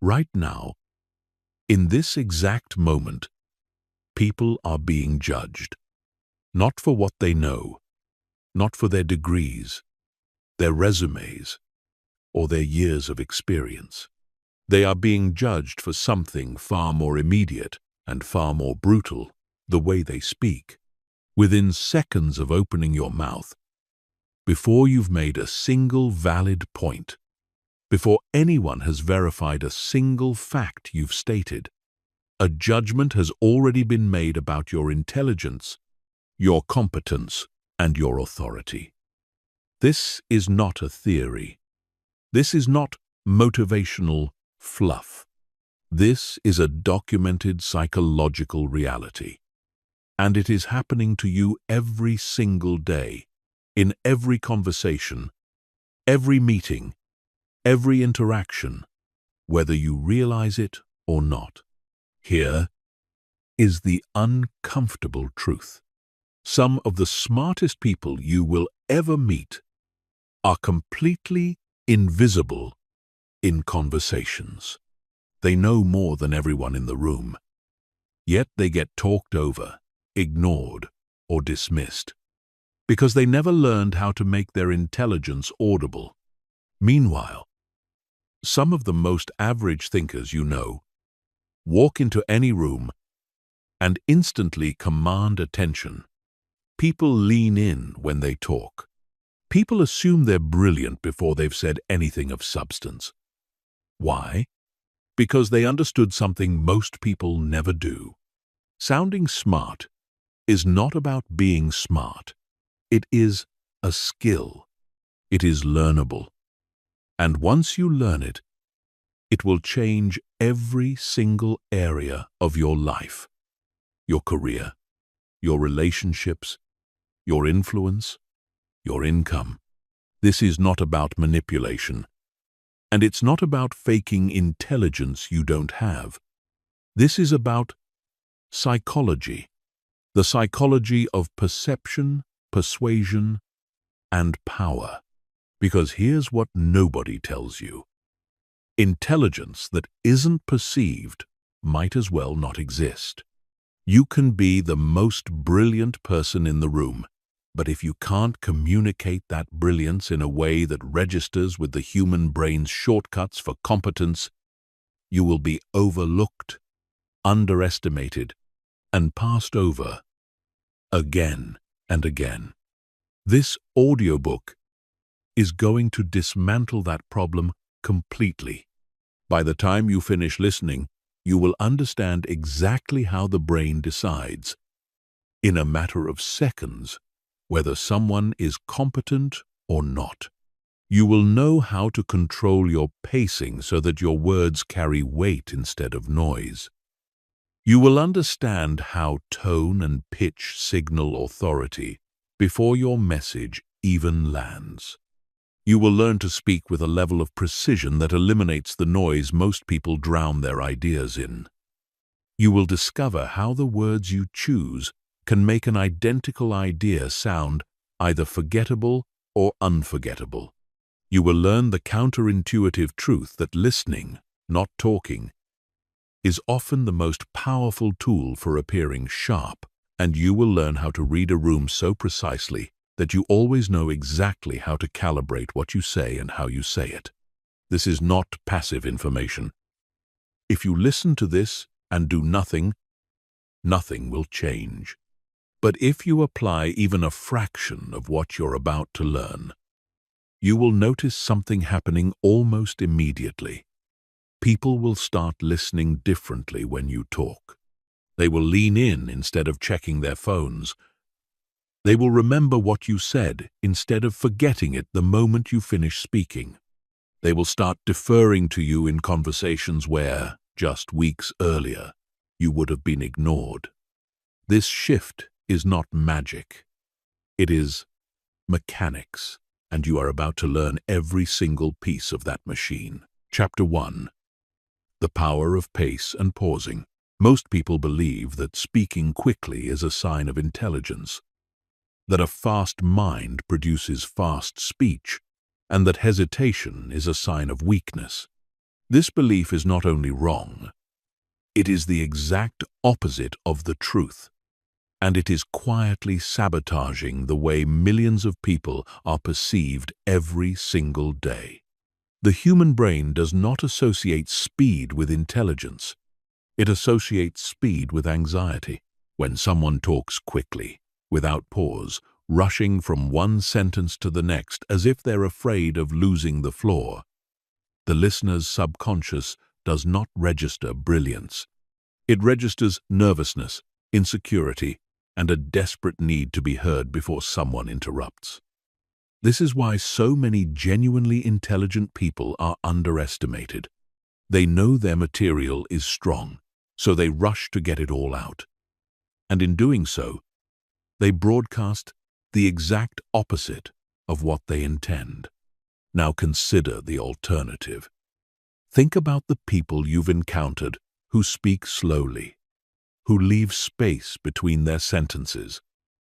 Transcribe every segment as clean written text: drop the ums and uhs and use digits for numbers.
Right now, in this exact moment, people are being judged, not for what they know, not for their degrees, their resumes, or their years of experience. They are being judged for something far more immediate and far more brutal: the way they speak. Within seconds of opening your mouth, before you've made a single valid point, before anyone has verified a single fact you've stated, a judgment has already been made about your intelligence, your competence, and your authority. This is not a theory. This is not motivational fluff. This is a documented psychological reality. And it is happening to you every single day, in every conversation, every meeting, every interaction, whether you realize it or not. Here is the uncomfortable truth. Some of the smartest people you will ever meet are completely invisible in conversations. They know more than everyone in the room, yet they get talked over, ignored, or dismissed, because they never learned how to make their intelligence audible. Meanwhile, some of the most average thinkers you know walk into any room and instantly command attention. People lean in when they talk. People assume they're brilliant before they've said anything of substance. Why? Because they understood something most people never do. Sounding smart is not about being smart. It is a skill. It is learnable. And once you learn it, it will change every single area of your life: your career, your relationships, your influence, your income. This is not about manipulation, and it's not about faking intelligence you don't have. This is about psychology, the psychology of perception, persuasion, and power. Because here's what nobody tells you: intelligence that isn't perceived might as well not exist. You can be the most brilliant person in the room, but if you can't communicate that brilliance in a way that registers with the human brain's shortcuts for competence, you will be overlooked, underestimated, and passed over again and again. This audiobook is going to dismantle that problem completely. By the time you finish listening, you will understand exactly how the brain decides, in a matter of seconds, whether someone is competent or not. You will know how to control your pacing so that your words carry weight instead of noise. You will understand how tone and pitch signal authority before your message even lands. You will learn to speak with a level of precision that eliminates the noise most people drown their ideas in. You will discover how the words you choose can make an identical idea sound either forgettable or unforgettable. You will learn the counterintuitive truth that listening, not talking, is often the most powerful tool for appearing sharp, and you will learn how to read a room so precisely that you always know exactly how to calibrate what you say and how you say it. This is not passive information. If you listen to this and do nothing, nothing will change. But if you apply even a fraction of what you're about to learn, you will notice something happening almost immediately. People will start listening differently when you talk. They will lean in instead of checking their phones. They will remember what you said instead of forgetting it the moment you finish speaking. They will start deferring to you in conversations where, just weeks earlier, you would have been ignored. This shift is not magic. It is mechanics, and you are about to learn every single piece of that machine. Chapter 1. The Power of Pace and Pausing. Most people believe that speaking quickly is a sign of intelligence, that a fast mind produces fast speech, and that hesitation is a sign of weakness. This belief is not only wrong, it is the exact opposite of the truth, and it is quietly sabotaging the way millions of people are perceived every single day. The human brain does not associate speed with intelligence. It associates speed with anxiety. When someone talks quickly, without pause, rushing from one sentence to the next as if they're afraid of losing the floor, the listener's subconscious does not register brilliance. It registers nervousness, insecurity, and a desperate need to be heard before someone interrupts. This is why so many genuinely intelligent people are underestimated. They know their material is strong, so they rush to get it all out. And in doing so, they broadcast the exact opposite of what they intend. Now consider the alternative. Think about the people you've encountered who speak slowly, who leave space between their sentences,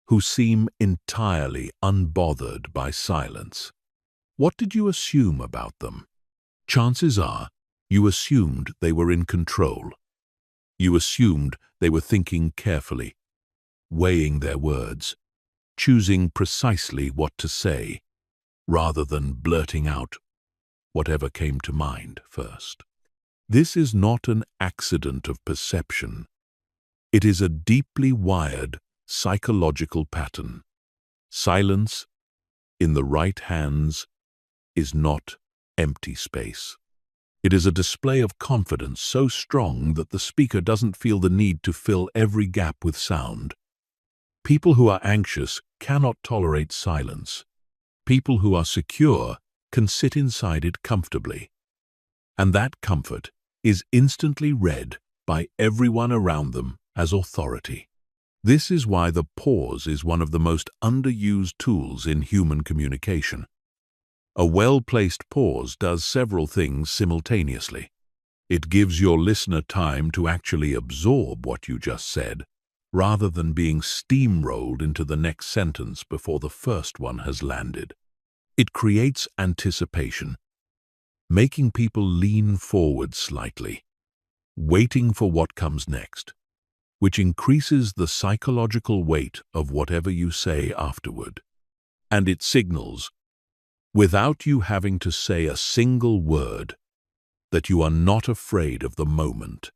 who seem entirely unbothered by silence. What did you assume about them? Chances are you assumed they were in control. You assumed they were thinking carefully, weighing their words, choosing precisely what to say, rather than blurting out whatever came to mind first. This is not an accident of perception. It is a deeply wired psychological pattern. Silence, in the right hands, is not empty space. It is a display of confidence so strong that the speaker doesn't feel the need to fill every gap with sound. People who are anxious cannot tolerate silence. People who are secure can sit inside it comfortably. And that comfort is instantly read by everyone around them as authority. This is why the pause is one of the most underused tools in human communication. A well-placed pause does several things simultaneously. It gives your listener time to actually absorb what you just said, rather than being steamrolled into the next sentence before the first one has landed. It creates anticipation, making people lean forward slightly, waiting for what comes next, which increases the psychological weight of whatever you say afterward. And it signals, without you having to say a single word, that you are not afraid of the moment.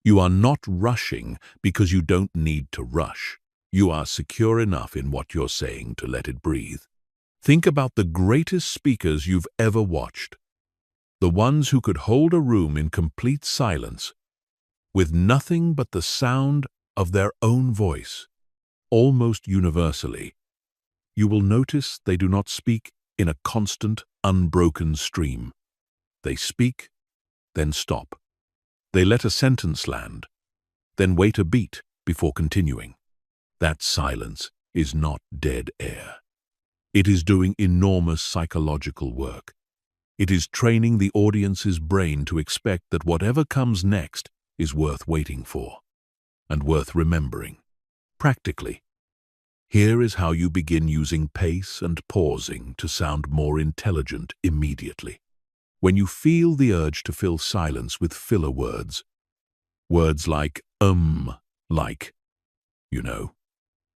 You are not rushing because you don't need to rush. You are secure enough in what you're saying to let it breathe. Think about the greatest speakers you've ever watched. The ones who could hold a room in complete silence, with nothing but the sound of their own voice, almost universally. You will notice they do not speak in a constant, unbroken stream. They speak, then stop. They let a sentence land, then wait a beat before continuing. That silence is not dead air. It is doing enormous psychological work. It is training the audience's brain to expect that whatever comes next is worth waiting for and worth remembering. Practically, here is how you begin using pace and pausing to sound more intelligent immediately. When you feel the urge to fill silence with filler words, words like like,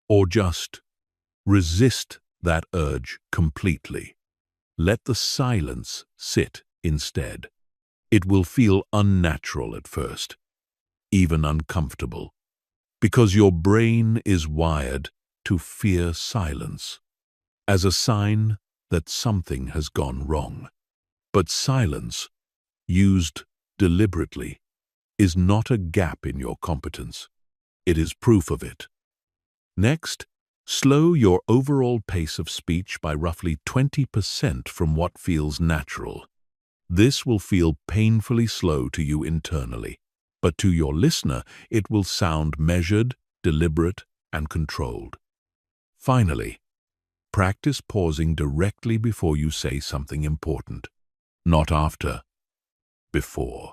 or just resist that urge completely. Let the silence sit instead. It will feel unnatural at first, even uncomfortable, because your brain is wired to fear silence as a sign that something has gone wrong. But silence, used deliberately, is not a gap in your competence. It is proof of it. Next, slow your overall pace of speech by roughly 20% from what feels natural. This will feel painfully slow to you internally, but to your listener, it will sound measured, deliberate, and controlled. Finally, practice pausing directly before you say something important. Not after, before.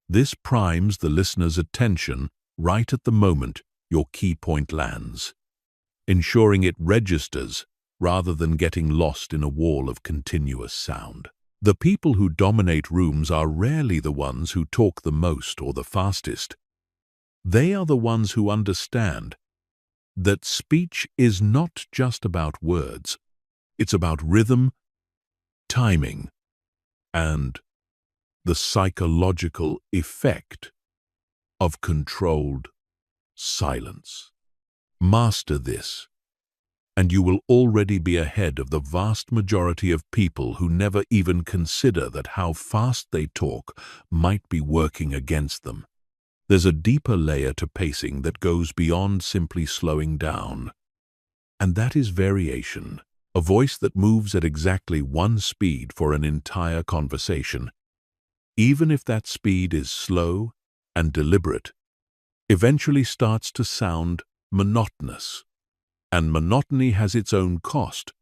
This primes the listener's attention right at the moment your key point lands, ensuring it registers rather than getting lost in a wall of continuous sound. The people who dominate rooms are rarely the ones who talk the most or the fastest. They are the ones who understand that speech is not just about words. It's about rhythm, timing, and the psychological effect of controlled silence. Master this, and you will already be ahead of the vast majority of people who never even consider that how fast they talk might be working against them. There's a deeper layer to pacing that goes beyond simply slowing down, and that is variation, a voice that moves at exactly one speed for an entire conversation. Even if that speed is slow and deliberate, eventually starts to sound monotonous. And monotony has its own cost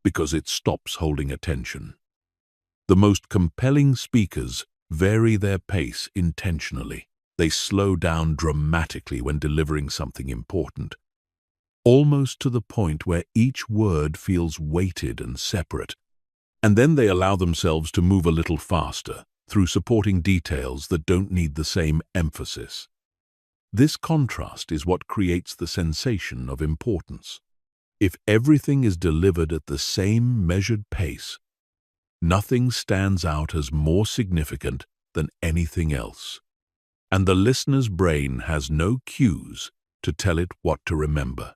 because it stops holding attention. The most compelling speakers vary their pace intentionally. They slow down dramatically when delivering something important, almost to the point where each word feels weighted and separate. And then they allow themselves to move a little faster through supporting details that don't need the same emphasis. This contrast is what creates the sensation of importance. If everything is delivered at the same measured pace, nothing stands out as more significant than anything else, and the listener's brain has no cues to tell it what to remember.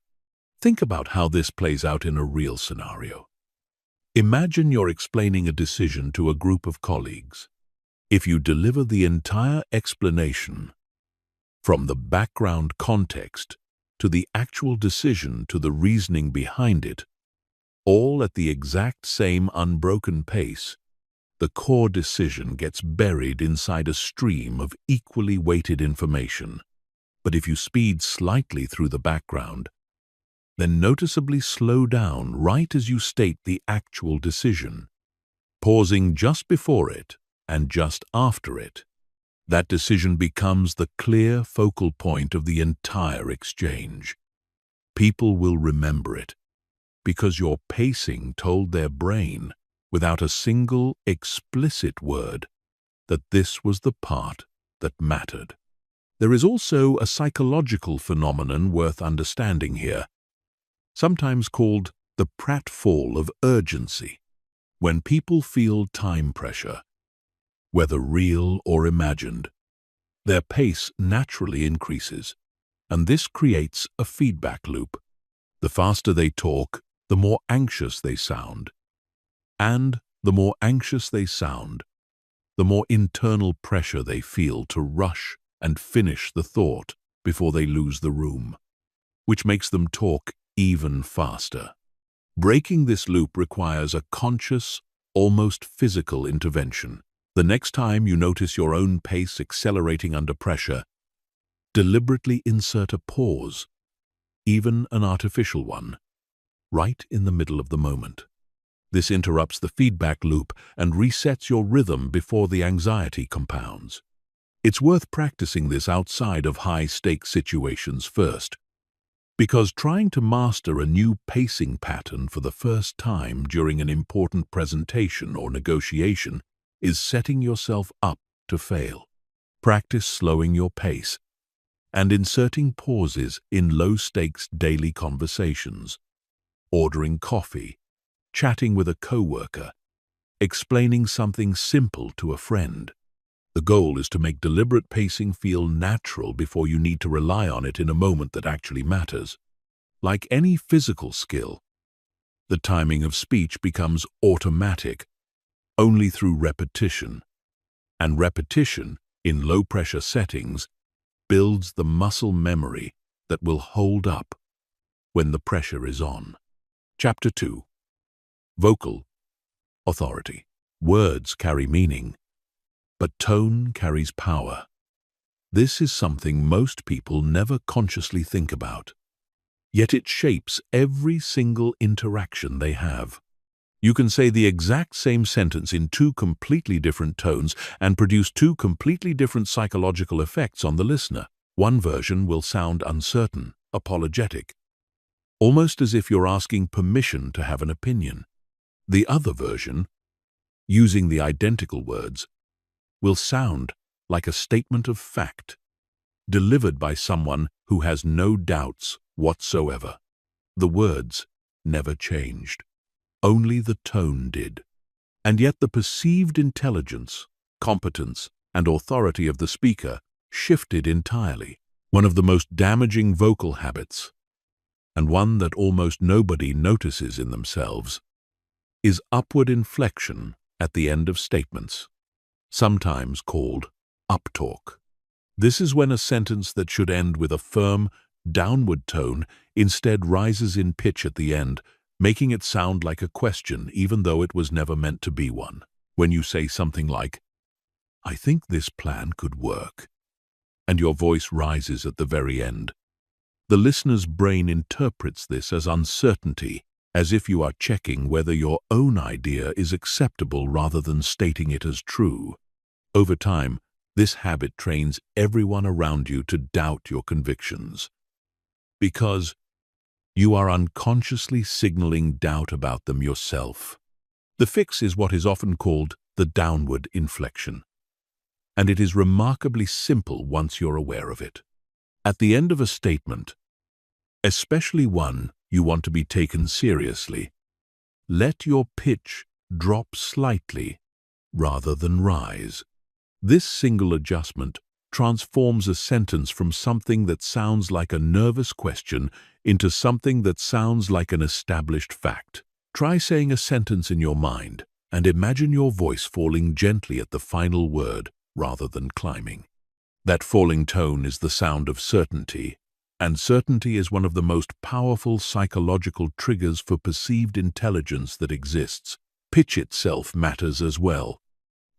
Think about how this plays out in a real scenario. Imagine you're explaining a decision to a group of colleagues. If you deliver the entire explanation, from the background context to the actual decision to the reasoning behind it, all at the exact same unbroken pace, the core decision gets buried inside a stream of equally weighted information. But if you speed slightly through the background, then noticeably slow down right as you state the actual decision, pausing just before it and just after it, that decision becomes the clear focal point of the entire exchange. People will remember it because your pacing told their brain, without a single explicit word, that this was the part that mattered. There is also a psychological phenomenon worth understanding here, sometimes called the pratfall of urgency. When people feel time pressure, whether real or imagined, their pace naturally increases, and this creates a feedback loop. The faster they talk, the more anxious they sound. And the more anxious they sound, the more internal pressure they feel to rush and finish the thought before they lose the room, which makes them talk even faster. Breaking this loop requires a conscious, almost physical intervention. The next time you notice your own pace accelerating under pressure, deliberately insert a pause, even an artificial one, right in the middle of the moment. This interrupts the feedback loop and resets your rhythm before the anxiety compounds. It's worth practicing this outside of high-stakes situations first, because trying to master a new pacing pattern for the first time during an important presentation or negotiation is setting yourself up to fail. Practice slowing your pace and inserting pauses in low-stakes daily conversations, ordering coffee, chatting with a coworker, explaining something simple to a friend. The goal is to make deliberate pacing feel natural before you need to rely on it in a moment that actually matters. Like any physical skill, the timing of speech becomes automatic only through repetition, and repetition in low-pressure settings builds the muscle memory that will hold up when the pressure is on. Chapter 2. Vocal authority. Words carry meaning, but tone carries power. This is something most people never consciously think about, yet it shapes every single interaction they have. You can say the exact same sentence in two completely different tones and produce two completely different psychological effects on the listener. One version will sound uncertain, apologetic, almost as if you're asking permission to have an opinion. The other version using the identical words, will sound like a statement of fact, delivered by someone who has no doubts whatsoever. The words never changed. Only the tone did. And yet the perceived intelligence, competence, and authority of the speaker shifted entirely. One of the most damaging vocal habits, and one that almost nobody notices in themselves, is upward inflection at the end of statements, sometimes called uptalk. This is when a sentence that should end with a firm, downward tone instead rises in pitch at the end, making it sound like a question even though it was never meant to be one. When you say something like, "I think this plan could work," and your voice rises at the very end, the listener's brain interprets this as uncertainty, as if you are checking whether your own idea is acceptable rather than stating it as true. Over time, this habit trains everyone around you to doubt your convictions, because you are unconsciously signaling doubt about them yourself. The fix is what is often called the downward inflection, and it is remarkably simple once you're aware of it. At the end of a statement, especially one you want to be taken seriously, let your pitch drop slightly rather than rise. This single adjustment transforms a sentence from something that sounds like a nervous question into something that sounds like an established fact. Try saying a sentence in your mind and imagine your voice falling gently at the final word rather than climbing. That falling tone is the sound of certainty, and certainty is one of the most powerful psychological triggers for perceived intelligence that exists. Pitch itself matters as well.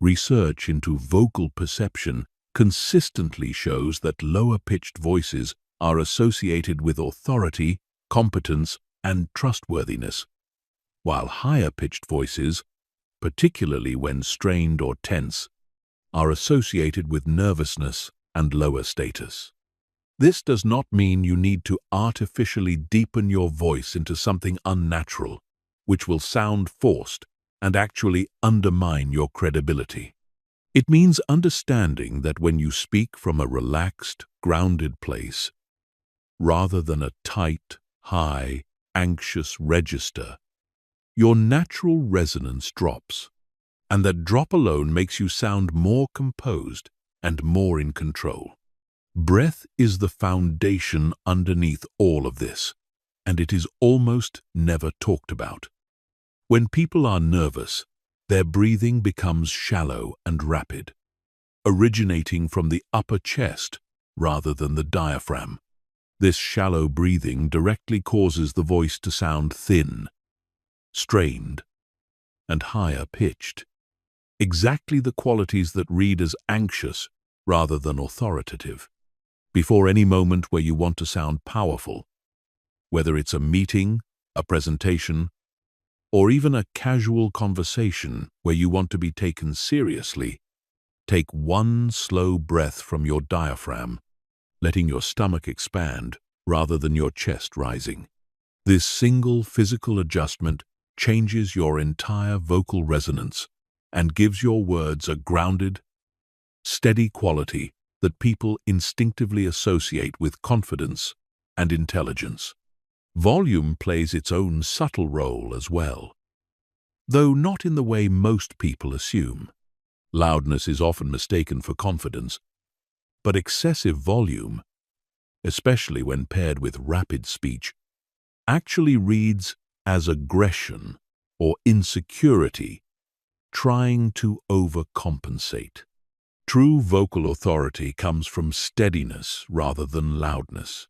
Research into vocal perception consistently shows that lower-pitched voices are associated with authority, competence, and trustworthiness, while higher-pitched voices, particularly when strained or tense, are associated with nervousness and lower status. This does not mean you need to artificially deepen your voice into something unnatural, which will sound forced and actually undermine your credibility. It means understanding that when you speak from a relaxed, grounded place, rather than a tight, high, anxious register, your natural resonance drops, and that drop alone makes you sound more composed and more in control. Breath is the foundation underneath all of this, and it is almost never talked about. When people are nervous, their breathing becomes shallow and rapid, originating from the upper chest rather than the diaphragm. This shallow breathing directly causes the voice to sound thin, strained, and higher-pitched, exactly the qualities that read as anxious rather than authoritative. Before any moment where you want to sound powerful, whether it's a meeting, a presentation, or even a casual conversation where you want to be taken seriously, take one slow breath from your diaphragm, letting your stomach expand rather than your chest rising. This single physical adjustment changes your entire vocal resonance and gives your words a grounded, steady quality that people instinctively associate with confidence and intelligence. Volume plays its own subtle role as well, though not in the way most people assume. Loudness is often mistaken for confidence, but excessive volume, especially when paired with rapid speech, actually reads as aggression or insecurity, trying to overcompensate. True vocal authority comes from steadiness rather than loudness.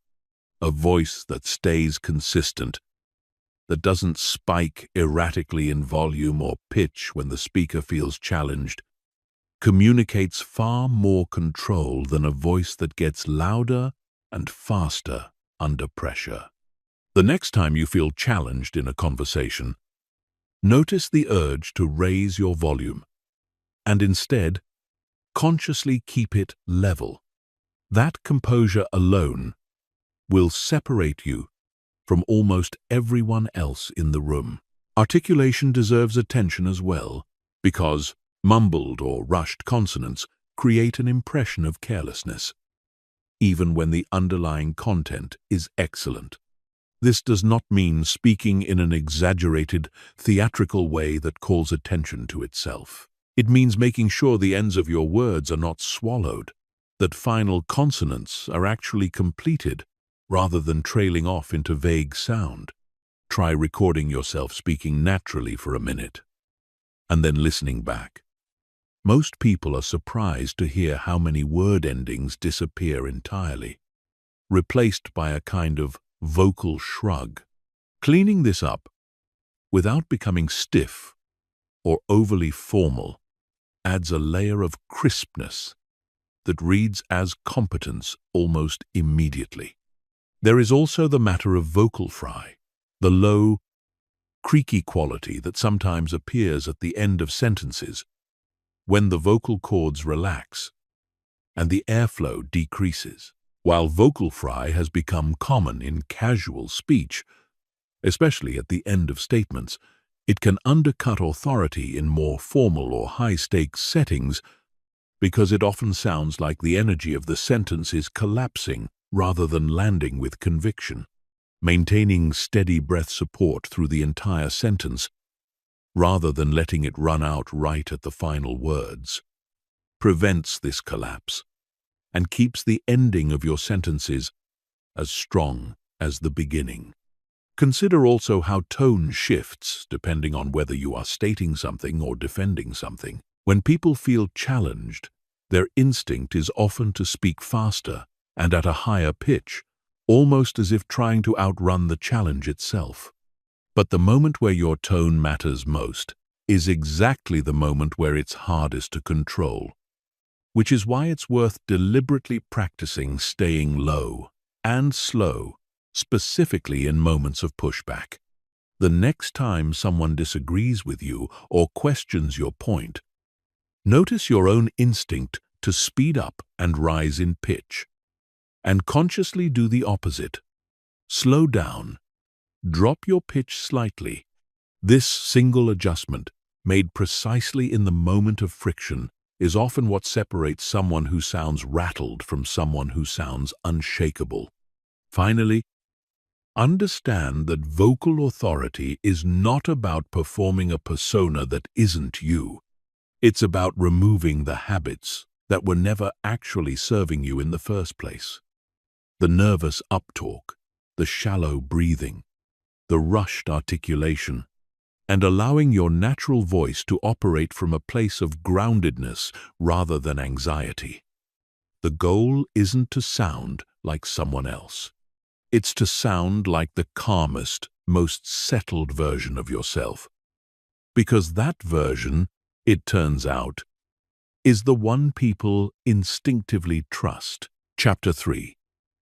A voice that stays consistent, that doesn't spike erratically in volume or pitch when the speaker feels challenged, communicates far more control than a voice that gets louder and faster under pressure. The next time you feel challenged in a conversation, notice the urge to raise your volume, and instead, consciously keep it level. That composure alone will separate you from almost everyone else in the room. Articulation deserves attention as well, because mumbled or rushed consonants create an impression of carelessness, even when the underlying content is excellent. This does not mean speaking in an exaggerated, theatrical way that calls attention to itself. It means making sure the ends of your words are not swallowed, that final consonants are actually completed rather than trailing off into vague sound. Try recording yourself speaking naturally for a minute, and then listening back. Most people are surprised to hear how many word endings disappear entirely, replaced by a kind of vocal shrug. Cleaning this up, without becoming stiff or overly formal, adds a layer of crispness that reads as competence almost immediately. There is also the matter of vocal fry, the low, creaky quality that sometimes appears at the end of sentences when the vocal cords relax and the airflow decreases. While vocal fry has become common in casual speech, especially at the end of statements, it can undercut authority in more formal or high-stakes settings because it often sounds like the energy of the sentence is collapsing rather than landing with conviction. Maintaining steady breath support through the entire sentence, rather than letting it run out right at the final words, prevents this collapse and keeps the ending of your sentences as strong as the beginning. Consider also how tone shifts depending on whether you are stating something or defending something. When people feel challenged, their instinct is often to speak faster and at a higher pitch, almost as if trying to outrun the challenge itself. But the moment where your tone matters most is exactly the moment where it's hardest to control, which is why it's worth deliberately practicing staying low and slow, specifically in moments of pushback. The next time someone disagrees with you or questions your point, notice your own instinct to speed up and rise in pitch, and consciously do the opposite. Slow down. Drop your pitch slightly. This single adjustment, made precisely in the moment of friction, is often what separates someone who sounds rattled from someone who sounds unshakable. Finally, understand that vocal authority is not about performing a persona that isn't you. It's about removing the habits that were never actually serving you in the first place. The nervous uptalk, the shallow breathing, the rushed articulation, and allowing your natural voice to operate from a place of groundedness rather than anxiety. The goal isn't to sound like someone else. It's to sound like the calmest, most settled version of yourself. Because that version, it turns out, is the one people instinctively trust. Chapter 3.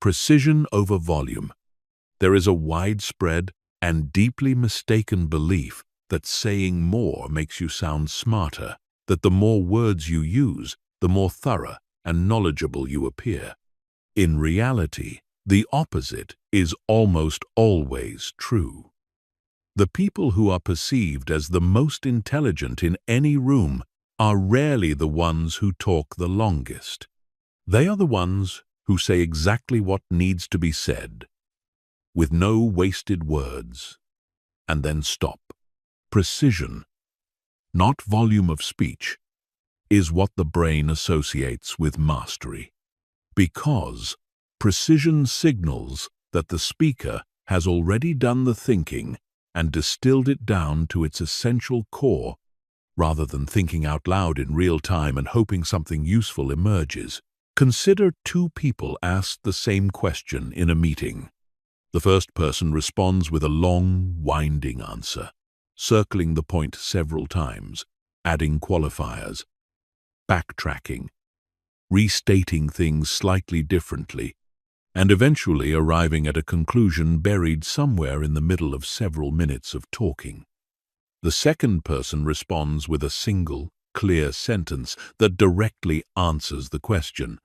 Precision over volume. There is a widespread and deeply mistaken belief that saying more makes you sound smarter, that the more words you use, the more thorough and knowledgeable you appear. In reality, the opposite is almost always true. The people who are perceived as the most intelligent in any room are rarely the ones who talk the longest. They are the ones who say exactly what needs to be said, with no wasted words, and then stop. Precision, not volume of speech, is what the brain associates with mastery, because precision signals that the speaker has already done the thinking and distilled it down to its essential core, rather than thinking out loud in real time and hoping something useful emerges. Consider two people asked the same question in a meeting. The first person responds with a long, winding answer, circling the point several times, adding qualifiers, backtracking, restating things slightly differently, and eventually arriving at a conclusion buried somewhere in the middle of several minutes of talking. The second person responds with a single, clear sentence that directly answers the question,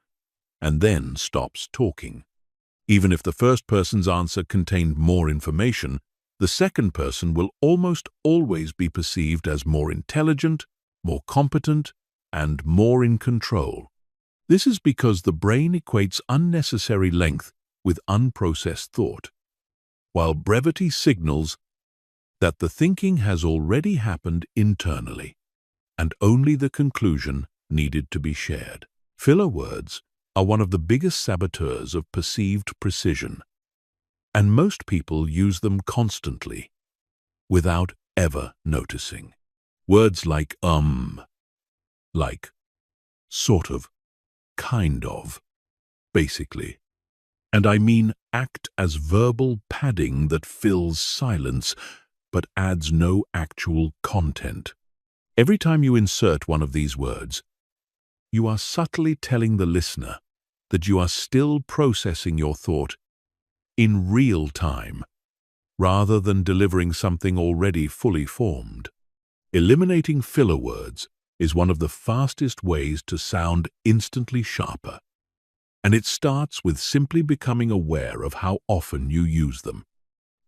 and then stops talking. Even if the first person's answer contained more information, the second person will almost always be perceived as more intelligent, more competent, and more in control. This is because the brain equates unnecessary length with unprocessed thought, while brevity signals that the thinking has already happened internally, and only the conclusion needed to be shared. Filler words are one of the biggest saboteurs of perceived precision, and most people use them constantly, without ever noticing. Words like like, sort of, kind of, basically, and I mean act as verbal padding that fills silence but adds no actual content. Every time you insert one of these words, you are subtly telling the listener that you are still processing your thought in real time, rather than delivering something already fully formed. Eliminating filler words is one of the fastest ways to sound instantly sharper, and it starts with simply becoming aware of how often you use them.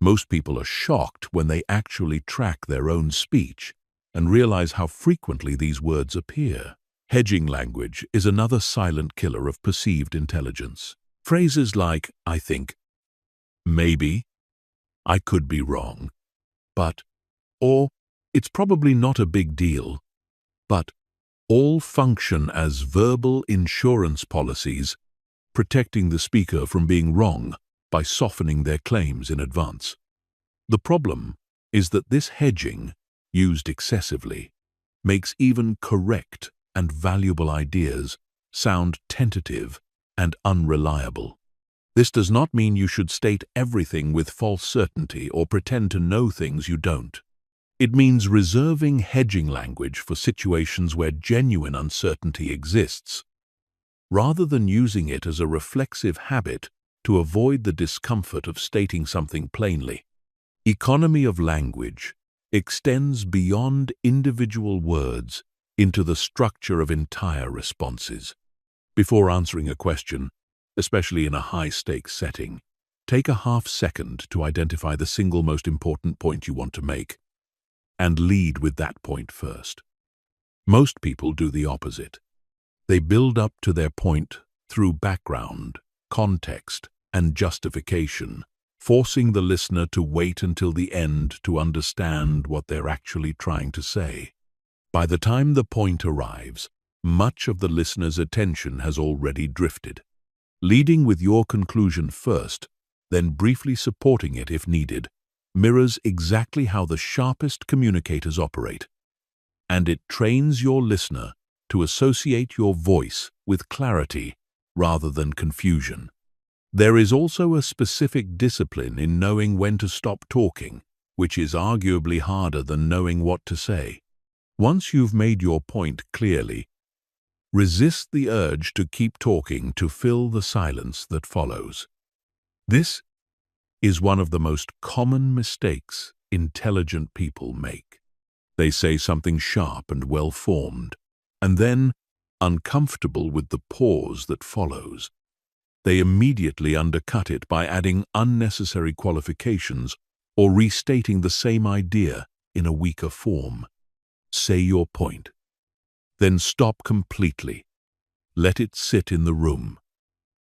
Most people are shocked when they actually track their own speech and realize how frequently these words appear. Hedging language is another silent killer of perceived intelligence. Phrases like, I think, maybe, I could be wrong, but, or it's probably not a big deal, but all function as verbal insurance policies, protecting the speaker from being wrong by softening their claims in advance. The problem is that this hedging, used excessively, makes even correct and valuable ideas sound tentative and unreliable. This does not mean you should state everything with false certainty or pretend to know things you don't. It means reserving hedging language for situations where genuine uncertainty exists, rather than using it as a reflexive habit to avoid the discomfort of stating something plainly. Economy of language extends beyond individual words into the structure of entire responses. Before answering a question, especially in a high-stakes setting, take a half-second to identify the single most important point you want to make, and lead with that point first. Most people do the opposite. They build up to their point through background, context, and justification, forcing the listener to wait until the end to understand what they're actually trying to say. By the time the point arrives, much of the listener's attention has already drifted. Leading with your conclusion first, then briefly supporting it if needed, mirrors exactly how the sharpest communicators operate, and it trains your listener to associate your voice with clarity rather than confusion. There is also a specific discipline in knowing when to stop talking, which is arguably harder than knowing what to say. Once you've made your point clearly, resist the urge to keep talking to fill the silence that follows. This is one of the most common mistakes intelligent people make. They say something sharp and well-formed, and then, uncomfortable with the pause that follows, they immediately undercut it by adding unnecessary qualifications or restating the same idea in a weaker form. Say your point. Then stop completely. Let it sit in the room.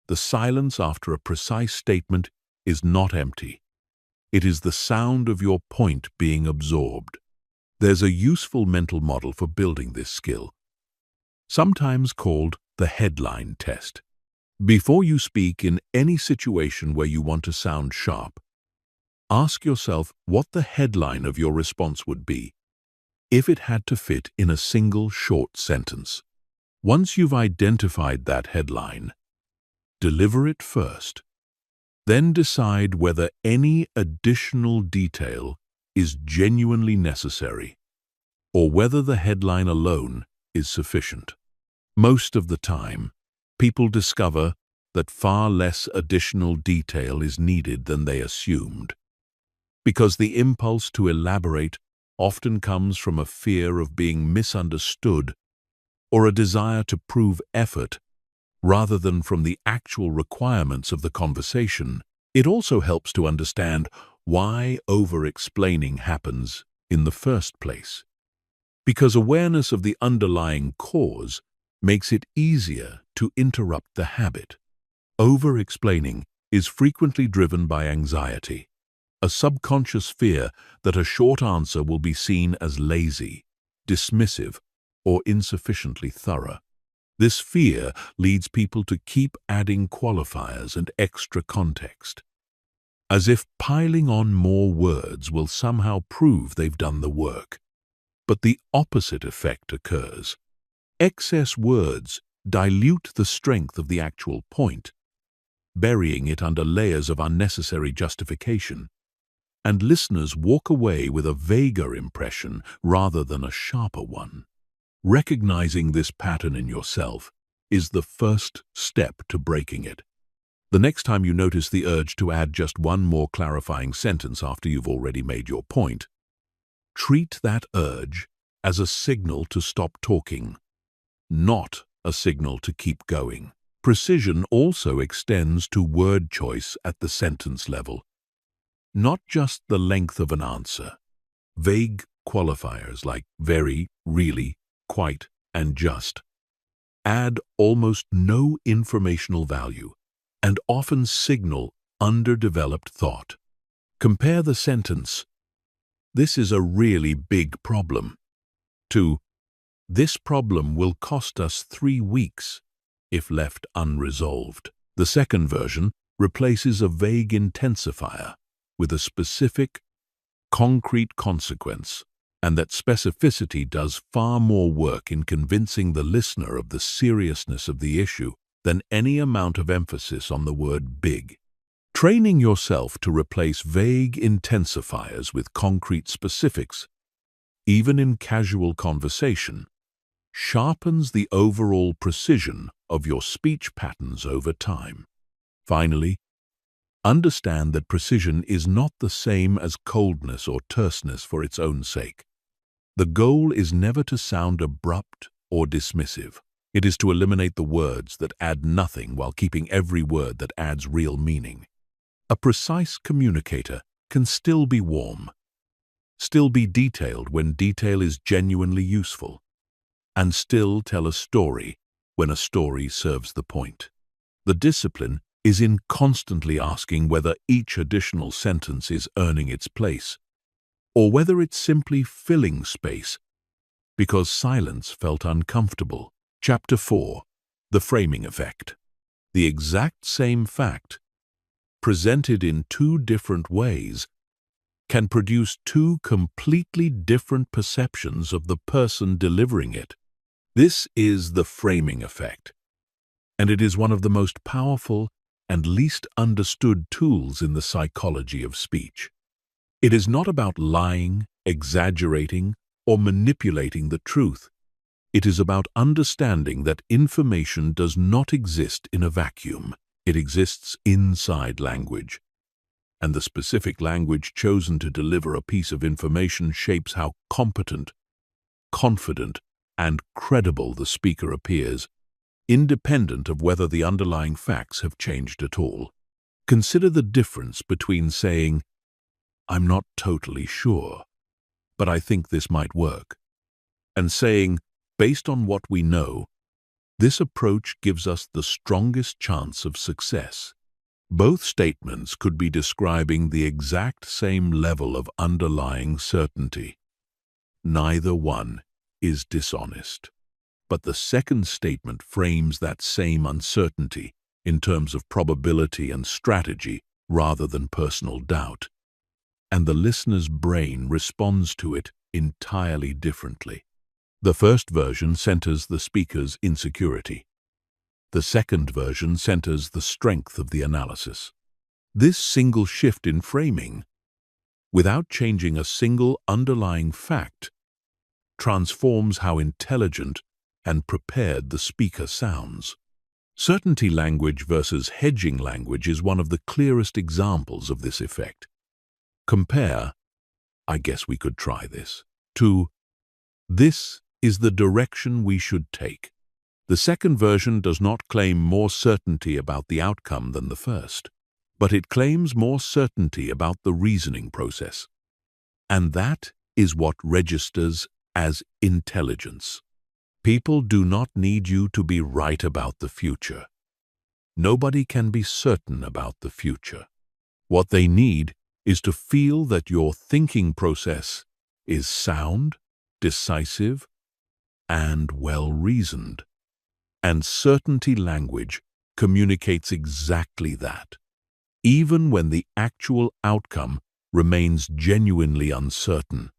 The silence after a precise statement is not empty. It is the sound of your point being absorbed. There's a useful mental model for building this skill, sometimes called the headline test. Before you speak in any situation where you want to sound sharp, ask yourself what the headline of your response would be if it had to fit in a single short sentence. Once you've identified that headline, deliver it first. Then decide whether any additional detail is genuinely necessary, or whether the headline alone is sufficient. Most of the time, people discover that far less additional detail is needed than they assumed, because the impulse to elaborate often comes from a fear of being misunderstood or a desire to prove effort rather than from the actual requirements of the conversation. It also helps to understand why over-explaining happens in the first place. because awareness of the underlying cause makes it easier to interrupt the habit. Over-explaining is frequently driven by anxiety, a subconscious fear that a short answer will be seen as lazy, dismissive, or insufficiently thorough. This fear leads people to keep adding qualifiers and extra context, as if piling on more words will somehow prove they've done the work. But the opposite effect occurs. Excess words dilute the strength of the actual point, burying it under layers of unnecessary justification, and listeners walk away with a vaguer impression rather than a sharper one. Recognizing this pattern in yourself is the first step to breaking it. The next time you notice the urge to add just one more clarifying sentence after you've already made your point, treat that urge as a signal to stop talking, not a signal to keep going. Precision also extends to word choice at the sentence level, not just the length of an answer. Vague qualifiers like very, really, quite, and just add almost no informational value and often signal underdeveloped thought. Compare the sentence, "This is a really big problem," to "This problem will cost us 3 weeks if left unresolved." The second version replaces a vague intensifier with a specific, concrete consequence, and that specificity does far more work in convincing the listener of the seriousness of the issue than any amount of emphasis on the word big. Training yourself to replace vague intensifiers with concrete specifics, even in casual conversation, sharpens the overall precision of your speech patterns over time. Finally, understand that precision is not the same as coldness or terseness for its own sake. The goal is never to sound abrupt or dismissive. It is to eliminate the words that add nothing while keeping every word that adds real meaning. A precise communicator can still be warm, still be detailed when detail is genuinely useful, and still tell a story when a story serves the point. The discipline is in constantly asking whether each additional sentence is earning its place, or whether it's simply filling space because silence felt uncomfortable. Chapter 4. The Framing Effect. The exact same fact, presented in 2 different ways, can produce 2 completely different perceptions of the person delivering it. This is the framing effect, and it is one of the most powerful and least understood tools in the psychology of speech. It is not about lying, exaggerating, or manipulating the truth. It is about understanding that information does not exist in a vacuum. It exists inside language, and the specific language chosen to deliver a piece of information shapes how competent, confident, and credible the speaker appears, independent of whether the underlying facts have changed at all. Consider the difference between saying, "I'm not totally sure, but I think this might work," and saying, "Based on what we know, this approach gives us the strongest chance of success." Both statements could be describing the exact same level of underlying certainty. Neither one is dishonest, but the second statement frames that same uncertainty in terms of probability and strategy rather than personal doubt, and the listener's brain responds to it entirely differently. The first version centers the speaker's insecurity. The second version centers the strength of the analysis. This single shift in framing, without changing a single underlying fact, transforms how intelligent and prepared the speaker sounds. Certainty language versus hedging language is one of the clearest examples of this effect. Compare, "I guess we could try this," to "This is the direction we should take." The second version does not claim more certainty about the outcome than the first, but it claims more certainty about the reasoning process. And that is what registers as intelligence. People do not need you to be right about the future. Nobody can be certain about the future. What they need is to feel that your thinking process is sound, decisive, and well-reasoned. And certainty language communicates exactly that, even when the actual outcome remains genuinely uncertain.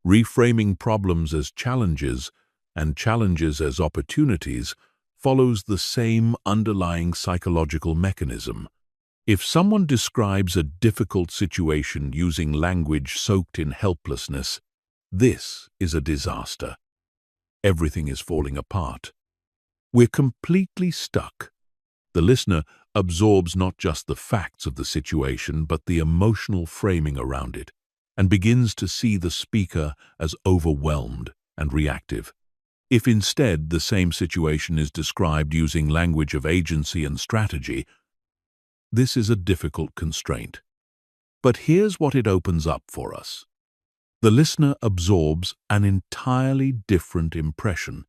Reframing problems as challenges and challenges as opportunities follows the same underlying psychological mechanism. If someone describes a difficult situation using language soaked in helplessness, this is a disaster. Everything is falling apart. We're completely stuck. The listener absorbs not just the facts of the situation, but the emotional framing around it, and begins to see the speaker as overwhelmed and reactive. If instead the same situation is described using language of agency and strategy, this is a difficult constraint. But here's what it opens up for us. The listener absorbs an entirely different impression,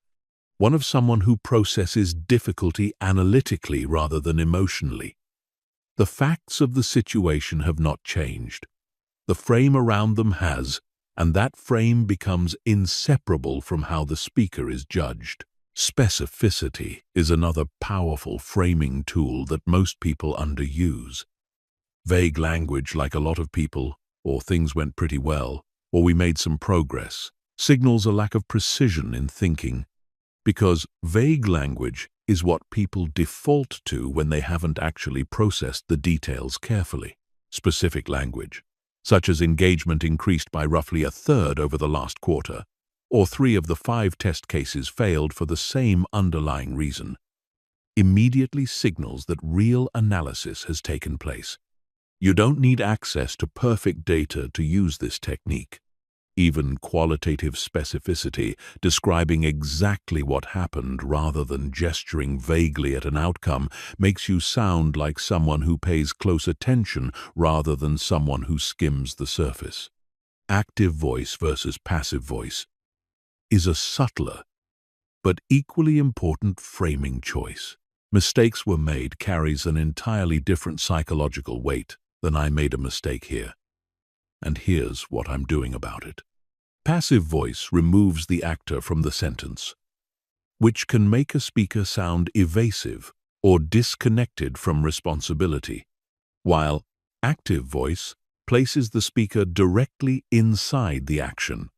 one of someone who processes difficulty analytically rather than emotionally. The facts of the situation have not changed. The frame around them has, and that frame becomes inseparable from how the speaker is judged. Specificity is another powerful framing tool that most people underuse. Vague language, like "a lot of people," or "things went pretty well," or "we made some progress," signals a lack of precision in thinking, because vague language is what people default to when they haven't actually processed the details carefully. Specific language, such as "engagement increased by roughly a third over the last quarter," or 3 of the 5 test cases failed for the same underlying reason, immediately signals that real analysis has taken place. You don't need access to perfect data to use this technique. Even qualitative specificity, describing exactly what happened rather than gesturing vaguely at an outcome, makes you sound like someone who pays close attention rather than someone who skims the surface. Active voice versus passive voice is a subtler but equally important framing choice. "Mistakes were made" carries an entirely different psychological weight than "I made a mistake here, and here's what I'm doing about it." Passive voice removes the actor from the sentence, which can make a speaker sound evasive or disconnected from responsibility, while active voice places the speaker directly inside the action,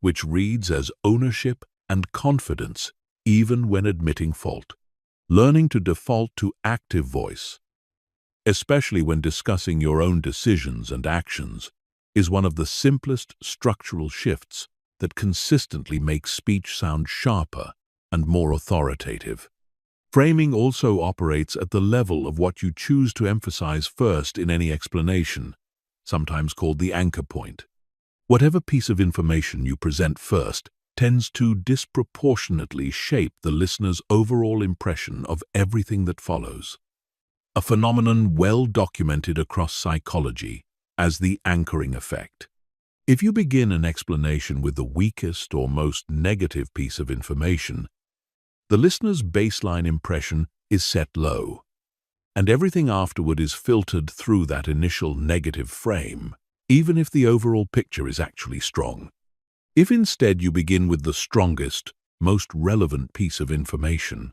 which reads as ownership and confidence even when admitting fault. Learning to default to active voice, especially when discussing your own decisions and actions, is one of the simplest structural shifts that consistently makes speech sound sharper and more authoritative. Framing also operates at the level of what you choose to emphasize first in any explanation, sometimes called the anchor point. Whatever piece of information you present first tends to disproportionately shape the listener's overall impression of everything that follows. A phenomenon well documented across psychology as the anchoring effect. If you begin an explanation with the weakest or most negative piece of information, the listener's baseline impression is set low, and everything afterward is filtered through that initial negative frame, even if the overall picture is actually strong. If instead you begin with the strongest, most relevant piece of information,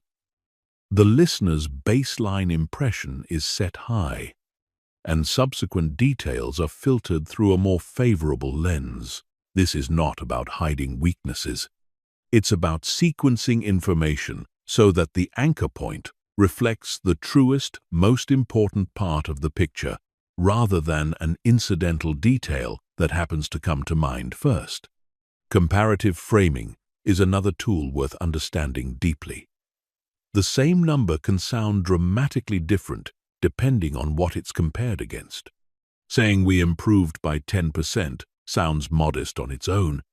the listener's baseline impression is set high, and subsequent details are filtered through a more favorable lens. This is not about hiding weaknesses. It's about sequencing information so that the anchor point reflects the truest, most important part of the picture, rather than an incidental detail that happens to come to mind first. Comparative framing is another tool worth understanding deeply. The same number can sound dramatically different depending on what it's compared against. Saying "we improved by 10% sounds modest on its own,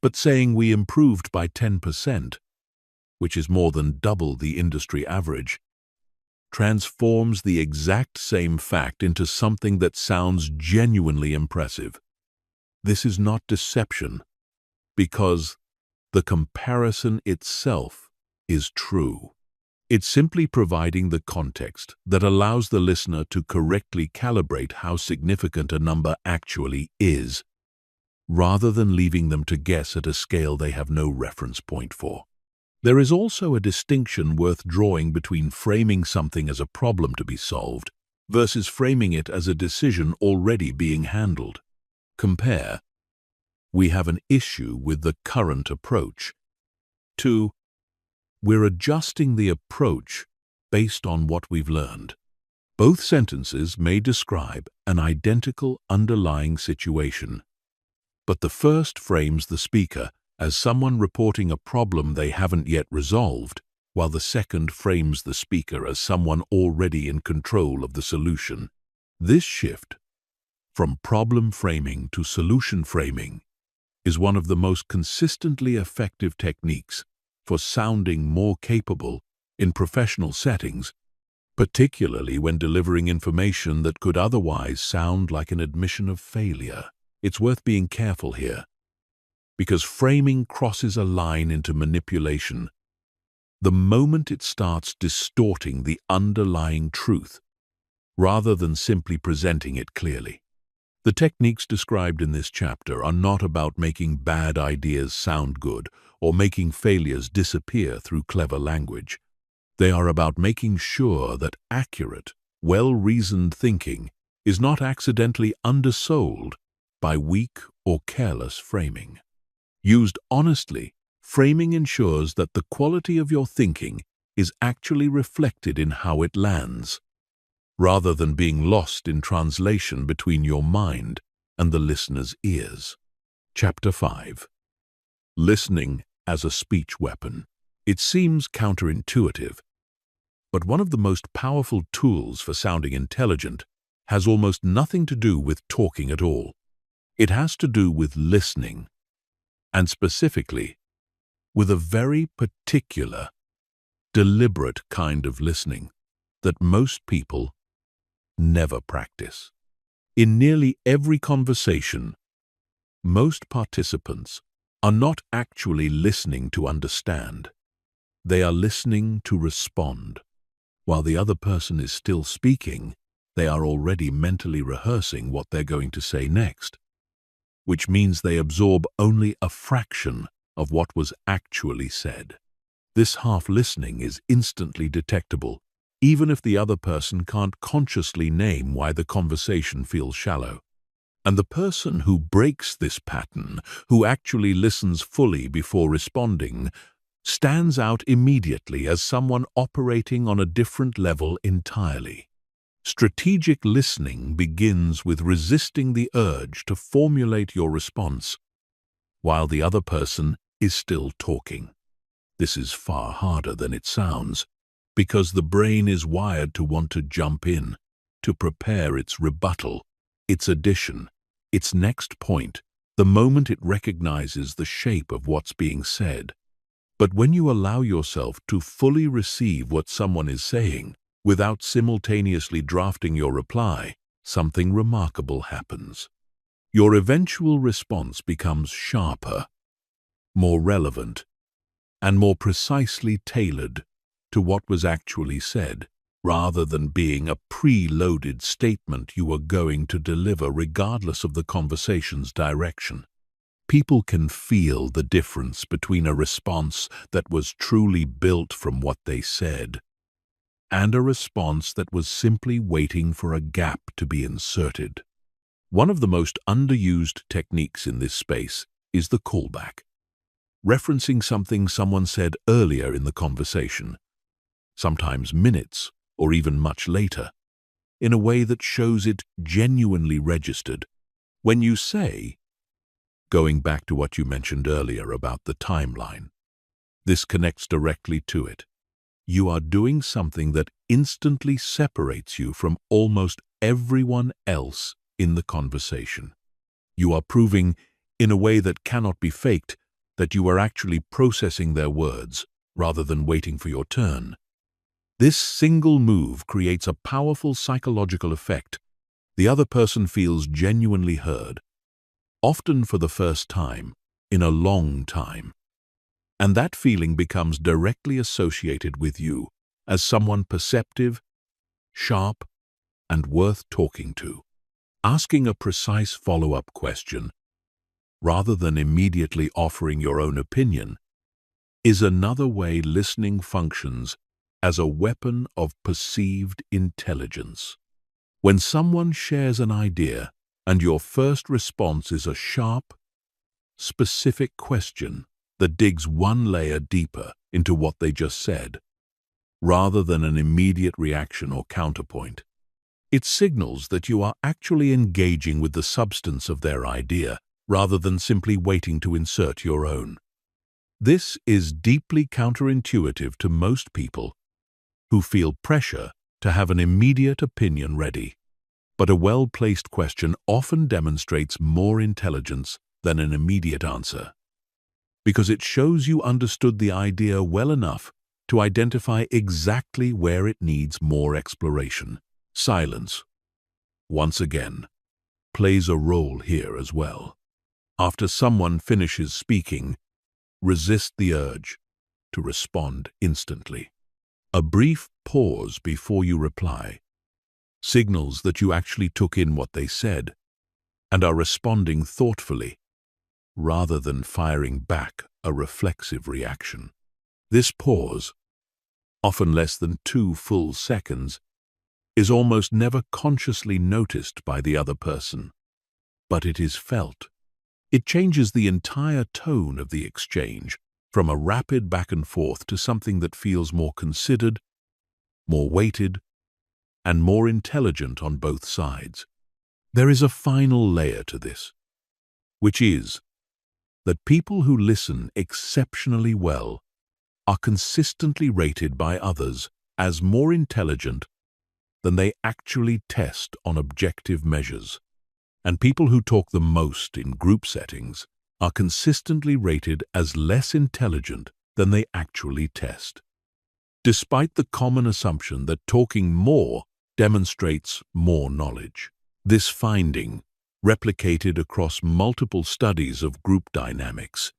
but saying "we improved by 10%, which is more than double the industry average, transforms the exact same fact into something that sounds genuinely impressive. This is not deception, because The comparison itself is true. It's simply providing the context that allows the listener to correctly calibrate how significant a number actually is, rather than leaving them to guess at a scale they have no reference point for. There is also a distinction worth drawing between framing something as a problem to be solved versus framing it as a decision already being handled. Compare, "We have an issue with the current approach," to "We're adjusting the approach based on what we've learned." Both sentences may describe an identical underlying situation, but the first frames the speaker as someone reporting a problem they haven't yet resolved, while the second frames the speaker as someone already in control of the solution. This shift from problem framing to solution framing is one of the most consistently effective techniques for sounding more capable in professional settings, particularly when delivering information that could otherwise sound like an admission of failure. It's worth being careful here, because framing crosses a line into manipulation the moment it starts distorting the underlying truth, rather than simply presenting it clearly. The techniques described in this chapter are not about making bad ideas sound good or making failures disappear through clever language. They are about making sure that accurate, well-reasoned thinking is not accidentally undersold by weak or careless framing. Used honestly, framing ensures that the quality of your thinking is actually reflected in how it lands, rather than being lost in translation between your mind and the listener's ears. Chapter 5. Listening as a speech weapon. It seems counterintuitive, but one of the most powerful tools for sounding intelligent has almost nothing to do with talking at all. It has to do with listening, and specifically, with a very particular, deliberate kind of listening that most people never practice. In nearly every conversation, most participants are not actually listening to understand. They are listening to respond. While the other person is still speaking, they are already mentally rehearsing what they're going to say next, which means they absorb only a fraction of what was actually said. This half-listening is instantly detectable, even if the other person can't consciously name why the conversation feels shallow. And the person who breaks this pattern, who actually listens fully before responding, stands out immediately as someone operating on a different level entirely. Strategic listening begins with resisting the urge to formulate your response while the other person is still talking. This is far harder than it sounds, because the brain is wired to want to jump in, to prepare its rebuttal, its addition, its next point, the moment it recognizes the shape of what's being said. But when you allow yourself to fully receive what someone is saying, without simultaneously drafting your reply, something remarkable happens. Your eventual response becomes sharper, more relevant, and more precisely tailored to what was actually said, rather than being a pre-loaded statement you are going to deliver regardless of the conversation's direction. People can feel the difference between a response that was truly built from what they said and a response that was simply waiting for a gap to be inserted. One of the most underused techniques in this space is the callback, referencing something someone said earlier in the conversation, sometimes minutes or even much later, in a way that shows it genuinely registered. When you say, going back to what you mentioned earlier about the timeline, this connects directly to it. You are doing something that instantly separates you from almost everyone else in the conversation. You are proving, in a way that cannot be faked, that you are actually processing their words rather than waiting for your turn. This single move creates a powerful psychological effect. The other person feels genuinely heard, often for the first time in a long time. and that feeling becomes directly associated with you as someone perceptive, sharp, and worth talking to. Asking a precise follow-up question, rather than immediately offering your own opinion, is another way listening functions as a weapon of perceived intelligence. When someone shares an idea and your first response is a sharp, specific question that digs one layer deeper into what they just said, rather than an immediate reaction or counterpoint, it signals that you are actually engaging with the substance of their idea rather than simply waiting to insert your own. This is deeply counterintuitive to most people who feel pressure to have an immediate opinion ready. But a well-placed question often demonstrates more intelligence than an immediate answer, because it shows you understood the idea well enough to identify exactly where it needs more exploration. Silence, once again, plays a role here as well. After someone finishes speaking, resist the urge to respond instantly. A brief pause before you reply signals that you actually took in what they said and are responding thoughtfully, rather than firing back a reflexive reaction. This pause, often less than 2 full seconds, is almost never consciously noticed by the other person, but it is felt. It changes the entire tone of the exchange, from a rapid back and forth to something that feels more considered, more weighted, and more intelligent on both sides. There is a final layer to this, which is that people who listen exceptionally well are consistently rated by others as more intelligent than they actually test on objective measures. And people who talk the most in group settings are consistently rated as less intelligent than they actually test. Despite the common assumption that talking more demonstrates more knowledge, this finding, replicated across multiple studies of group dynamics,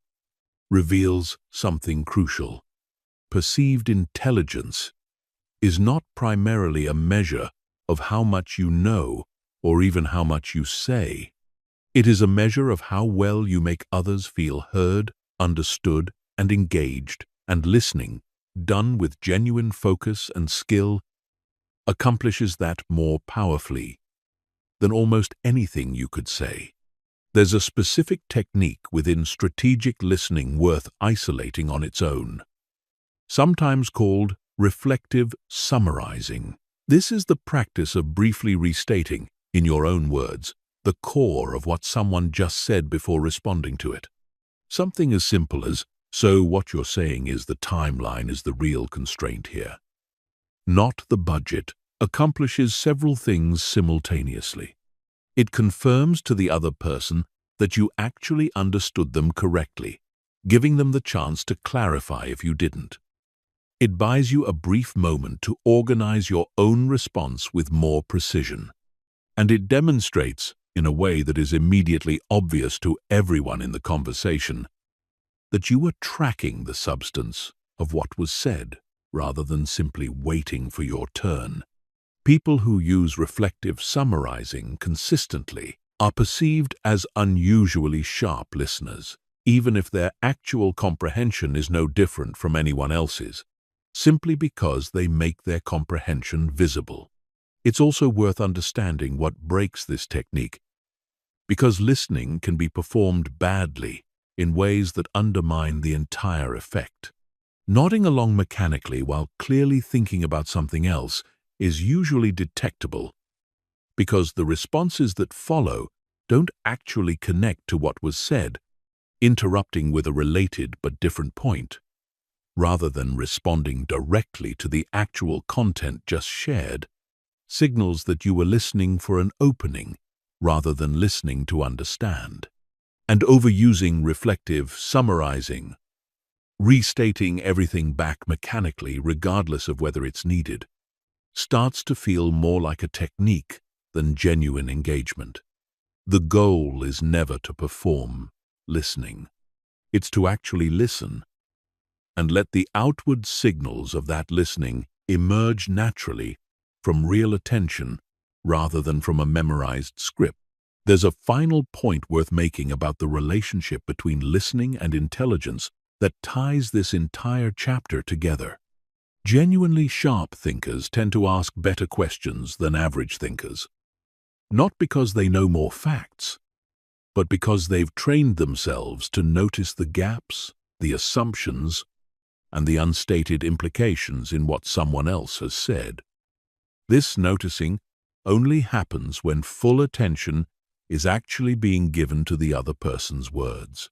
reveals something crucial. Perceived intelligence is not primarily a measure of how much you know or even how much you say. It is a measure of how well you make others feel heard, understood, and engaged, and listening, done with genuine focus and skill, accomplishes that more powerfully than almost anything you could say. There's a specific technique within strategic listening worth isolating on its own, sometimes called reflective summarizing. This is the practice of briefly restating, in your own words, the core of what someone just said before responding to it. Something as simple as, "So what you're saying is the timeline is the real constraint here, not the budget," accomplishes several things simultaneously. It confirms to the other person that you actually understood them correctly, giving them the chance to clarify if you didn't. It buys you a brief moment to organize your own response with more precision. And it demonstrates, in a way that is immediately obvious to everyone in the conversation, that you were tracking the substance of what was said, rather than simply waiting for your turn. People who use reflective summarizing consistently are perceived as unusually sharp listeners, even if their actual comprehension is no different from anyone else's, simply because they make their comprehension visible. It's also worth understanding what breaks this technique, because listening can be performed badly in ways that undermine the entire effect. Nodding along mechanically while clearly thinking about something else is usually detectable, because the responses that follow don't actually connect to what was said, interrupting with a related but different point, rather than responding directly to the actual content just shared. Signals that you were listening for an opening rather than listening to understand. And overusing reflective summarizing, restating everything back mechanically regardless of whether it's needed, starts to feel more like a technique than genuine engagement. The goal is never to perform listening. It's to actually listen and let the outward signals of that listening emerge naturally from real attention rather than from a memorized script. There's a final point worth making about the relationship between listening and intelligence that ties this entire chapter together. Genuinely sharp thinkers tend to ask better questions than average thinkers, not because they know more facts, but because they've trained themselves to notice the gaps, the assumptions, and the unstated implications in what someone else has said. This noticing only happens when full attention is actually being given to the other person's words.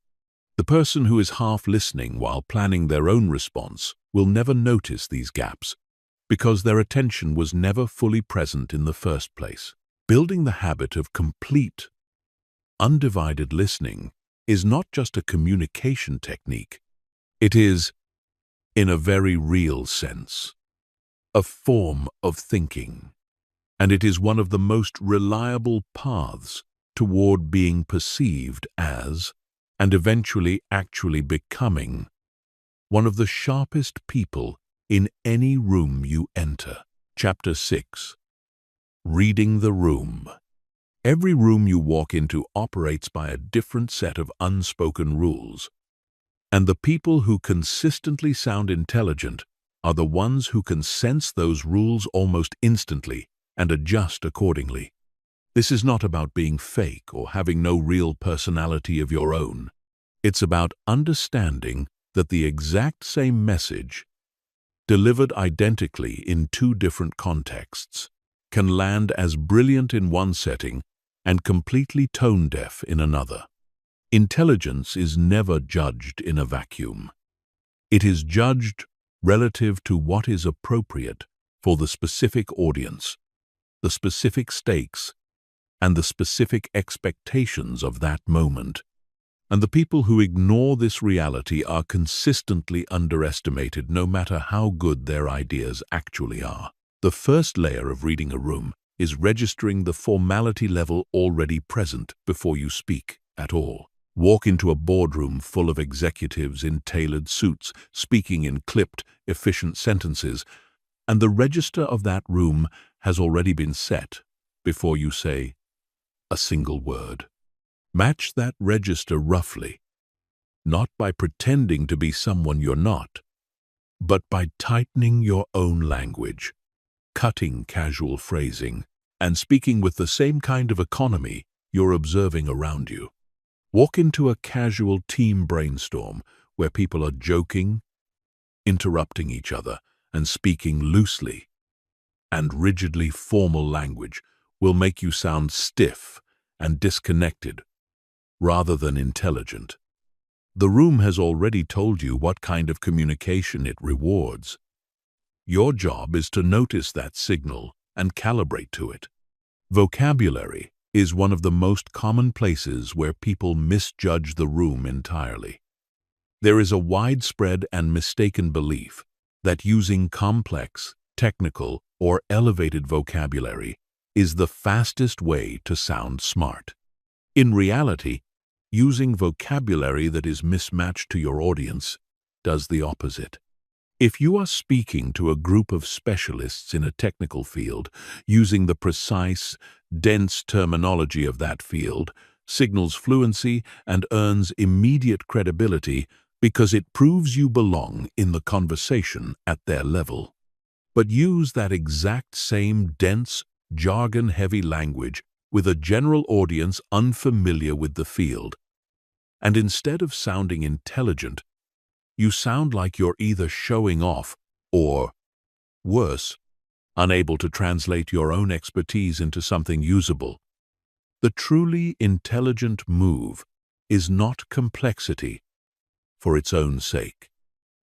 The person who is half listening while planning their own response will never notice these gaps because their attention was never fully present in the first place. Building the habit of complete, undivided listening is not just a communication technique. It is, in a very real sense, a form of thinking, and it is one of the most reliable paths toward being perceived as, and eventually actually becoming, one of the sharpest people in any room you enter. Chapter 6. Reading the room. Every room you walk into operates by a different set of unspoken rules, and the people who consistently sound intelligent are the ones who can sense those rules almost instantly and adjust accordingly. This is not about being fake or having no real personality of your own. It's about understanding that the exact same message, delivered identically in two different contexts, can land as brilliant in one setting and completely tone-deaf in another. Intelligence is never judged in a vacuum. It is judged relative to what is appropriate for the specific audience, the specific stakes, and the specific expectations of that moment. And the people who ignore this reality are consistently underestimated no matter how good their ideas actually are. The first layer of reading a room is registering the formality level already present before you speak at all. Walk into a boardroom full of executives in tailored suits, speaking in clipped, efficient sentences, and the register of that room has already been set before you say a single word. Match that register roughly, not by pretending to be someone you're not, but by tightening your own language, cutting casual phrasing, and speaking with the same kind of economy you're observing around you. Walk into a casual team brainstorm where people are joking, interrupting each other, and speaking loosely and rigidly formal language will make you sound stiff and disconnected rather than intelligent. The room has already told you what kind of communication it rewards. Your job is to notice that signal and calibrate to it. Vocabulary is one of the most common places where people misjudge the room entirely. There is a widespread and mistaken belief that using complex, technical, or elevated vocabulary is the fastest way to sound smart. In reality, using vocabulary that is mismatched to your audience does the opposite. If you are speaking to a group of specialists in a technical field, using the precise, dense terminology of that field signals fluency and earns immediate credibility because it proves you belong in the conversation at their level. But use that exact same dense, jargon-heavy language with a general audience unfamiliar with the field, and instead of sounding intelligent, you sound like you're either showing off or, worse, unable to translate your own expertise into something usable. The truly intelligent move is not complexity for its own sake.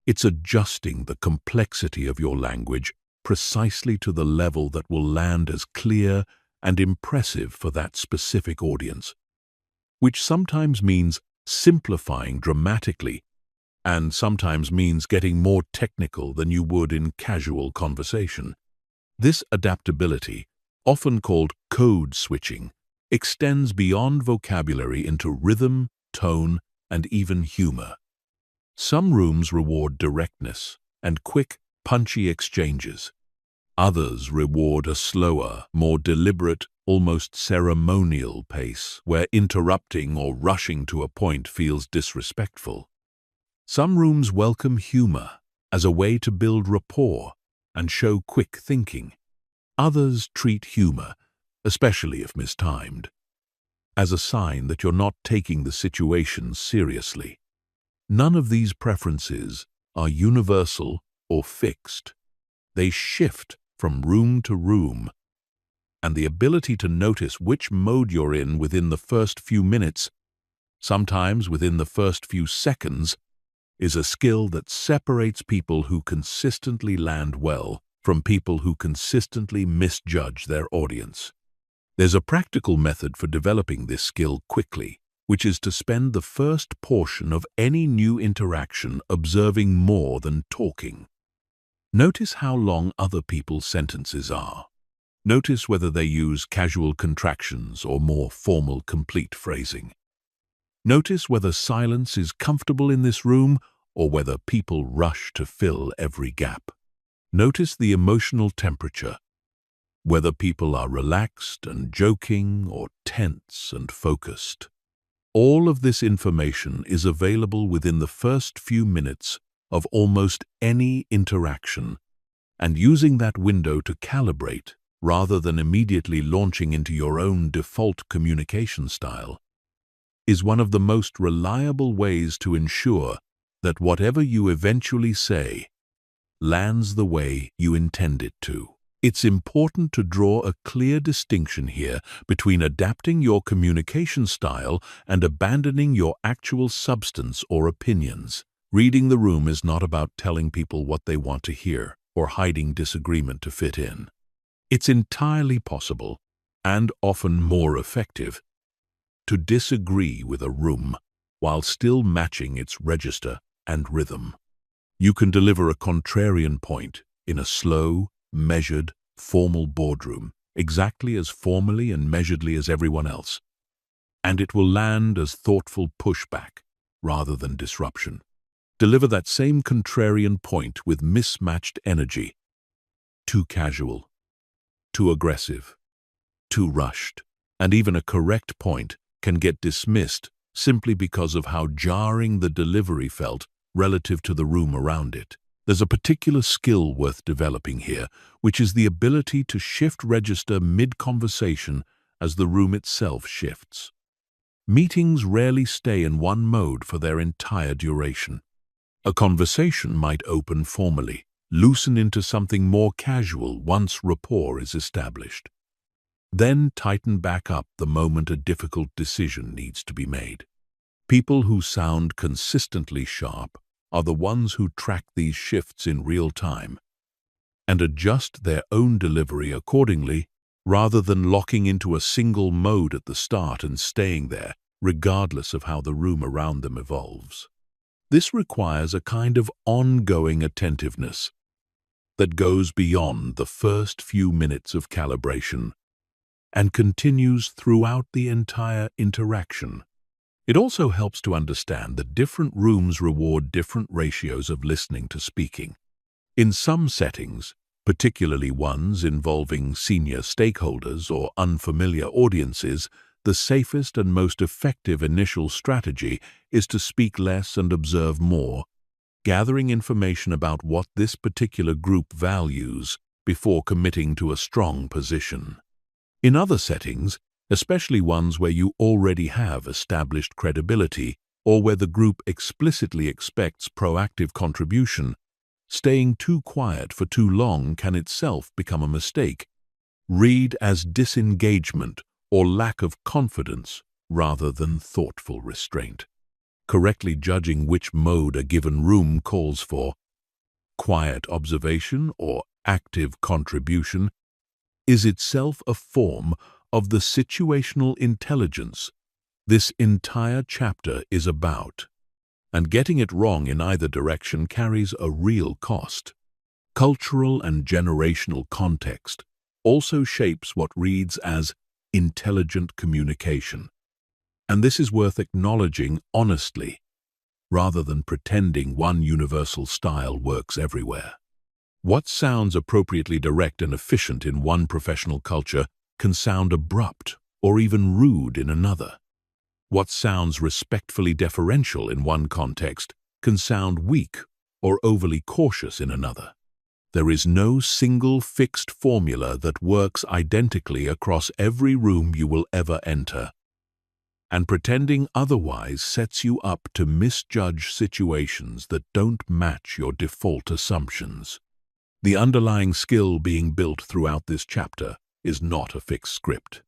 It's adjusting the complexity of your language precisely to the level that will land as clear and impressive for that specific audience, which sometimes means simplifying dramatically and sometimes means getting more technical than you would in casual conversation. This adaptability, often called code switching, extends beyond vocabulary into rhythm, tone, and even humor. Some rooms reward directness and quick, punchy exchanges. Others reward a slower, more deliberate, almost ceremonial pace, where interrupting or rushing to a point feels disrespectful. Some rooms welcome humor as a way to build rapport and show quick thinking. Others treat humor, especially if mistimed, as a sign that you're not taking the situation seriously. None of these preferences are universal or fixed. They shift from room to room, and the ability to notice which mode you're in within the first few minutes, sometimes within the first few seconds, is a skill that separates people who consistently land well from people who consistently misjudge their audience. There's a practical method for developing this skill quickly, which is to spend the first portion of any new interaction observing more than talking. Notice how long other people's sentences are. Notice whether they use casual contractions or more formal, complete phrasing. Notice whether silence is comfortable in this room or whether people rush to fill every gap. Notice the emotional temperature, whether people are relaxed and joking or tense and focused. All of this information is available within the first few minutes of almost any interaction, and using that window to calibrate rather than immediately launching into your own default communication style is one of the most reliable ways to ensure that whatever you eventually say lands the way you intend it to. It's important to draw a clear distinction here between adapting your communication style and abandoning your actual substance or opinions. Reading the room is not about telling people what they want to hear or hiding disagreement to fit in. It's entirely possible, and often more effective, to disagree with a room while still matching its register and rhythm. You can deliver a contrarian point in a slow, measured, formal boardroom, exactly as formally and measuredly as everyone else, and it will land as thoughtful pushback rather than disruption. Deliver that same contrarian point with mismatched energy. Too casual, too aggressive, too rushed, and even a correct point can get dismissed simply because of how jarring the delivery felt relative to the room around it. There's a particular skill worth developing here, which is the ability to shift register mid-conversation as the room itself shifts. Meetings rarely stay in one mode for their entire duration. A conversation might open formally, loosen into something more casual once rapport is established, then tighten back up the moment a difficult decision needs to be made. People who sound consistently sharp are the ones who track these shifts in real time and adjust their own delivery accordingly, rather than locking into a single mode at the start and staying there, regardless of how the room around them evolves. This requires a kind of ongoing attentiveness that goes beyond the first few minutes of calibration and continues throughout the entire interaction. It also helps to understand that different rooms reward different ratios of listening to speaking. In some settings, particularly ones involving senior stakeholders or unfamiliar audiences, the safest and most effective initial strategy is to speak less and observe more, gathering information about what this particular group values before committing to a strong position. In other settings, especially ones where you already have established credibility or where the group explicitly expects proactive contribution, staying too quiet for too long can itself become a mistake. Read as disengagement or lack of confidence rather than thoughtful restraint. Correctly judging which mode a given room calls for, quiet observation or active contribution, is itself a form of the situational intelligence this entire chapter is about, and getting it wrong in either direction carries a real cost. Cultural and generational context also shapes what reads as intelligent communication, and this is worth acknowledging honestly. rather than pretending one universal style works everywhere. What sounds appropriately direct and efficient in one professional culture can sound abrupt or even rude in another. What sounds respectfully deferential in one context can sound weak or overly cautious in another. There is no single fixed formula that works identically across every room you will ever enter. And pretending otherwise sets you up to misjudge situations that don't match your default assumptions. The underlying skill being built throughout this chapter is not a fixed script.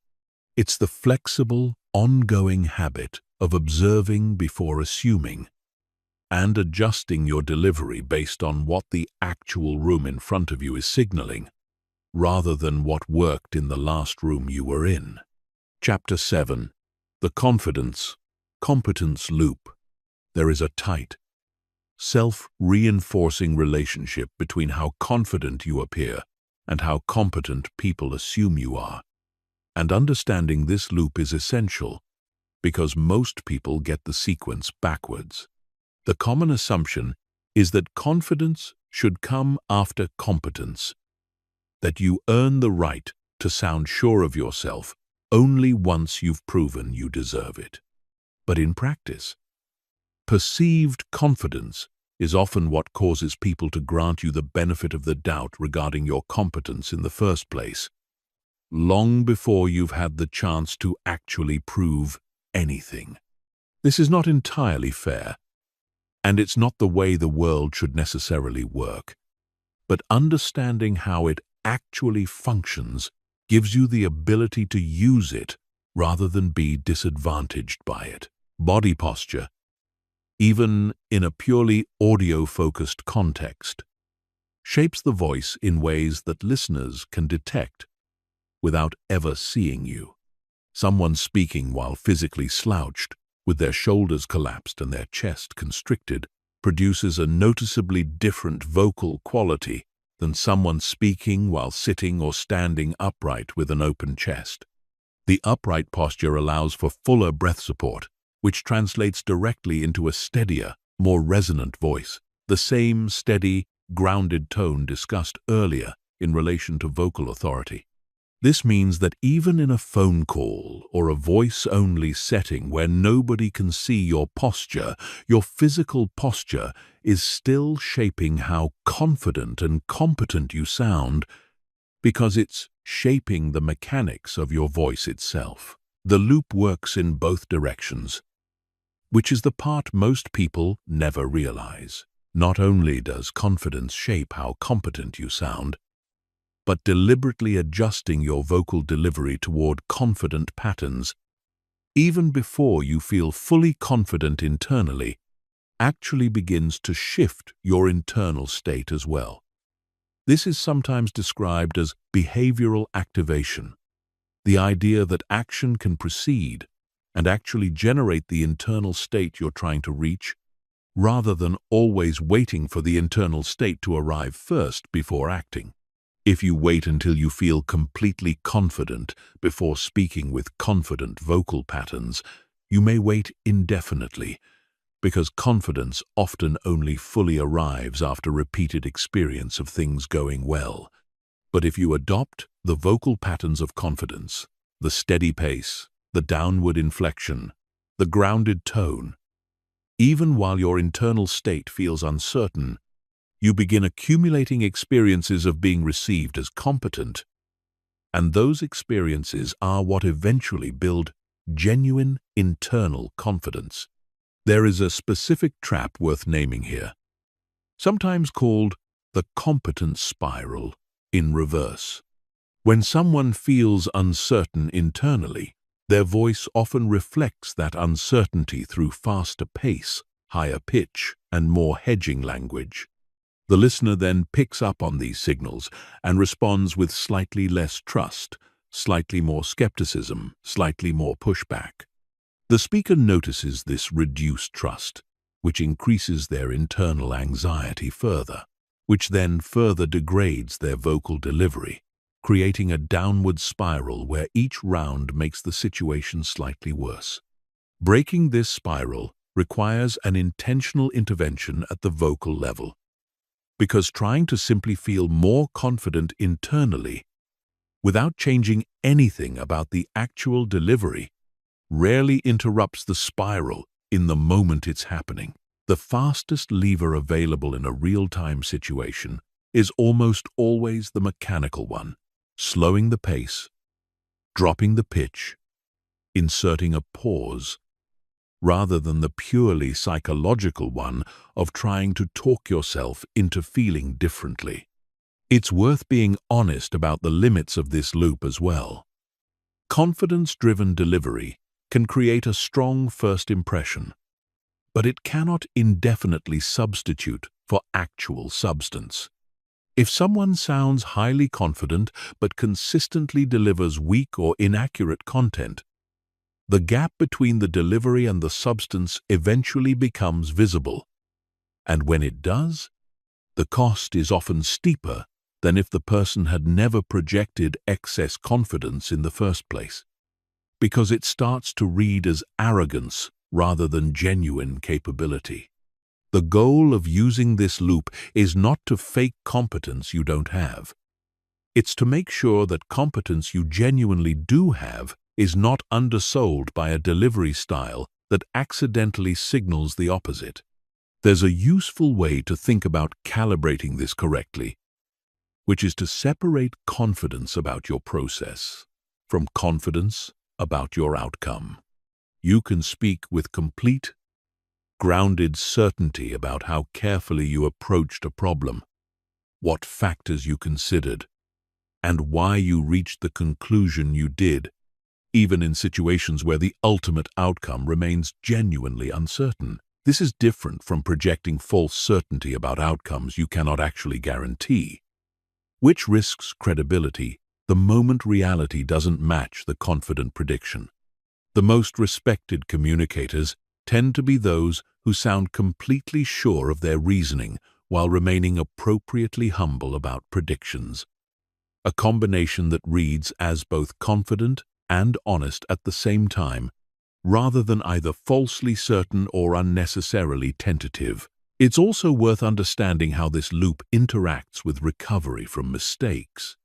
It's the flexible, ongoing habit of observing before assuming and adjusting your delivery based on what the actual room in front of you is signaling, rather than what worked in the last room you were in. Chapter 7. The Confidence-Competence Loop. There is a tight, self-reinforcing relationship between how confident you appear and how competent people assume you are. And understanding this loop is essential because most people get the sequence backwards. The common assumption is that confidence should come after competence, that you earn the right to sound sure of yourself only once you've proven you deserve it. But in practice, perceived confidence is often what causes people to grant you the benefit of the doubt regarding your competence in the first place, long before you've had the chance to actually prove anything. This is not entirely fair, and it's not the way the world should necessarily work. But understanding how it actually functions gives you the ability to use it rather than be disadvantaged by it. Body posture, even in a purely audio-focused context, shapes the voice in ways that listeners can detect without ever seeing you. Someone speaking while physically slouched, with their shoulders collapsed and their chest constricted, produces a noticeably different vocal quality than someone speaking while sitting or standing upright with an open chest. The upright posture allows for fuller breath support, which translates directly into a steadier, more resonant voice, the same steady, grounded tone discussed earlier in relation to vocal authority. This means that even in a phone call or a voice-only setting where nobody can see your posture, your physical posture is still shaping how confident and competent you sound because it's shaping the mechanics of your voice itself. The loop works in both directions, which is the part most people never realize. Not only does confidence shape how competent you sound, but deliberately adjusting your vocal delivery toward confident patterns, even before you feel fully confident internally, actually begins to shift your internal state as well. This is sometimes described as behavioral activation, the idea that action can precede and actually generate the internal state you're trying to reach, rather than always waiting for the internal state to arrive first before acting. If you wait until you feel completely confident before speaking with confident vocal patterns, you may wait indefinitely, because confidence often only fully arrives after repeated experience of things going well. But if you adopt the vocal patterns of confidence, the steady pace, the downward inflection, the grounded tone, even while your internal state feels uncertain, you begin accumulating experiences of being received as competent, and those experiences are what eventually build genuine internal confidence. There is a specific trap worth naming here, sometimes called the competence spiral in reverse. When someone feels uncertain internally, their voice often reflects that uncertainty through faster pace, higher pitch, and more hedging language. The listener then picks up on these signals and responds with slightly less trust, slightly more skepticism, slightly more pushback. The speaker notices this reduced trust, which increases their internal anxiety further, which then further degrades their vocal delivery, creating a downward spiral where each round makes the situation slightly worse. Breaking this spiral requires an intentional intervention at the vocal level, because trying to simply feel more confident internally without changing anything about the actual delivery rarely interrupts the spiral in the moment it's happening. The fastest lever available in a real-time situation is almost always the mechanical one, slowing the pace, dropping the pitch, inserting a pause, rather than the purely psychological one of trying to talk yourself into feeling differently. It's worth being honest about the limits of this loop as well. Confidence-driven delivery can create a strong first impression, but it cannot indefinitely substitute for actual substance. If someone sounds highly confident but consistently delivers weak or inaccurate content, the gap between the delivery and the substance eventually becomes visible. And when it does, the cost is often steeper than if the person had never projected excess confidence in the first place, because it starts to read as arrogance rather than genuine capability. The goal of using this loop is not to fake competence you don't have. It's to make sure that competence you genuinely do have is not undersold by a delivery style that accidentally signals the opposite. There's a useful way to think about calibrating this correctly, which is to separate confidence about your process from confidence about your outcome. You can speak with complete, grounded certainty about how carefully you approached a problem, what factors you considered, and why you reached the conclusion you did, even in situations where the ultimate outcome remains genuinely uncertain. This is different from projecting false certainty about outcomes you cannot actually guarantee, which risks credibility the moment reality doesn't match the confident prediction. The most respected communicators tend to be those who sound completely sure of their reasoning while remaining appropriately humble about predictions, a combination that reads as both confident and honest at the same time, rather than either falsely certain or unnecessarily tentative. It's also worth understanding how this loop interacts with recovery from mistakes,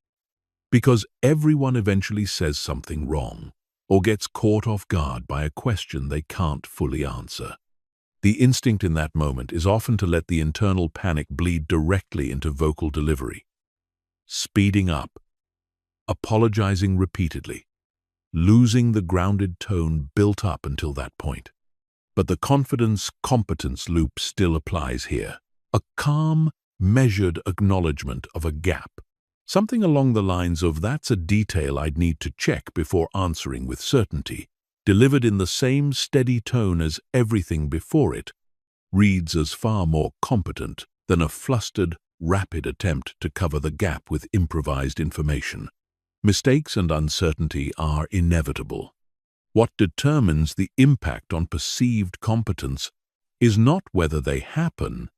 because everyone eventually says something wrong or gets caught off guard by a question they can't fully answer. The instinct in that moment is often to let the internal panic bleed directly into vocal delivery, speeding up, apologizing repeatedly, losing the grounded tone built up until that point. But the confidence-competence loop still applies here. A calm, measured acknowledgement of a gap. Something along the lines of, "That's a detail I'd need to check before answering with certainty," delivered in the same steady tone as everything before it, reads as far more competent than a flustered, rapid attempt to cover the gap with improvised information. Mistakes and uncertainty are inevitable. What determines the impact on perceived competence is not whether they happen,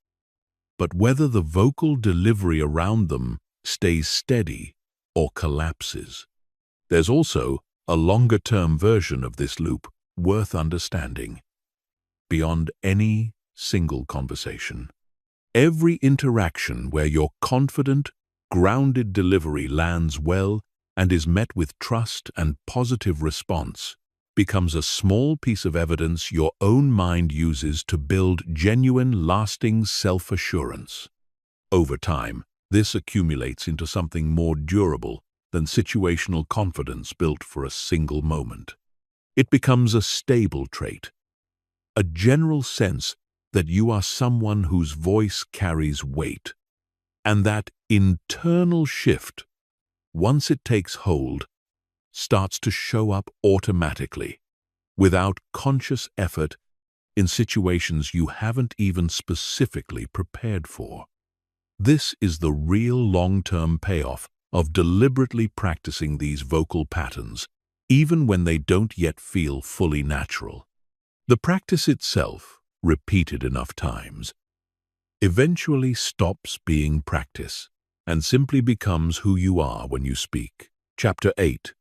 but whether the vocal delivery around them stays steady or collapses. There's also a longer-term version of this loop worth understanding. Beyond any single conversation, every interaction where your confident, grounded delivery lands well and is met with trust and positive response becomes a small piece of evidence your own mind uses to build genuine, lasting self-assurance. Over time, this accumulates into something more durable than situational confidence built for a single moment. It becomes a stable trait, a general sense that you are someone whose voice carries weight, and that internal shift, once it takes hold, starts to show up automatically, without conscious effort, in situations you haven't even specifically prepared for. This is the real long-term payoff of deliberately practicing these vocal patterns, even when they don't yet feel fully natural. The practice itself, repeated enough times, eventually stops being practice and simply becomes who you are when you speak. Chapter 8.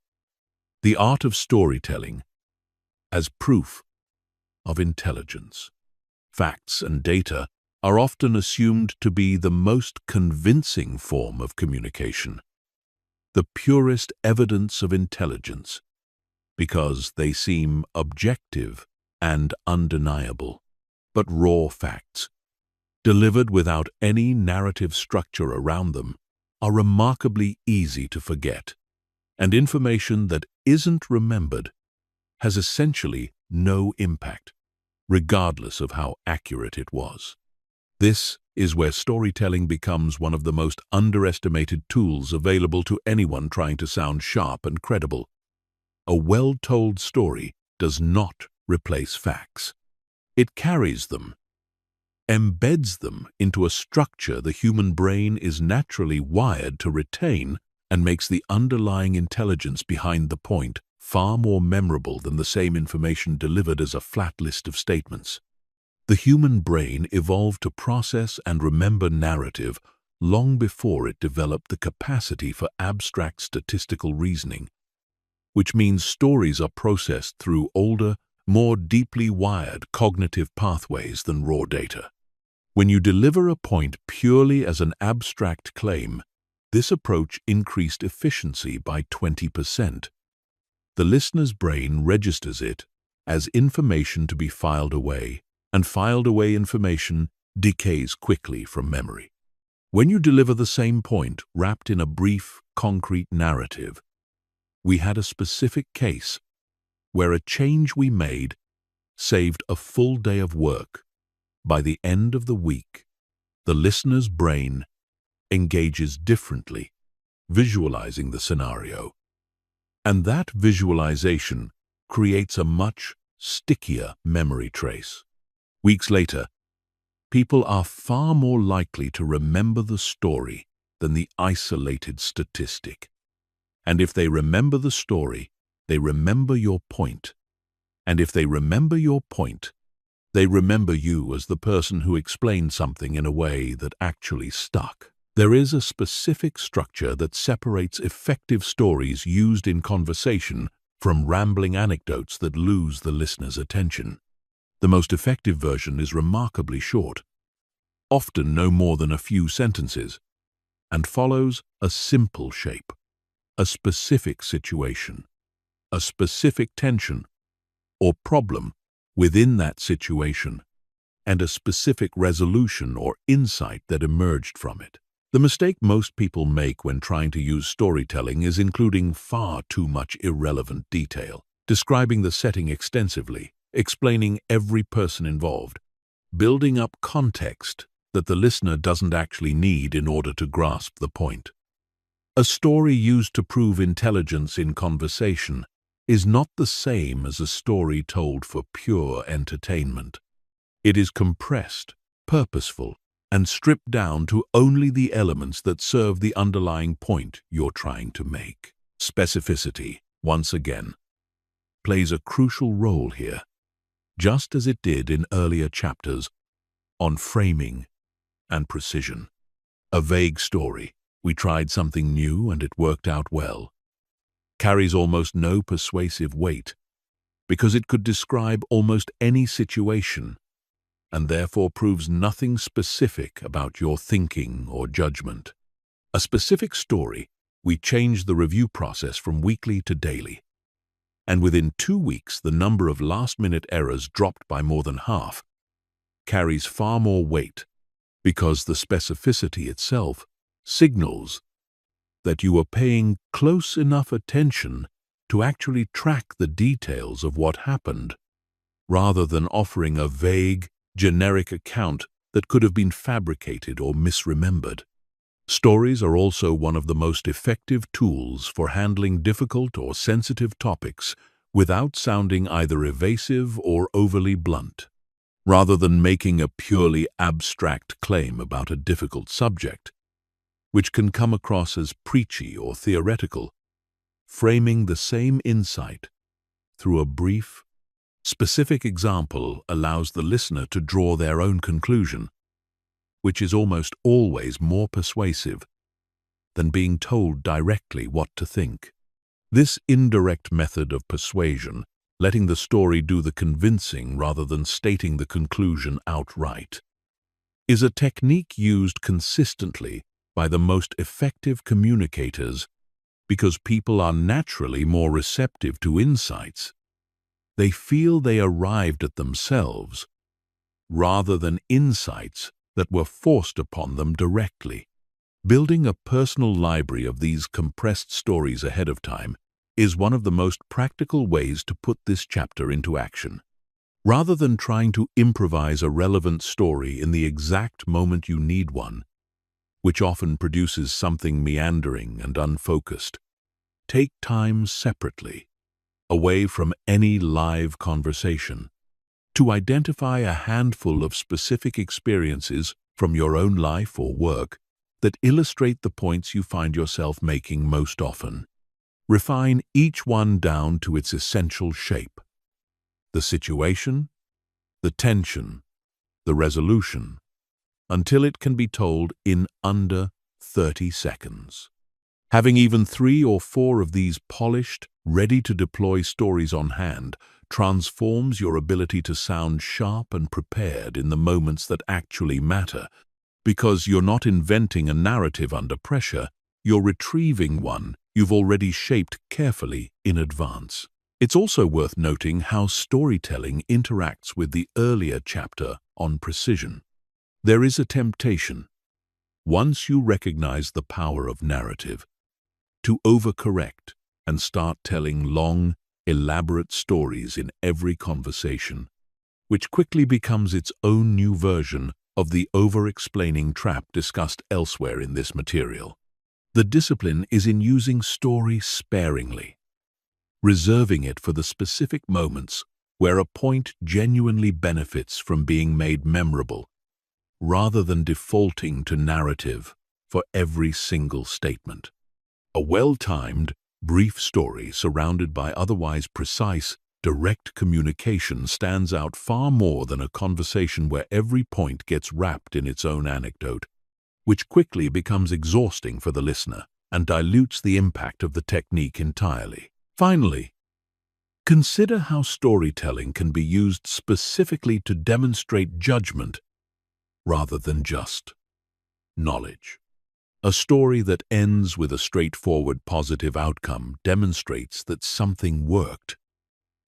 The Art of Storytelling as Proof of Intelligence. facts and data are often assumed to be the most convincing form of communication, the purest evidence of intelligence, because they seem objective and undeniable. But raw facts, delivered without any narrative structure around them, are remarkably easy to forget, and information that isn't remembered has essentially no impact, regardless of how accurate it was. This is where storytelling becomes one of the most underestimated tools available to anyone trying to sound sharp and credible. A well-told story does not replace facts. It carries them, embeds them into a structure the human brain is naturally wired to retain, and makes the underlying intelligence behind the point far more memorable than the same information delivered as a flat list of statements. The human brain evolved to process and remember narrative long before it developed the capacity for abstract statistical reasoning, which means stories are processed through older, more deeply wired cognitive pathways than raw data. When you deliver a point purely as an abstract claim, this approach increased efficiency by 20%. The listener's brain registers it as information to be filed away, and filed away information decays quickly from memory. When you deliver the same point wrapped in a brief, concrete narrative, we had a specific case where a change we made saved a full day of work. By the end of the week, the listener's brain engages differently, visualizing the scenario. And that visualization creates a much stickier memory trace. Weeks later, people are far more likely to remember the story than the isolated statistic. And if they remember the story, they remember your point. And if they remember your point, they remember you as the person who explained something in a way that actually stuck. There is a specific structure that separates effective stories used in conversation from rambling anecdotes that lose the listener's attention. The most effective version is remarkably short, often no more than a few sentences, and follows a simple shape, a specific situation, a specific tension or problem within that situation, and a specific resolution or insight that emerged from it. The mistake most people make when trying to use storytelling is including far too much irrelevant detail, describing the setting extensively, explaining every person involved, building up context that the listener doesn't actually need in order to grasp the point. A story used to prove intelligence in conversation is not the same as a story told for pure entertainment. It is compressed, purposeful, and stripped down to only the elements that serve the underlying point you're trying to make. Specificity, once again, plays a crucial role here, just as it did in earlier chapters on framing and precision. A vague story, we tried something new and it worked out well, carries almost no persuasive weight because it could describe almost any situation and therefore proves nothing specific about your thinking or judgment. A specific story, we changed the review process from weekly to daily, and within 2 weeks the number of last-minute errors dropped by more than half, carries far more weight because the specificity itself signals that you are paying close enough attention to actually track the details of what happened, rather than offering a vague, generic account that could have been fabricated or misremembered. Stories are also one of the most effective tools for handling difficult or sensitive topics without sounding either evasive or overly blunt. Rather than making a purely abstract claim about a difficult subject, which can come across as preachy or theoretical, framing the same insight through a brief, specific example allows the listener to draw their own conclusion, which is almost always more persuasive than being told directly what to think. This indirect method of persuasion letting the story do the convincing rather than stating the conclusion outright, is a technique used consistently by the most effective communicators because people are naturally more receptive to insights. They feel they arrived at themselves rather than insights that were forced upon them directly. Building a personal library of these compressed stories ahead of time is one of the most practical ways to put this chapter into action. Rather than trying to improvise a relevant story in the exact moment you need one, which often produces something meandering and unfocused, take time separately, away from any live conversation, to identify a handful of specific experiences from your own life or work that illustrate the points you find yourself making most often. Refine each one down to its essential shape: the situation, the tension, the resolution, until it can be told in under 30 seconds. Having even 3 or 4 of these polished, ready-to-deploy stories on hand transforms your ability to sound sharp and prepared in the moments that actually matter, because you're not inventing a narrative under pressure, you're retrieving one you've already shaped carefully in advance. It's also worth noting how storytelling interacts with the earlier chapter on precision. There is a temptation, once you recognize the power of narrative, to overcorrect and start telling long, elaborate stories in every conversation, which quickly becomes its own new version of the over-explaining trap discussed elsewhere in this material. The discipline is in using story sparingly, reserving it for the specific moments where a point genuinely benefits from being made memorable, rather than defaulting to narrative for every single statement. A well-timed, brief story surrounded by otherwise precise, direct communication stands out far more than a conversation where every point gets wrapped in its own anecdote, which quickly becomes exhausting for the listener and dilutes the impact of the technique entirely. Finally, consider how storytelling can be used specifically to demonstrate judgment rather than just knowledge. A story that ends with a straightforward positive outcome demonstrates that something worked,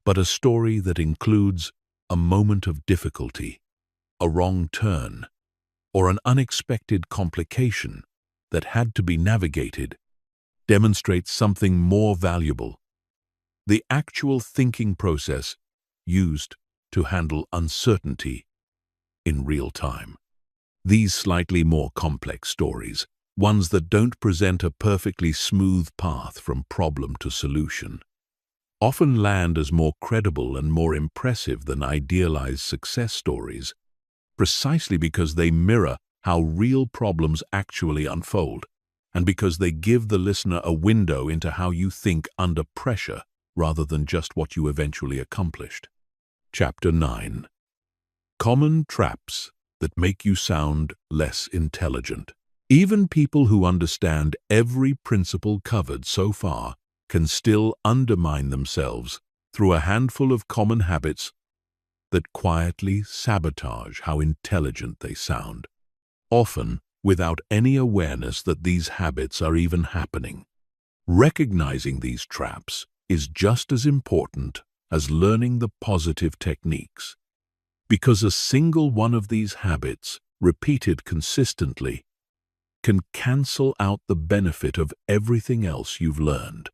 but a story that includes a moment of difficulty, a wrong turn, or an unexpected complication that had to be navigated demonstrates something more valuable: the actual thinking process used to handle uncertainty in real time. These slightly more complex stories, ones that don't present a perfectly smooth path from problem to solution, often land as more credible and more impressive than idealized success stories, precisely because they mirror how real problems actually unfold, and because they give the listener a window into how you think under pressure rather than just what you eventually accomplished. Chapter 9. Common traps that make you sound less intelligent. Even people who understand every principle covered so far can still undermine themselves through a handful of common habits that quietly sabotage how intelligent they sound, often without any awareness that these habits are even happening. Recognizing these traps is just as important as learning the positive techniques, because a single one of these habits, repeated consistently, can cancel out the benefit of everything else you've learned.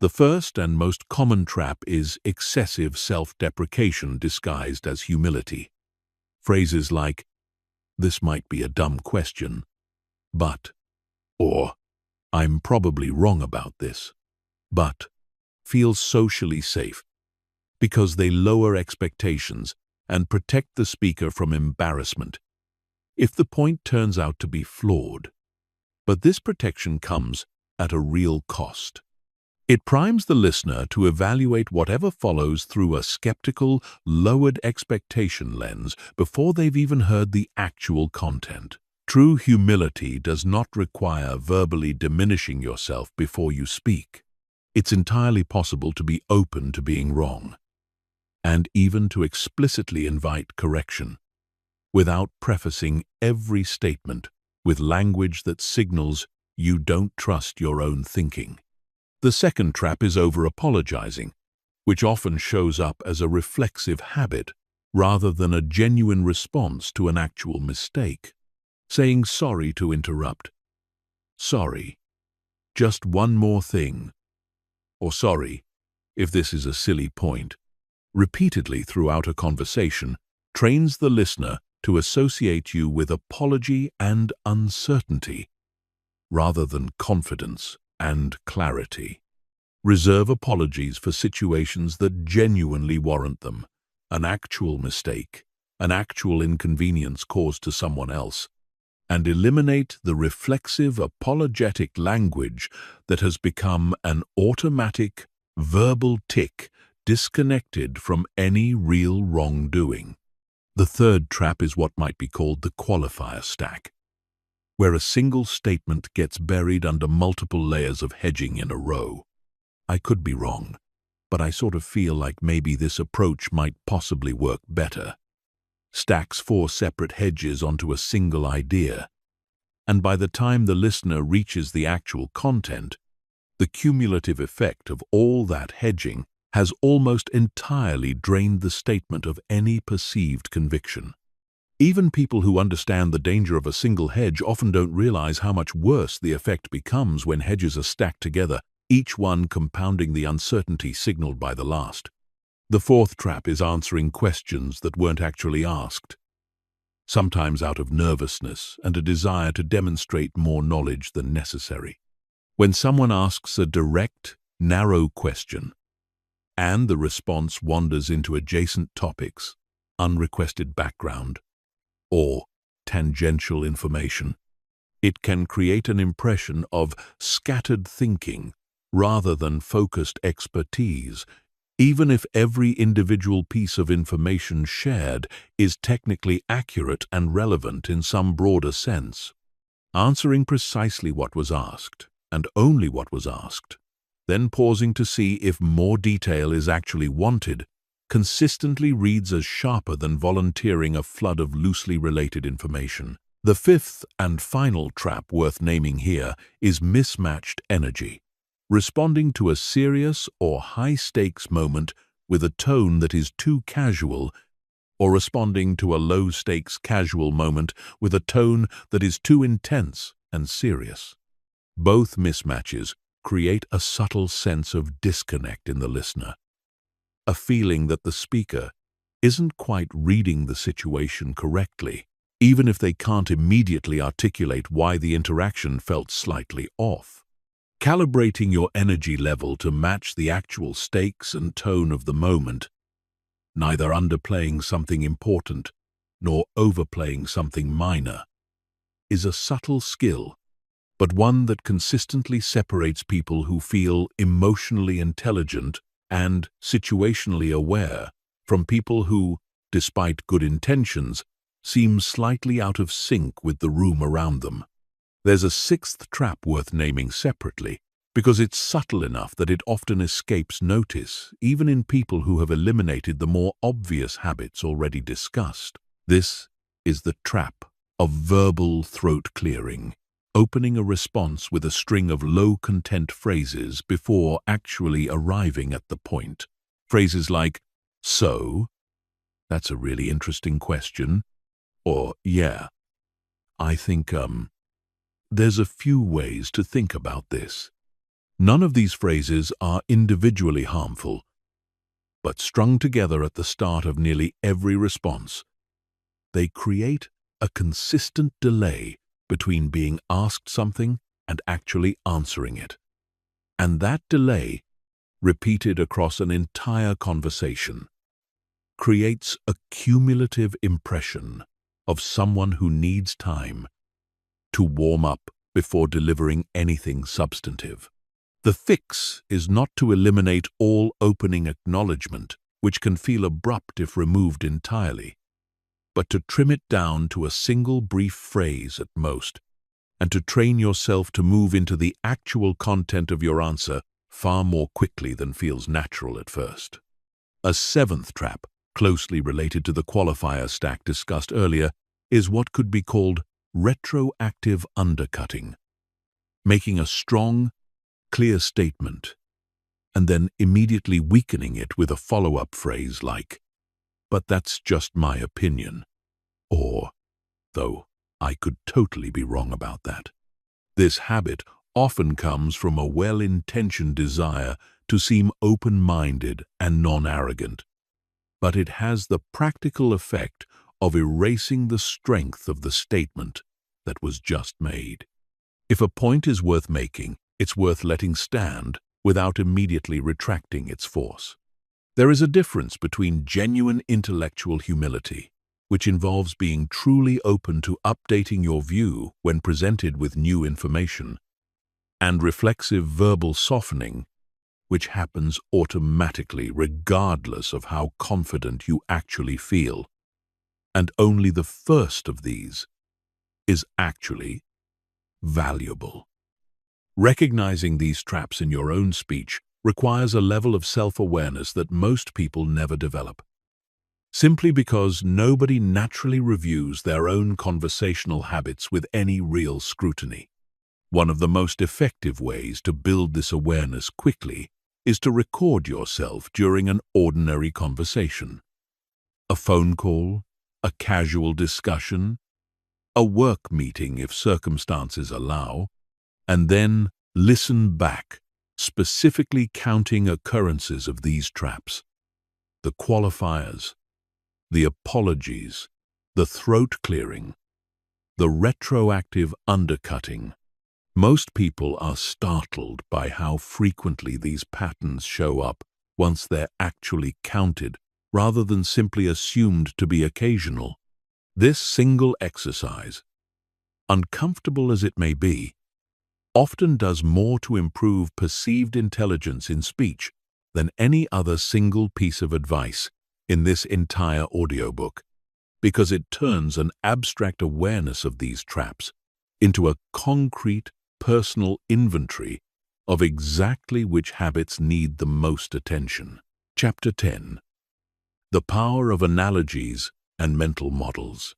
The first and most common trap is excessive self-deprecation disguised as humility. Phrases like, "This might be a dumb question, but," or "I'm probably wrong about this, but," feel socially safe because they lower expectations and protect the speaker from embarrassment if the point turns out to be flawed. But this protection comes at a real cost. It primes the listener to evaluate whatever follows through a skeptical, lowered expectation lens before they've even heard the actual content. True humility does not require verbally diminishing yourself before you speak. It's entirely possible to be open to being wrong, and even to explicitly invite correction, without prefacing every statement with language that signals you don't trust your own thinking. The second trap is over-apologizing, which often shows up as a reflexive habit rather than a genuine response to an actual mistake. Saying sorry to interrupt, sorry, just one more thing, or sorry, if this is a silly point, repeatedly throughout a conversation trains the listener to associate you with apology and uncertainty rather than confidence and clarity. Reserve apologies for situations that genuinely warrant them, an actual mistake, an actual inconvenience caused to someone else, and eliminate the reflexive apologetic language that has become an automatic verbal tick disconnected from any real wrongdoing. The third trap is what might be called the qualifier stack, where a single statement gets buried under multiple layers of hedging in a row. I could be wrong, but I sort of feel like maybe this approach might possibly work better. Stacks 4 separate hedges onto a single idea, and by the time the listener reaches the actual content, the cumulative effect of all that hedging has almost entirely drained the statement of any perceived conviction. Even people who understand the danger of a single hedge often don't realize how much worse the effect becomes when hedges are stacked together, each one compounding the uncertainty signaled by the last. The fourth trap is answering questions that weren't actually asked, sometimes out of nervousness and a desire to demonstrate more knowledge than necessary. When someone asks a direct, narrow question, and the response wanders into adjacent topics, unrequested background, or tangential information, it can create an impression of scattered thinking rather than focused expertise, even if every individual piece of information shared is technically accurate and relevant in some broader sense. Answering precisely what was asked, and only what was asked, then pausing to see if more detail is actually wanted, consistently reads as sharper than volunteering a flood of loosely related information. The fifth and final trap worth naming here is mismatched energy. Responding to a serious or high-stakes moment with a tone that is too casual, or responding to a low-stakes casual moment with a tone that is too intense and serious. Both mismatches create a subtle sense of disconnect in the listener, a feeling that the speaker isn't quite reading the situation correctly, even if they can't immediately articulate why the interaction felt slightly off. Calibrating your energy level to match the actual stakes and tone of the moment, neither underplaying something important nor overplaying something minor, is a subtle skill, but one that consistently separates people who feel emotionally intelligent and situationally aware from people who, despite good intentions, seem slightly out of sync with the room around them. There's a sixth trap worth naming separately, because it's subtle enough that it often escapes notice, even in people who have eliminated the more obvious habits already discussed. This is the trap of verbal throat clearing, opening a response with a string of low-content phrases before actually arriving at the point. Phrases like, "So? That's a really interesting question," or "Yeah, I think, there's a few ways to think about this." None of these phrases are individually harmful, but strung together at the start of nearly every response, they create a consistent delay between being asked something and actually answering it. And that delay, repeated across an entire conversation, creates a cumulative impression of someone who needs time to warm up before delivering anything substantive. The fix is not to eliminate all opening acknowledgement, which can feel abrupt if removed entirely, but to trim it down to a single brief phrase at most, and to train yourself to move into the actual content of your answer far more quickly than feels natural at first. A seventh trap, closely related to the qualifier stack discussed earlier, is what could be called retroactive undercutting, making a strong, clear statement and then immediately weakening it with a follow-up phrase like, "But that's just my opinion," or, "Though I could totally be wrong about that." This habit often comes from a well-intentioned desire to seem open-minded and non-arrogant, but it has the practical effect of erasing the strength of the statement that was just made. If a point is worth making, it's worth letting stand without immediately retracting its force. There is a difference between genuine intellectual humility, which involves being truly open to updating your view when presented with new information, and reflexive verbal softening, which happens automatically regardless of how confident you actually feel. And only the first of these is actually valuable. Recognizing these traps in your own speech requires a level of self-awareness that most people never develop, simply because nobody naturally reviews their own conversational habits with any real scrutiny. One of the most effective ways to build this awareness quickly is to record yourself during an ordinary conversation. A phone call, a casual discussion, a work meeting if circumstances allow, and then listen back, specifically counting occurrences of these traps. The qualifiers, the apologies, the throat clearing, the retroactive undercutting. Most people are startled by how frequently these patterns show up once they're actually counted, rather than simply assumed to be occasional. This single exercise, uncomfortable as it may be, often does more to improve perceived intelligence in speech than any other single piece of advice in this entire audiobook, because it turns an abstract awareness of these traps into a concrete, personal inventory of exactly which habits need the most attention. Chapter 10. The Power of Analogies and Mental Models.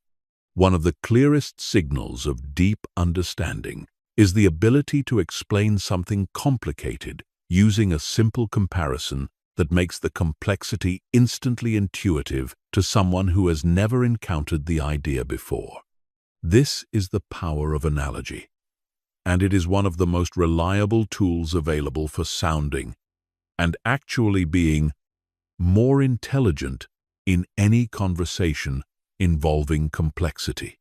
One of the clearest signals of deep understanding is the ability to explain something complicated using a simple comparison that makes the complexity instantly intuitive to someone who has never encountered the idea before. This is the power of analogy, and it is one of the most reliable tools available for sounding and actually being more intelligent in any conversation involving complexity.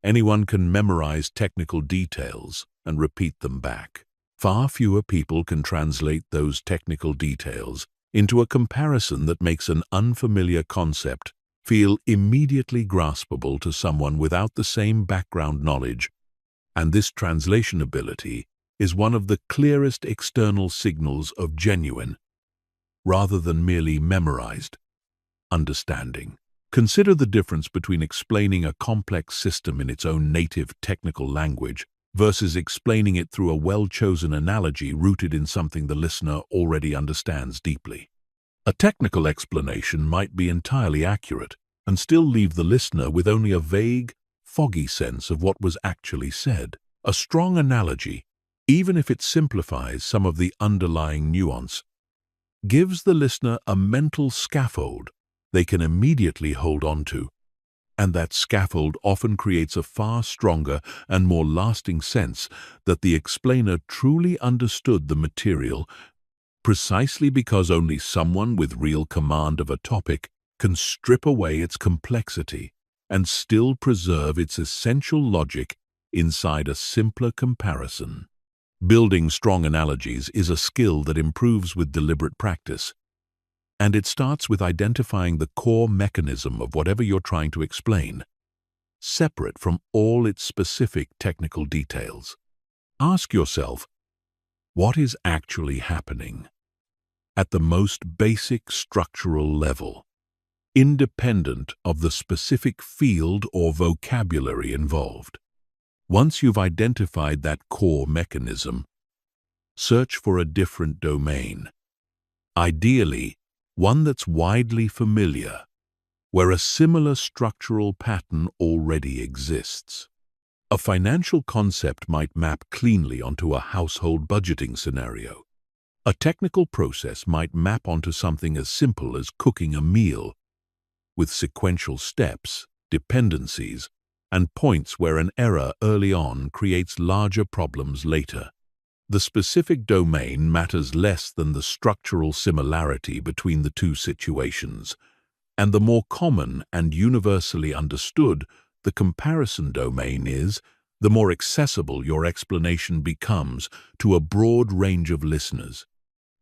Anyone can memorize technical details and repeat them back. Far fewer people can translate those technical details into a comparison that makes an unfamiliar concept feel immediately graspable to someone without the same background knowledge, and this translation ability is one of the clearest external signals of genuine, rather than merely memorized, understanding. Consider the difference between explaining a complex system in its own native technical language versus explaining it through a well-chosen analogy rooted in something the listener already understands deeply. A technical explanation might be entirely accurate and still leave the listener with only a vague, foggy sense of what was actually said. A strong analogy, even if it simplifies some of the underlying nuance, gives the listener a mental scaffold they can immediately hold on to, and that scaffold often creates a far stronger and more lasting sense that the explainer truly understood the material, precisely because only someone with real command of a topic can strip away its complexity and still preserve its essential logic inside a simpler comparison. Building strong analogies is a skill that improves with deliberate practice, and it starts with identifying the core mechanism of whatever you're trying to explain, separate from all its specific technical details. Ask yourself, what is actually happening at the most basic structural level, independent of the specific field or vocabulary involved? Once you've identified that core mechanism, search for a different domain, ideally one that's widely familiar, where a similar structural pattern already exists. A financial concept might map cleanly onto a household budgeting scenario. A technical process might map onto something as simple as cooking a meal, with sequential steps, dependencies, and points where an error early on creates larger problems later. The specific domain matters less than the structural similarity between the two situations, and the more common and universally understood the comparison domain is, the more accessible your explanation becomes to a broad range of listeners.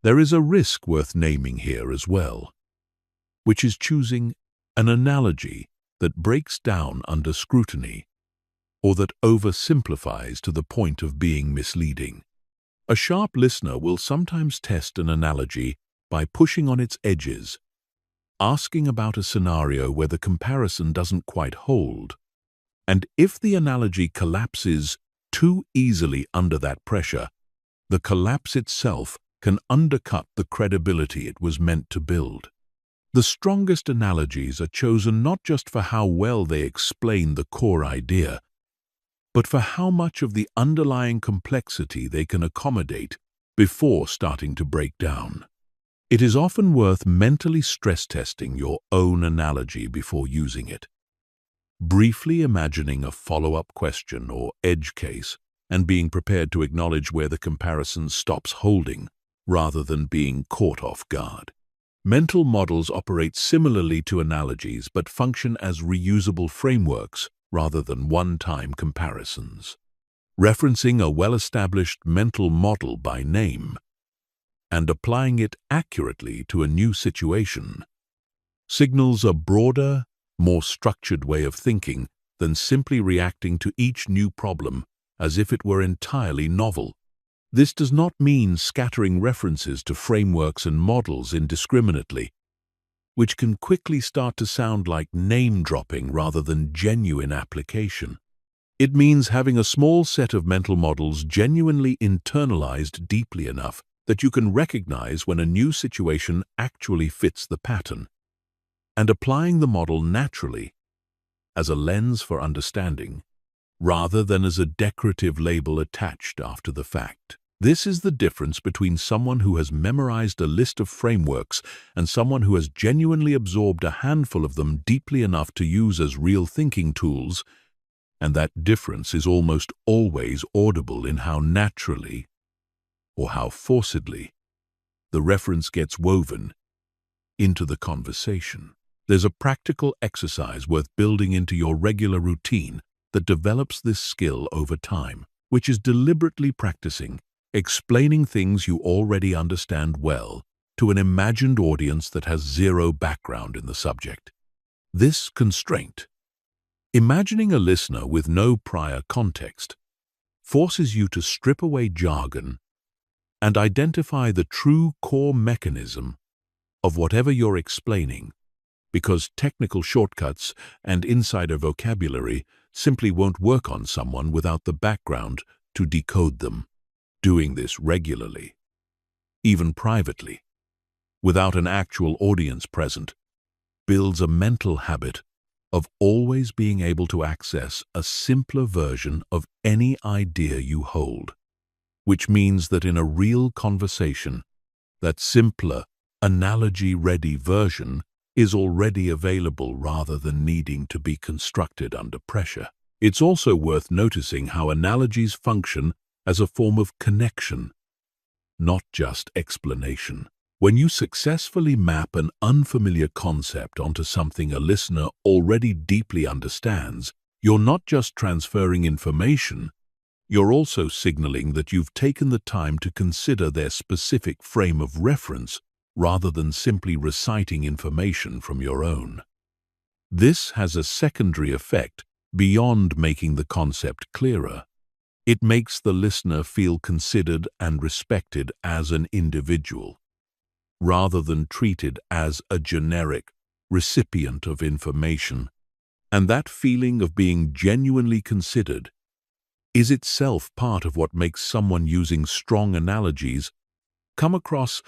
There is a risk worth naming here as well, which is choosing an analogy that breaks down under scrutiny or that oversimplifies to the point of being misleading. A sharp listener will sometimes test an analogy by pushing on its edges, asking about a scenario where the comparison doesn't quite hold. And if the analogy collapses too easily under that pressure, the collapse itself can undercut the credibility it was meant to build. The strongest analogies are chosen not just for how well they explain the core idea, but for how much of the underlying complexity they can accommodate before starting to break down. It is often worth mentally stress testing your own analogy before using it. Briefly imagining a follow-up question or edge case and being prepared to acknowledge where the comparison stops holding rather than being caught off guard. Mental models operate similarly to analogies but function as reusable frameworks rather than one-time comparisons. Referencing a well-established mental model by name and applying it accurately to a new situation signals a broader, more structured way of thinking than simply reacting to each new problem as if it were entirely novel. This does not mean scattering references to frameworks and models indiscriminately, which can quickly start to sound like name-dropping rather than genuine application. It means having a small set of mental models genuinely internalized deeply enough that you can recognize when a new situation actually fits the pattern, and applying the model naturally as a lens for understanding, rather than as a decorative label attached after the fact. This is the difference between someone who has memorized a list of frameworks and someone who has genuinely absorbed a handful of them deeply enough to use as real thinking tools, and that difference is almost always audible in how naturally, or how forcedly, the reference gets woven into the conversation. There's a practical exercise worth building into your regular routine that develops this skill over time, which is deliberately practicing explaining things you already understand well to an imagined audience that has zero background in the subject. This constraint, imagining a listener with no prior context, forces you to strip away jargon and identify the true core mechanism of whatever you're explaining, because technical shortcuts and insider vocabulary simply won't work on someone without the background to decode them. Doing this regularly, even privately, without an actual audience present, builds a mental habit of always being able to access a simpler version of any idea you hold, which means that in a real conversation, that simpler, analogy-ready version is already available rather than needing to be constructed under pressure. It's also worth noticing how analogies function as a form of connection, not just explanation. When you successfully map an unfamiliar concept onto something a listener already deeply understands, you're not just transferring information, you're also signaling that you've taken the time to consider their specific frame of reference rather than simply reciting information from your own. This has a secondary effect beyond making the concept clearer. It makes the listener feel considered and respected as an individual, rather than treated as a generic recipient of information. And that feeling of being genuinely considered is itself part of what makes someone using strong analogies come across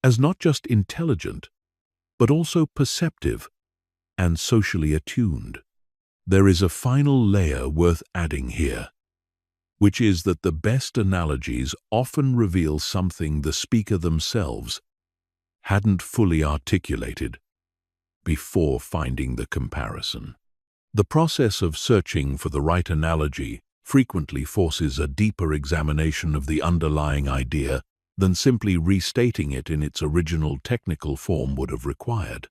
as not just intelligent, but also perceptive and socially attuned. There is a final layer worth adding here, which is that the best analogies often reveal something the speaker themselves hadn't fully articulated before finding the comparison. The process of searching for the right analogy frequently forces a deeper examination of the underlying idea than simply restating it in its original technical form would have required.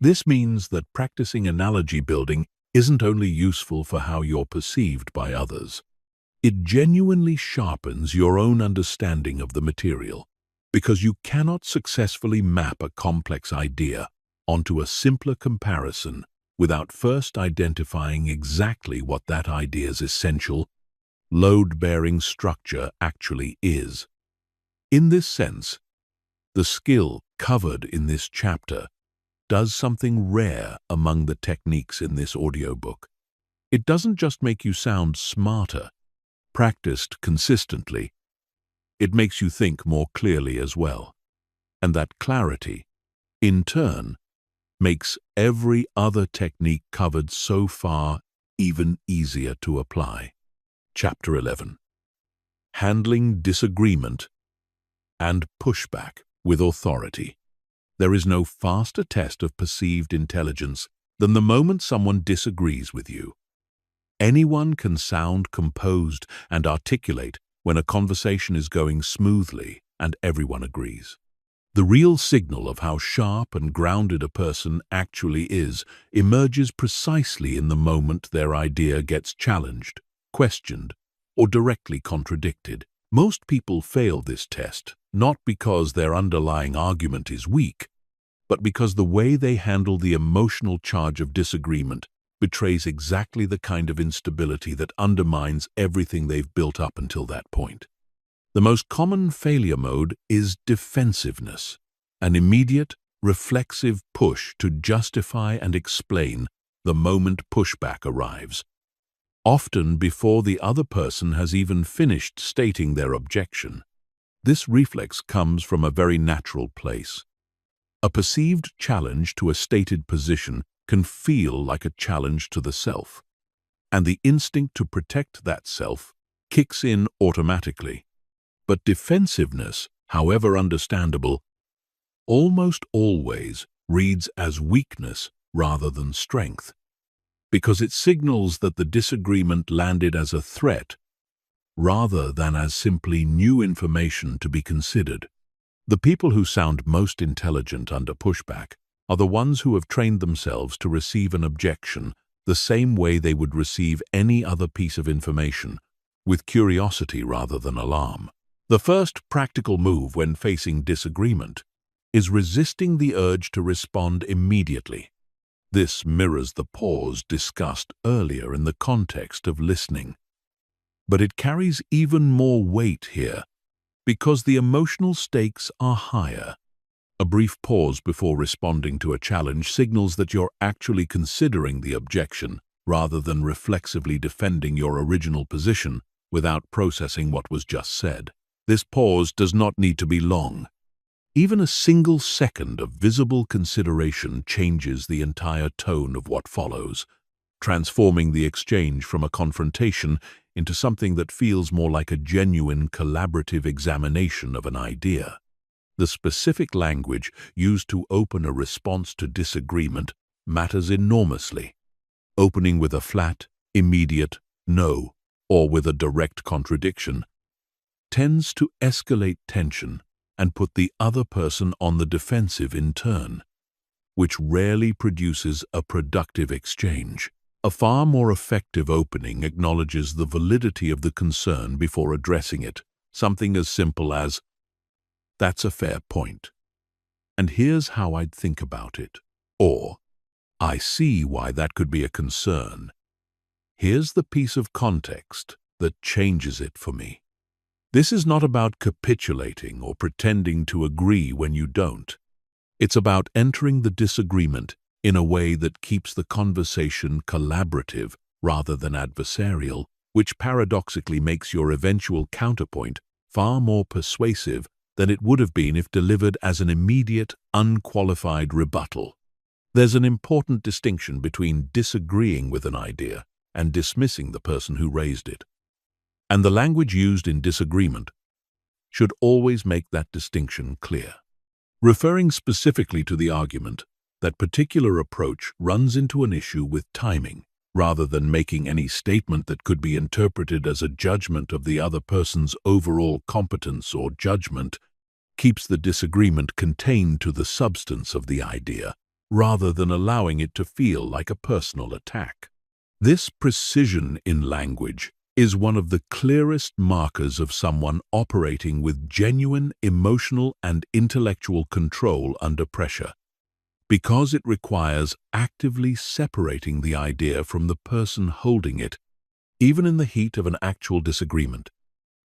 This means that practicing analogy building isn't only useful for how you're perceived by others. It genuinely sharpens your own understanding of the material, because you cannot successfully map a complex idea onto a simpler comparison without first identifying exactly what that idea's essential, load-bearing structure actually is. In this sense, the skill covered in this chapter does something rare among the techniques in this audiobook. It doesn't just make you sound smarter, practiced consistently. It makes you think more clearly as well. And that clarity, in turn, makes every other technique covered so far even easier to apply. Chapter 11. Handling disagreement and pushback with authority. There is no faster test of perceived intelligence than the moment someone disagrees with you. Anyone can sound composed and articulate when a conversation is going smoothly and everyone agrees. The real signal of how sharp and grounded a person actually is emerges precisely in the moment their idea gets challenged, questioned, or directly contradicted. Most people fail this test, not because their underlying argument is weak, but because the way they handle the emotional charge of disagreement betrays exactly the kind of instability that undermines everything they've built up until that point. The most common failure mode is defensiveness, an immediate, reflexive push to justify and explain the moment pushback arrives, often before the other person has even finished stating their objection. This reflex comes from a very natural place. A perceived challenge to a stated position can feel like a challenge to the self, and the instinct to protect that self kicks in automatically. But defensiveness, however understandable, almost always reads as weakness rather than strength, because it signals that the disagreement landed as a threat rather than as simply new information to be considered. The people who sound most intelligent under pushback are the ones who have trained themselves to receive an objection the same way they would receive any other piece of information, with curiosity rather than alarm. The first practical move when facing disagreement is resisting the urge to respond immediately. This mirrors the pause discussed earlier in the context of listening. But it carries even more weight here because the emotional stakes are higher. A brief pause before responding to a challenge signals that you're actually considering the objection rather than reflexively defending your original position without processing what was just said. This pause does not need to be long. Even a single second of visible consideration changes the entire tone of what follows, transforming the exchange from a confrontation into something that feels more like a genuine collaborative examination of an idea. The specific language used to open a response to disagreement matters enormously. Opening with a flat, immediate no, or with a direct contradiction, tends to escalate tension and put the other person on the defensive in turn, which rarely produces a productive exchange. A far more effective opening acknowledges the validity of the concern before addressing it, something as simple as, "That's a fair point, and here's how I'd think about it," or, "I see why that could be a concern. Here's the piece of context that changes it for me." This is not about capitulating or pretending to agree when you don't. It's about entering the disagreement in a way that keeps the conversation collaborative rather than adversarial, which paradoxically makes your eventual counterpoint far more persuasive than it would have been if delivered as an immediate, unqualified rebuttal. There's an important distinction between disagreeing with an idea and dismissing the person who raised it. And the language used in disagreement should always make that distinction clear. Referring specifically to the argument, that particular approach runs into an issue with timing, rather than making any statement that could be interpreted as a judgment of the other person's overall competence or judgment, keeps the disagreement contained to the substance of the idea, rather than allowing it to feel like a personal attack. This precision in language is one of the clearest markers of someone operating with genuine emotional and intellectual control under pressure, because it requires actively separating the idea from the person holding it, even in the heat of an actual disagreement,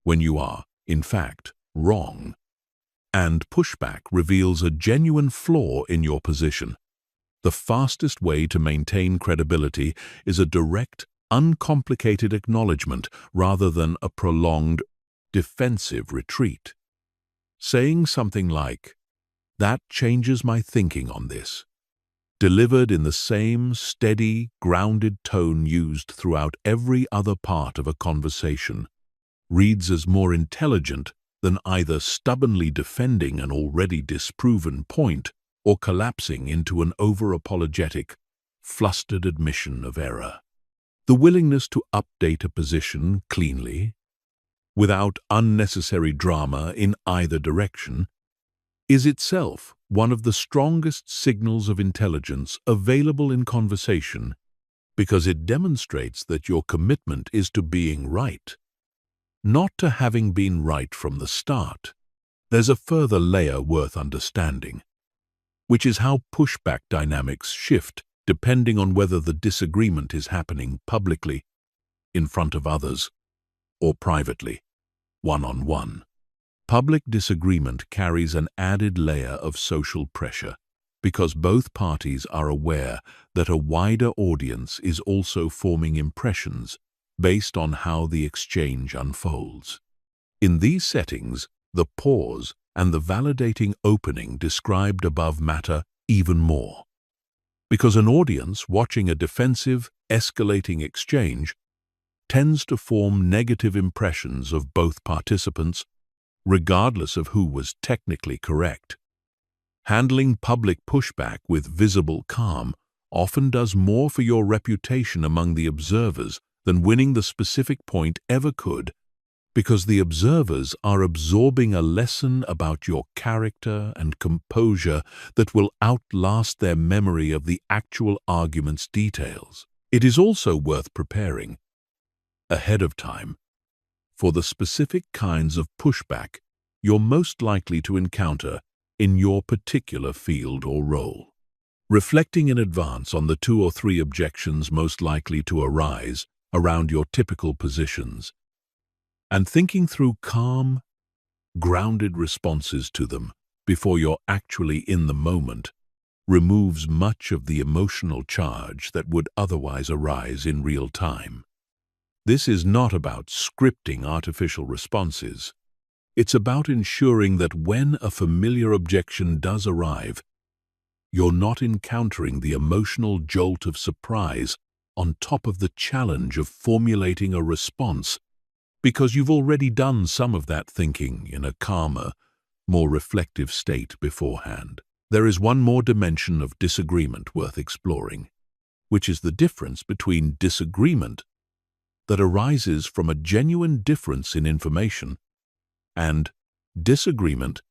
when you are, in fact, wrong. And pushback reveals a genuine flaw in your position. The fastest way to maintain credibility is a direct, uncomplicated acknowledgement rather than a prolonged, defensive retreat. Saying something like, "That changes my thinking on this," delivered in the same steady, grounded tone used throughout every other part of a conversation, reads as more intelligent than either stubbornly defending an already disproven point or collapsing into an over-apologetic, flustered admission of error. The willingness to update a position cleanly, without unnecessary drama in either direction, is itself one of the strongest signals of intelligence available in conversation, because it demonstrates that your commitment is to being right, not to having been right from the start. There's a further layer worth understanding, which is how pushback dynamics shift depending on whether the disagreement is happening publicly, in front of others, or privately, one-on-one. Public disagreement carries an added layer of social pressure, because both parties are aware that a wider audience is also forming impressions based on how the exchange unfolds. In these settings, the pause and the validating opening described above matter even more, because an audience watching a defensive, escalating exchange tends to form negative impressions of both participants, regardless of who was technically correct. Handling public pushback with visible calm often does more for your reputation among the observers than winning the specific point ever could, because the observers are absorbing a lesson about your character and composure that will outlast their memory of the actual argument's details. It is also worth preparing, ahead of time, for the specific kinds of pushback you're most likely to encounter in your particular field or role. Reflecting in advance on the 2 or 3 objections most likely to arise around your typical positions, and thinking through calm, grounded responses to them before you're actually in the moment removes much of the emotional charge that would otherwise arise in real time. This is not about scripting artificial responses. It's about ensuring that when a familiar objection does arrive, you're not encountering the emotional jolt of surprise on top of the challenge of formulating a response, because you've already done some of that thinking in a calmer, more reflective state beforehand. There is one more dimension of disagreement worth exploring, which is the difference between disagreement that arises from a genuine difference in information and disagreement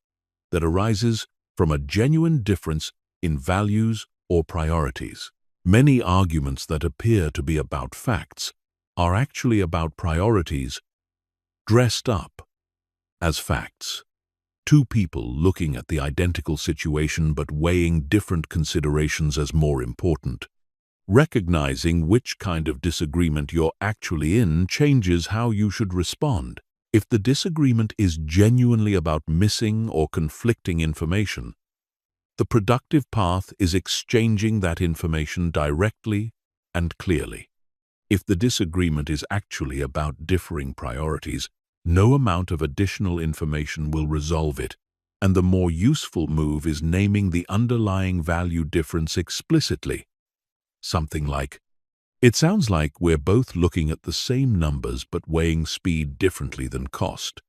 that arises from a genuine difference in values or priorities. Many arguments that appear to be about facts are actually about priorities dressed up as facts. 2 people looking at the identical situation but weighing different considerations as more important. Recognizing which kind of disagreement you're actually in changes how you should respond. If the disagreement is genuinely about missing or conflicting information, the productive path is exchanging that information directly and clearly. If the disagreement is actually about differing priorities, no amount of additional information will resolve it. And the more useful move is naming the underlying value difference explicitly. Something like, "It sounds like we're both looking at the same numbers but weighing speed differently than cost,"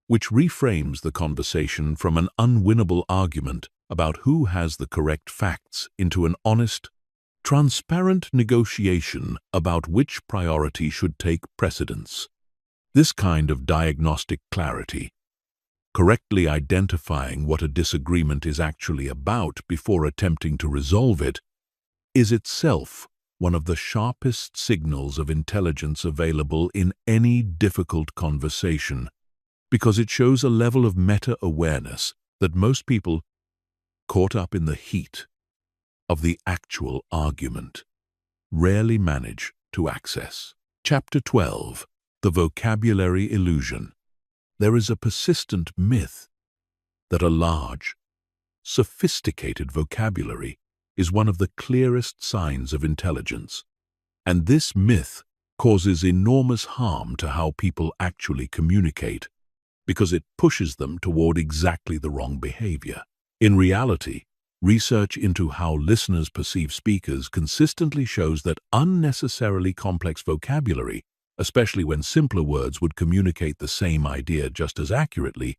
which reframes the conversation from an unwinnable argument about who has the correct facts into an honest, transparent negotiation about which priority should take precedence. This kind of diagnostic clarity, correctly identifying what a disagreement is actually about before attempting to resolve it, is itself one of the sharpest signals of intelligence available in any difficult conversation, because it shows a level of meta-awareness that most people, caught up in the heat of the actual argument, rarely manage to access. Chapter 12. The Vocabulary Illusion. There is a persistent myth that a large, sophisticated vocabulary is one of the clearest signs of intelligence, and this myth causes enormous harm to how people actually communicate, because it pushes them toward exactly the wrong behavior. In reality, research into how listeners perceive speakers consistently shows that unnecessarily complex vocabulary, especially when simpler words would communicate the same idea just as accurately,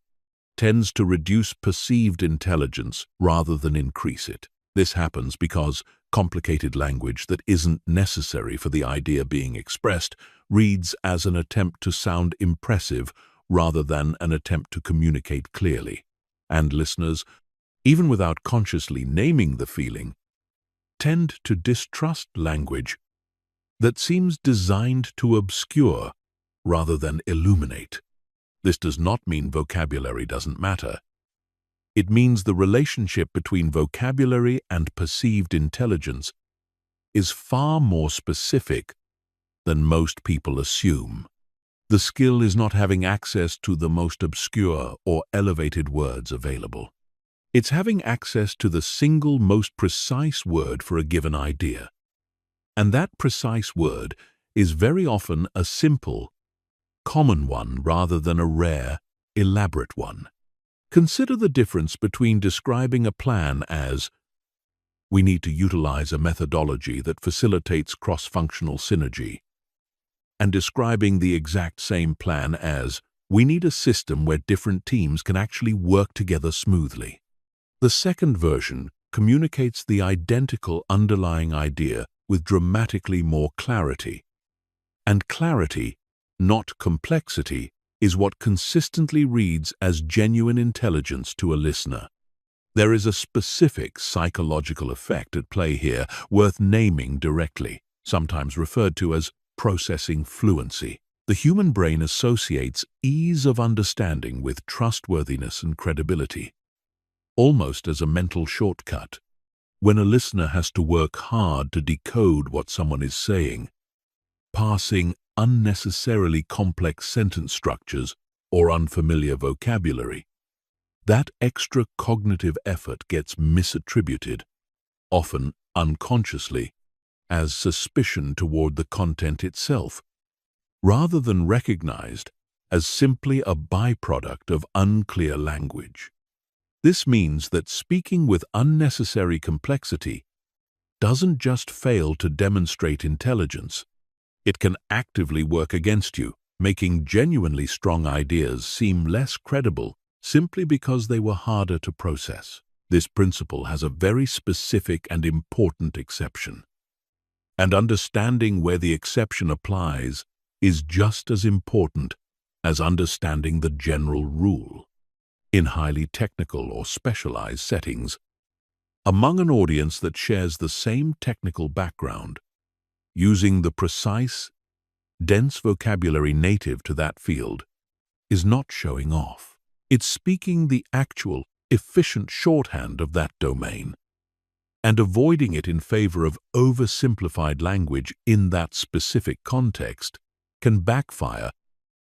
tends to reduce perceived intelligence rather than increase it. This happens because complicated language that isn't necessary for the idea being expressed reads as an attempt to sound impressive rather than an attempt to communicate clearly. And listeners, even without consciously naming the feeling, tend to distrust language that seems designed to obscure rather than illuminate. This does not mean vocabulary doesn't matter. It means the relationship between vocabulary and perceived intelligence is far more specific than most people assume. The skill is not having access to the most obscure or elevated words available. It's having access to the single most precise word for a given idea. And that precise word is very often a simple, common one rather than a rare, elaborate one. Consider the difference between describing a plan as, "We need to utilize a methodology that facilitates cross-functional synergy," and describing the exact same plan as, "We need a system where different teams can actually work together smoothly." The second version communicates the identical underlying idea with dramatically more clarity. And clarity, not complexity, is what consistently reads as genuine intelligence to a listener. There is a specific psychological effect at play here worth naming directly, sometimes referred to as processing fluency. The human brain associates ease of understanding with trustworthiness and credibility, almost as a mental shortcut. When a listener has to work hard to decode what someone is saying, parsing unnecessarily complex sentence structures or unfamiliar vocabulary, that extra cognitive effort gets misattributed, often unconsciously, as suspicion toward the content itself, rather than recognized as simply a byproduct of unclear language. This means that speaking with unnecessary complexity doesn't just fail to demonstrate intelligence, it can actively work against you, making genuinely strong ideas seem less credible simply because they were harder to process. This principle has a very specific and important exception, and understanding where the exception applies is just as important as understanding the general rule. In highly technical or specialized settings, among an audience that shares the same technical background, using the precise, dense vocabulary native to that field is not showing off. It's speaking the actual, efficient shorthand of that domain, and avoiding it in favor of oversimplified language in that specific context can backfire,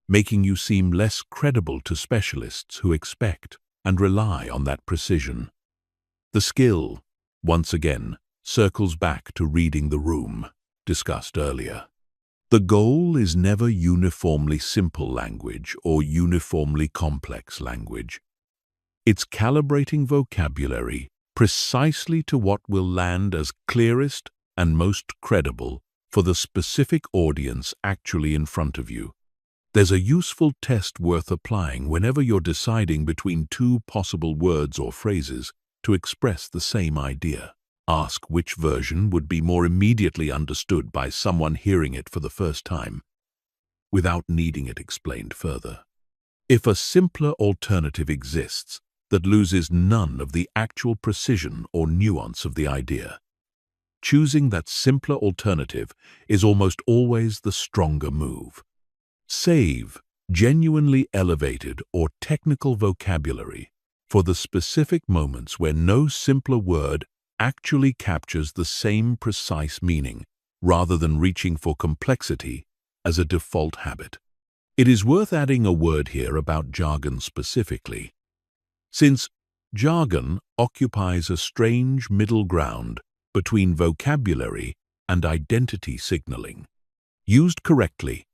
making you seem less credible to specialists who expect and rely on that precision. The skill, once again, circles back to reading the room, discussed earlier. The goal is never uniformly simple language or uniformly complex language. It's calibrating vocabulary precisely to what will land as clearest and most credible for the specific audience actually in front of you. There's a useful test worth applying whenever you're deciding between two possible words or phrases to express the same idea. Ask which version would be more immediately understood by someone hearing it for the first time, without needing it explained further. If a simpler alternative exists that loses none of the actual precision or nuance of the idea, choosing that simpler alternative is almost always the stronger move. Save genuinely elevated or technical vocabulary for the specific moments where no simpler word actually captures the same precise meaning, rather than reaching for complexity as a default habit. It is worth adding a word here about jargon specifically, since jargon occupies a strange middle ground between vocabulary and identity signaling. Used correctly,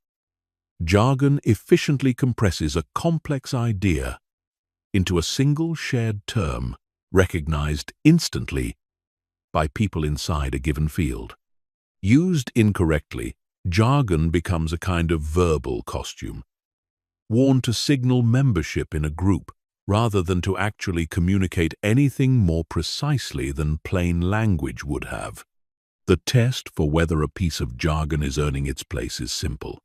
jargon efficiently compresses a complex idea into a single shared term recognized instantly by people inside a given field. Used incorrectly, jargon becomes a kind of verbal costume, worn to signal membership in a group rather than to actually communicate anything more precisely than plain language would have. The test for whether a piece of jargon is earning its place is simple.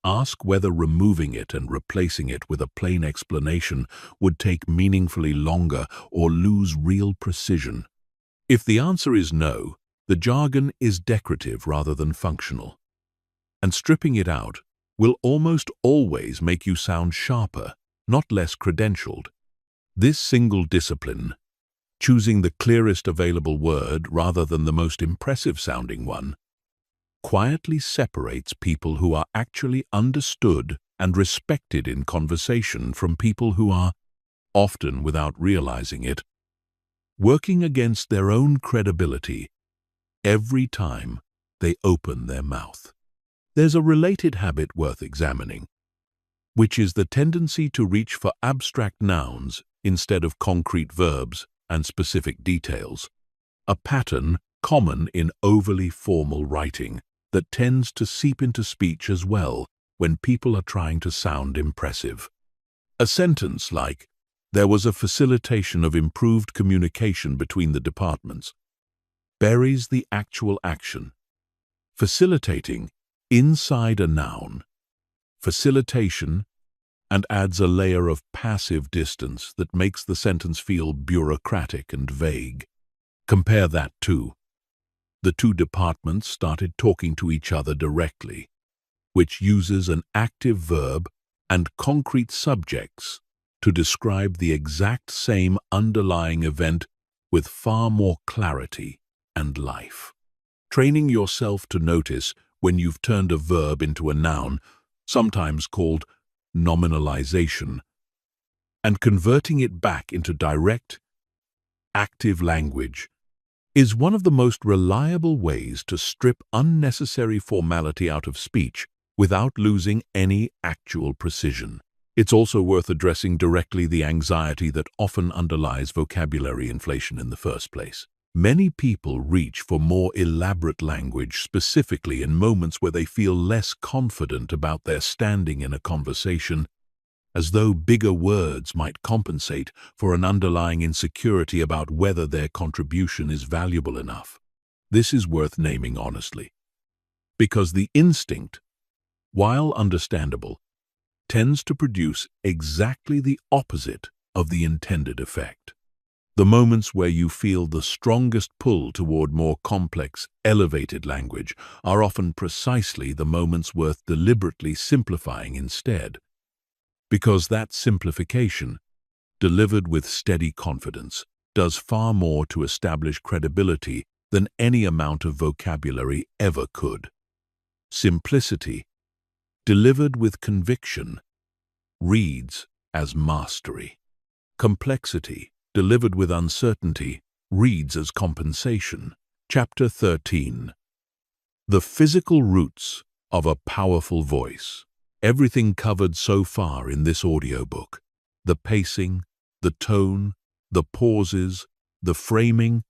Ask whether removing it and replacing it with a plain explanation would take meaningfully longer or lose real precision. If the answer is no, the jargon is decorative rather than functional, and stripping it out will almost always make you sound sharper, not less credentialed. This single discipline, choosing the clearest available word rather than the most impressive-sounding one, quietly separates people who are actually understood and respected in conversation from people who are, often without realizing it, working against their own credibility every time they open their mouth. There's a related habit worth examining, which is the tendency to reach for abstract nouns instead of concrete verbs and specific details, a pattern common in overly formal writing that tends to seep into speech as well when people are trying to sound impressive. A sentence like, "There was a facilitation of improved communication between the departments," buries the actual action. Facilitating inside a noun, facilitation, and adds a layer of passive distance that makes the sentence feel bureaucratic and vague. Compare that to, "The two departments started talking to each other directly," which uses an active verb and concrete subjects to describe the exact same underlying event with far more clarity and life. Training yourself to notice when you've turned a verb into a noun, sometimes called nominalization, and converting it back into direct, active language, is one of the most reliable ways to strip unnecessary formality out of speech without losing any actual precision. It's also worth addressing directly the anxiety that often underlies vocabulary inflation in the first place. Many people reach for more elaborate language specifically in moments where they feel less confident about their standing in a conversation, as though bigger words might compensate for an underlying insecurity about whether their contribution is valuable enough. This is worth naming honestly, because the instinct, while understandable, tends to produce exactly the opposite of the intended effect. The moments where you feel the strongest pull toward more complex, elevated language are often precisely the moments worth deliberately simplifying instead, because that simplification, delivered with steady confidence, does far more to establish credibility than any amount of vocabulary ever could. Simplicity, delivered with conviction, reads as mastery. Complexity, delivered with uncertainty, reads as compensation. Chapter 13. The physical roots of a powerful voice. Everything covered so far in this audiobook, the pacing, the tone, the pauses, the framing,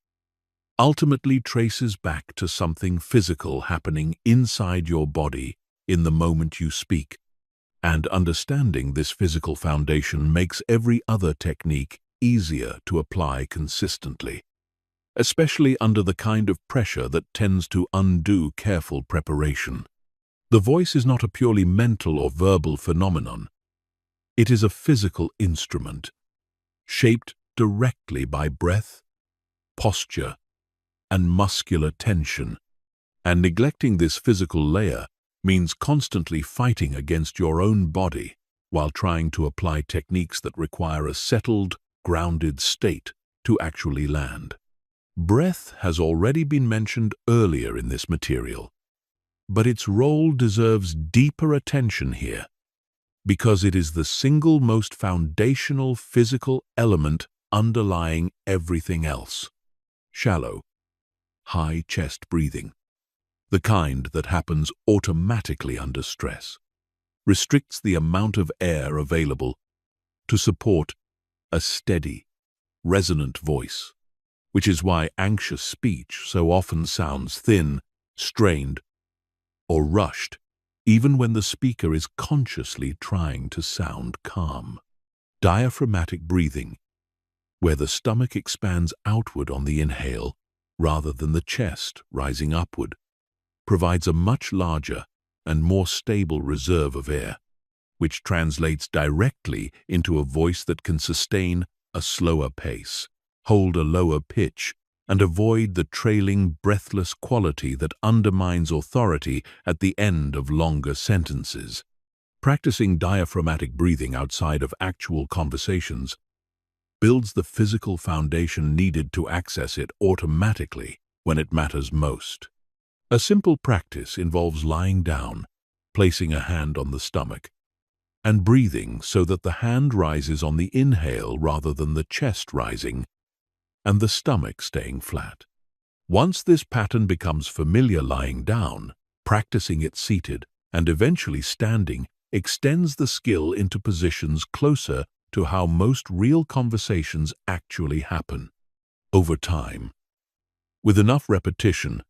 ultimately traces back to something physical happening inside your body in the moment you speak. And understanding this physical foundation makes every other technique easier to apply consistently, especially under the kind of pressure that tends to undo careful preparation. The voice is not a purely mental or verbal phenomenon. It is a physical instrument, shaped directly by breath, posture, and muscular tension. And neglecting this physical layer means constantly fighting against your own body while trying to apply techniques that require a settled, grounded state to actually land. Breath has already been mentioned earlier in this material, but its role deserves deeper attention here because it is the single most foundational physical element underlying everything else. Shallow, high chest breathing, the kind that happens automatically under stress, restricts the amount of air available to support a steady, resonant voice, which is why anxious speech so often sounds thin, strained, or rushed, even when the speaker is consciously trying to sound calm. Diaphragmatic breathing, where the stomach expands outward on the inhale rather than the chest rising upward, provides a much larger and more stable reserve of air, which translates directly into a voice that can sustain a slower pace, hold a lower pitch, and avoid the trailing, breathless quality that undermines authority at the end of longer sentences. Practicing diaphragmatic breathing outside of actual conversations builds the physical foundation needed to access it automatically when it matters most. A simple practice involves lying down, placing a hand on the stomach, and breathing so that the hand rises on the inhale rather than the chest rising and the stomach staying flat. Once this pattern becomes familiar lying down, practicing it seated and eventually standing extends the skill into positions closer to how most real conversations actually happen. Over time, with enough repetition,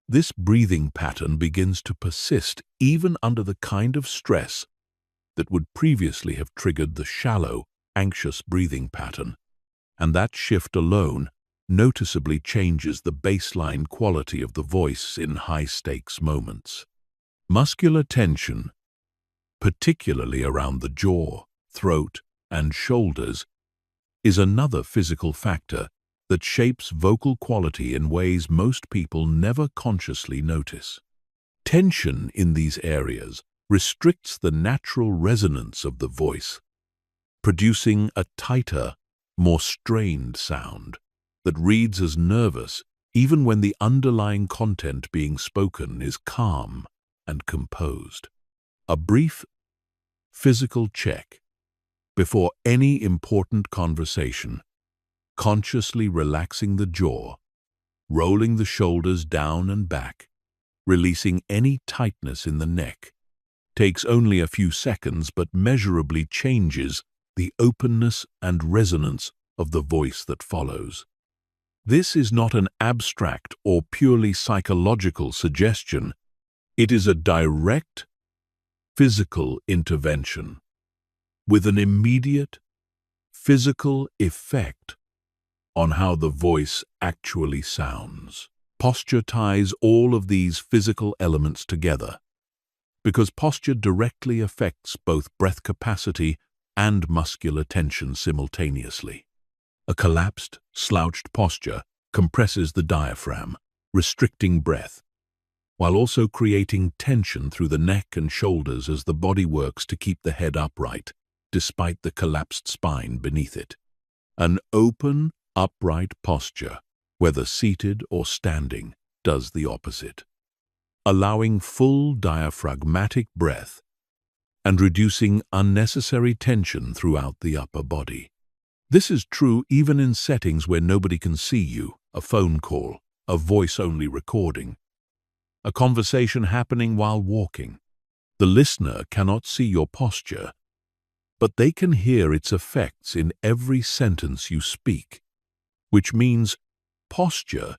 this breathing pattern begins to persist even under the kind of stress that would previously have triggered the shallow, anxious breathing pattern, and that shift alone noticeably changes the baseline quality of the voice in high-stakes moments. Muscular tension, particularly around the jaw, throat, and shoulders, is another physical factor that shapes vocal quality in ways most people never consciously notice. Tension in these areas restricts the natural resonance of the voice, producing a tighter, more strained sound that reads as nervous even when the underlying content being spoken is calm and composed. A brief physical check before any important conversation, consciously relaxing the jaw, rolling the shoulders down and back, releasing any tightness in the neck, takes only a few seconds but measurably changes the openness and resonance of the voice that follows. This is not an abstract or purely psychological suggestion. It is a direct, physical intervention with an immediate, physical effect on how the voice actually sounds. Posture ties all of these physical elements together because posture directly affects both breath capacity and muscular tension simultaneously. A collapsed, slouched posture compresses the diaphragm, restricting breath, while also creating tension through the neck and shoulders as the body works to keep the head upright, despite the collapsed spine beneath it. An open, upright posture, whether seated or standing, does the opposite, allowing full diaphragmatic breath and reducing unnecessary tension throughout the upper body. This is true even in settings where nobody can see you, a phone call, a voice-only recording, a conversation happening while walking. The listener cannot see your posture, but they can hear its effects in every sentence you speak, which means posture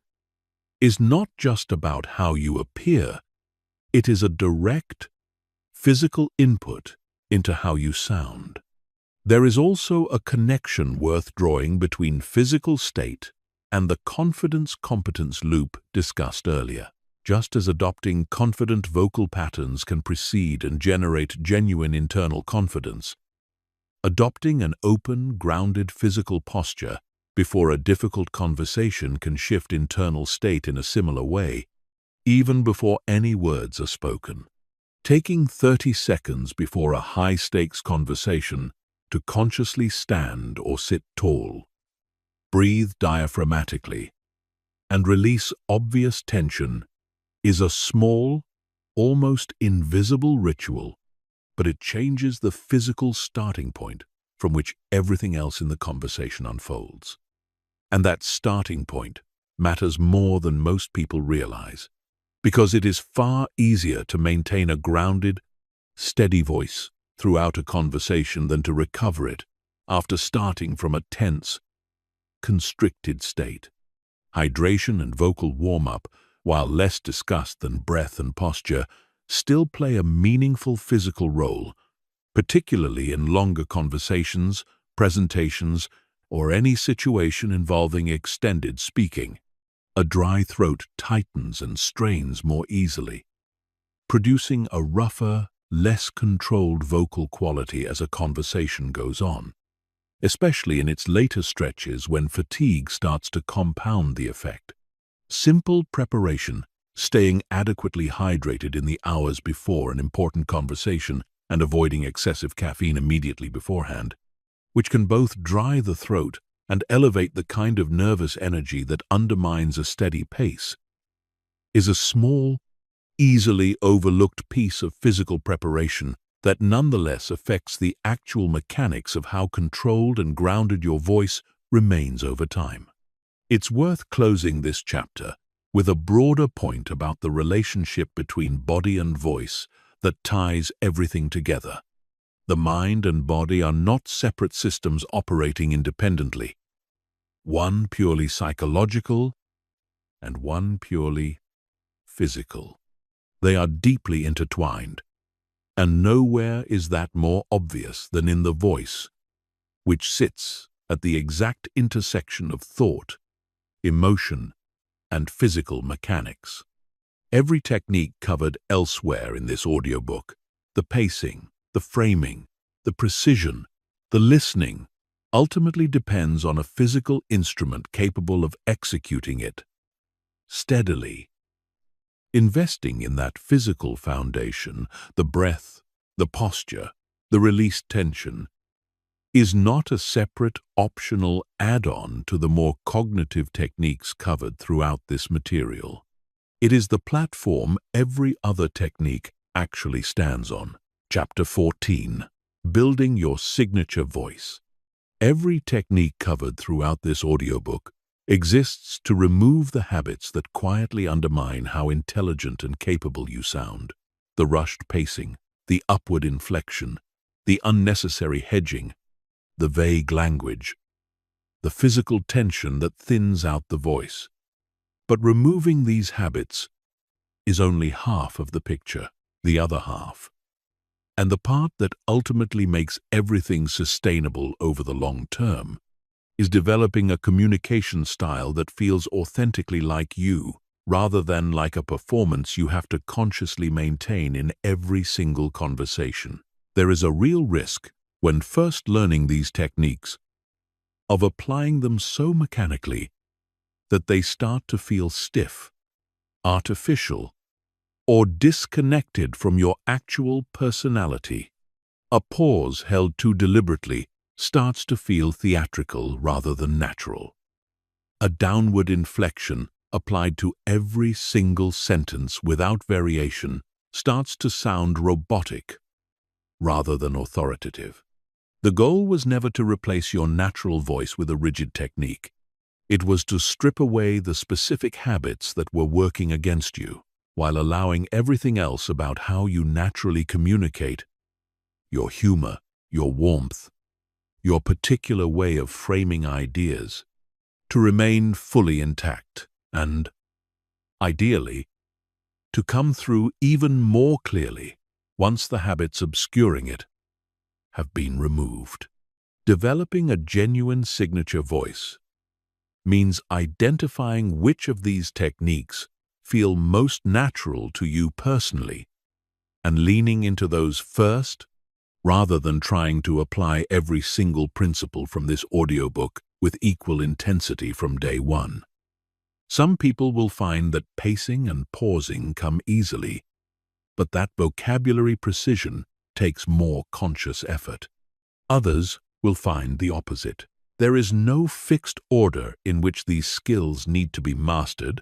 is not just about how you appear, it is a direct, physical input into how you sound. There is also a connection worth drawing between physical state and the confidence-competence loop discussed earlier. Just as adopting confident vocal patterns can precede and generate genuine internal confidence, adopting an open, grounded physical posture before a difficult conversation can shift internal state in a similar way, even before any words are spoken. Taking 30 seconds before a high-stakes conversation to consciously stand or sit tall, breathe diaphragmatically, and release obvious tension is a small, almost invisible ritual, but it changes the physical starting point from which everything else in the conversation unfolds. And that starting point matters more than most people realize, because it is far easier to maintain a grounded, steady voice throughout a conversation than to recover it after starting from a tense, constricted state. Hydration and vocal warm-up, while less discussed than breath and posture, still play a meaningful physical role, particularly in longer conversations, presentations, or any situation involving extended speaking. A dry throat tightens and strains more easily, producing a rougher, less controlled vocal quality as a conversation goes on, especially in its later stretches when fatigue starts to compound the effect. Simple preparation, staying adequately hydrated in the hours before an important conversation and avoiding excessive caffeine immediately beforehand, which can both dry the throat and elevate the kind of nervous energy that undermines a steady pace, is a small, easily overlooked piece of physical preparation that nonetheless affects the actual mechanics of how controlled and grounded your voice remains over time. It's worth closing this chapter with a broader point about the relationship between body and voice that ties everything together. The mind and body are not separate systems operating independently, one purely psychological and one purely physical. They are deeply intertwined, and nowhere is that more obvious than in the voice, which sits at the exact intersection of thought, emotion, and physical mechanics. Every technique covered elsewhere in this audiobook, the pacing, the framing, the precision, the listening, ultimately depends on a physical instrument capable of executing it steadily. Investing in that physical foundation, the breath, the posture, the released tension, is not a separate, optional add-on to the more cognitive techniques covered throughout this material. It is the platform every other technique actually stands on. Chapter 14. Building Your Signature Voice. Every technique covered throughout this audiobook exists to remove the habits that quietly undermine how intelligent and capable you sound. The rushed pacing, the upward inflection, the unnecessary hedging, the vague language, the physical tension that thins out the voice. But removing these habits is only half of the picture, the other half. And the part that ultimately makes everything sustainable over the long term is developing a communication style that feels authentically like you, rather than like a performance you have to consciously maintain in every single conversation. There is a real risk, when first learning these techniques, of applying them so mechanically that they start to feel stiff, artificial, or disconnected from your actual personality. A pause held too deliberately starts to feel theatrical rather than natural. A downward inflection applied to every single sentence without variation starts to sound robotic rather than authoritative. The goal was never to replace your natural voice with a rigid technique. It was to strip away the specific habits that were working against you, while allowing everything else about how you naturally communicate, your humor, your warmth, your particular way of framing ideas, to remain fully intact and, ideally, to come through even more clearly once the habits obscuring it have been removed. Developing a genuine signature voice means identifying which of these techniques feel most natural to you personally and leaning into those first rather than trying to apply every single principle from this audiobook with equal intensity from day one. Some people will find that pacing and pausing come easily, but that vocabulary precision takes more conscious effort. Others will find the opposite. There is no fixed order in which these skills need to be mastered,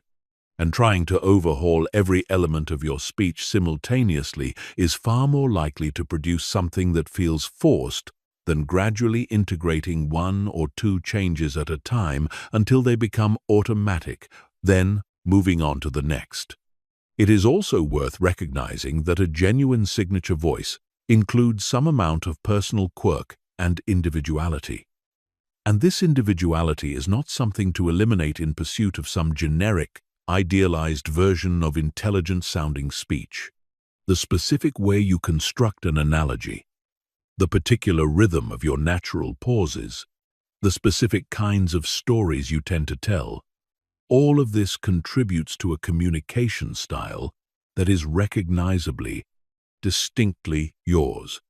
and trying to overhaul every element of your speech simultaneously is far more likely to produce something that feels forced than gradually integrating one or two changes at a time until they become automatic, then moving on to the next. It is also worth recognizing that a genuine signature voice includes some amount of personal quirk and individuality. And this individuality is not something to eliminate in pursuit of some generic, idealized version of intelligent-sounding speech. The specific way you construct an analogy, the particular rhythm of your natural pauses, the specific kinds of stories you tend to tell, all of this contributes to a communication style that is recognizably, distinctly yours.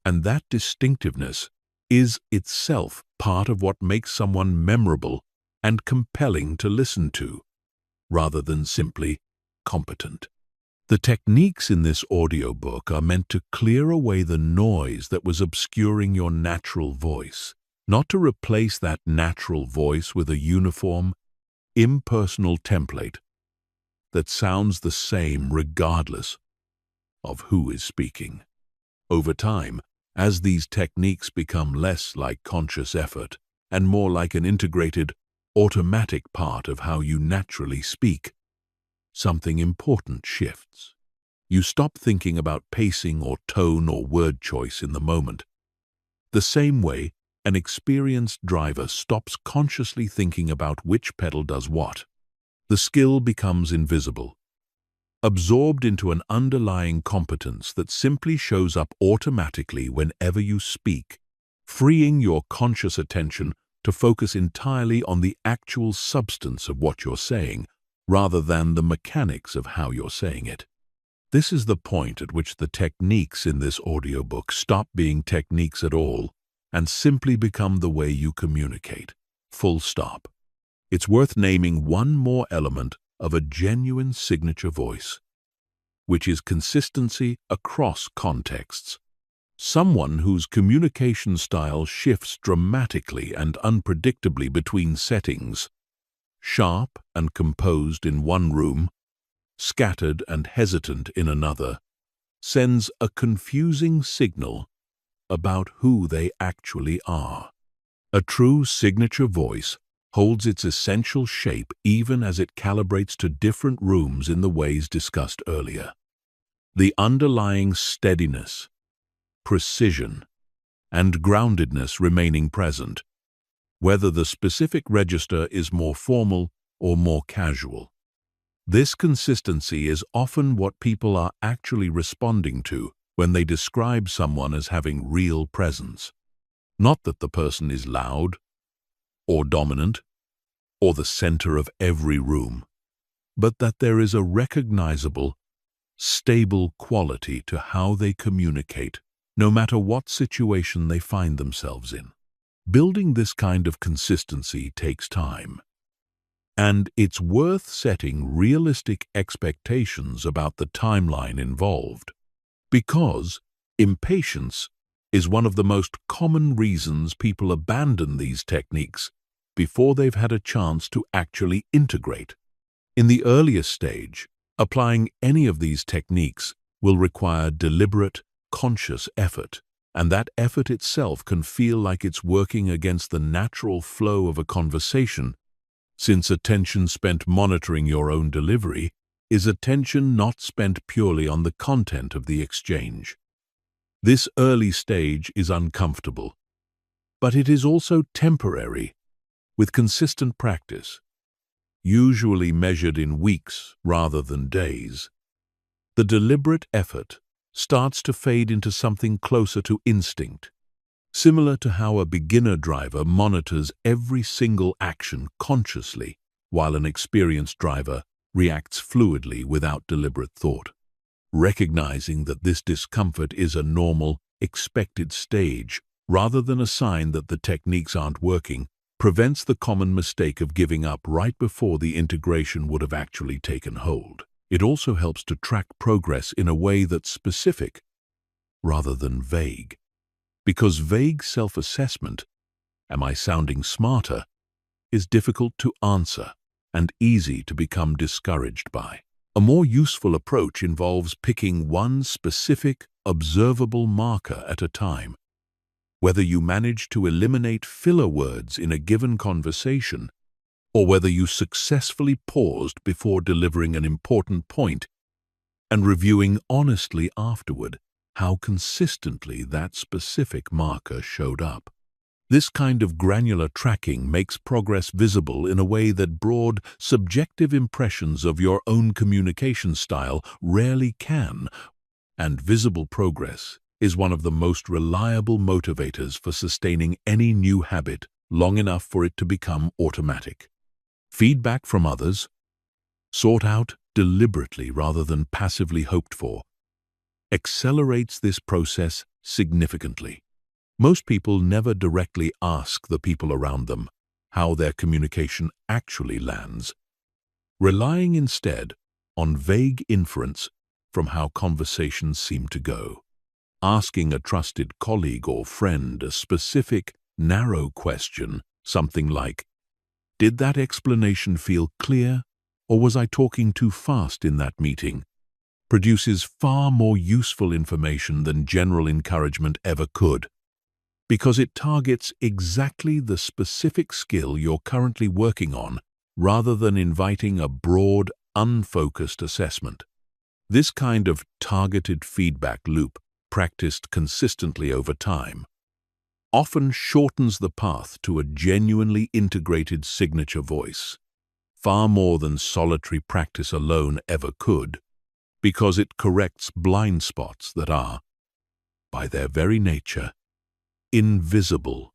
And that distinctiveness is itself part of what makes someone memorable and compelling to listen to, rather than simply competent. The techniques in this audiobook are meant to clear away the noise that was obscuring your natural voice, not to replace that natural voice with a uniform, impersonal template that sounds the same regardless of who is speaking. Over time, as these techniques become less like conscious effort and more like an integrated, automatic part of how you naturally speak, something important shifts. You stop thinking about pacing or tone or word choice in the moment. The same way an experienced driver stops consciously thinking about which pedal does what. The skill becomes invisible, absorbed into an underlying competence that simply shows up automatically whenever you speak, freeing your conscious attention to focus entirely on the actual substance of what you're saying, rather than the mechanics of how you're saying it. This is the point at which the techniques in this audiobook stop being techniques at all and simply become the way you communicate. Full stop. It's worth naming one more element of a genuine signature voice, which is consistency across contexts. Someone whose communication style shifts dramatically and unpredictably between settings, sharp and composed in one room, scattered and hesitant in another, sends a confusing signal about who they actually are. A true signature voice holds its essential shape even as it calibrates to different rooms in the ways discussed earlier. The underlying steadiness, precision, and groundedness remaining present, whether the specific register is more formal or more casual. This consistency is often what people are actually responding to when they describe someone as having real presence. Not that the person is loud, or dominant, or the center of every room, but that there is a recognizable, stable quality to how they communicate, no matter what situation they find themselves in. Building this kind of consistency takes time, and it's worth setting realistic expectations about the timeline involved, because impatience is one of the most common reasons people abandon these techniques before they've had a chance to actually integrate. In the earliest stage, applying any of these techniques will require deliberate, conscious effort, and that effort itself can feel like it's working against the natural flow of a conversation, since attention spent monitoring your own delivery is attention not spent purely on the content of the exchange. This early stage is uncomfortable, but it is also temporary. With consistent practice, usually measured in weeks rather than days, the deliberate effort starts to fade into something closer to instinct, similar to how a beginner driver monitors every single action consciously, while an experienced driver reacts fluidly without deliberate thought. Recognizing that this discomfort is a normal, expected stage, rather than a sign that the techniques aren't working, prevents the common mistake of giving up right before the integration would have actually taken hold. It also helps to track progress in a way that's specific, rather than vague. Because vague self-assessment, "Am I sounding smarter?" is difficult to answer and easy to become discouraged by. A more useful approach involves picking one specific, observable marker at a time. Whether you manage to eliminate filler words in a given conversation, or whether you successfully paused before delivering an important point and reviewing honestly afterward how consistently that specific marker showed up. This kind of granular tracking makes progress visible in a way that broad, subjective impressions of your own communication style rarely can, and visible progress is one of the most reliable motivators for sustaining any new habit long enough for it to become automatic. Feedback from others, sought out deliberately rather than passively hoped for, accelerates this process significantly. Most people never directly ask the people around them how their communication actually lands, relying instead on vague inference from how conversations seem to go. Asking a trusted colleague or friend a specific, narrow question, something like, "Did that explanation feel clear, or was I talking too fast in that meeting?" produces far more useful information than general encouragement ever could, because it targets exactly the specific skill you're currently working on rather than inviting a broad, unfocused assessment. This kind of targeted feedback loop, practiced consistently over time, often shortens the path to a genuinely integrated signature voice, far more than solitary practice alone ever could, because it corrects blind spots that are, by their very nature, invisible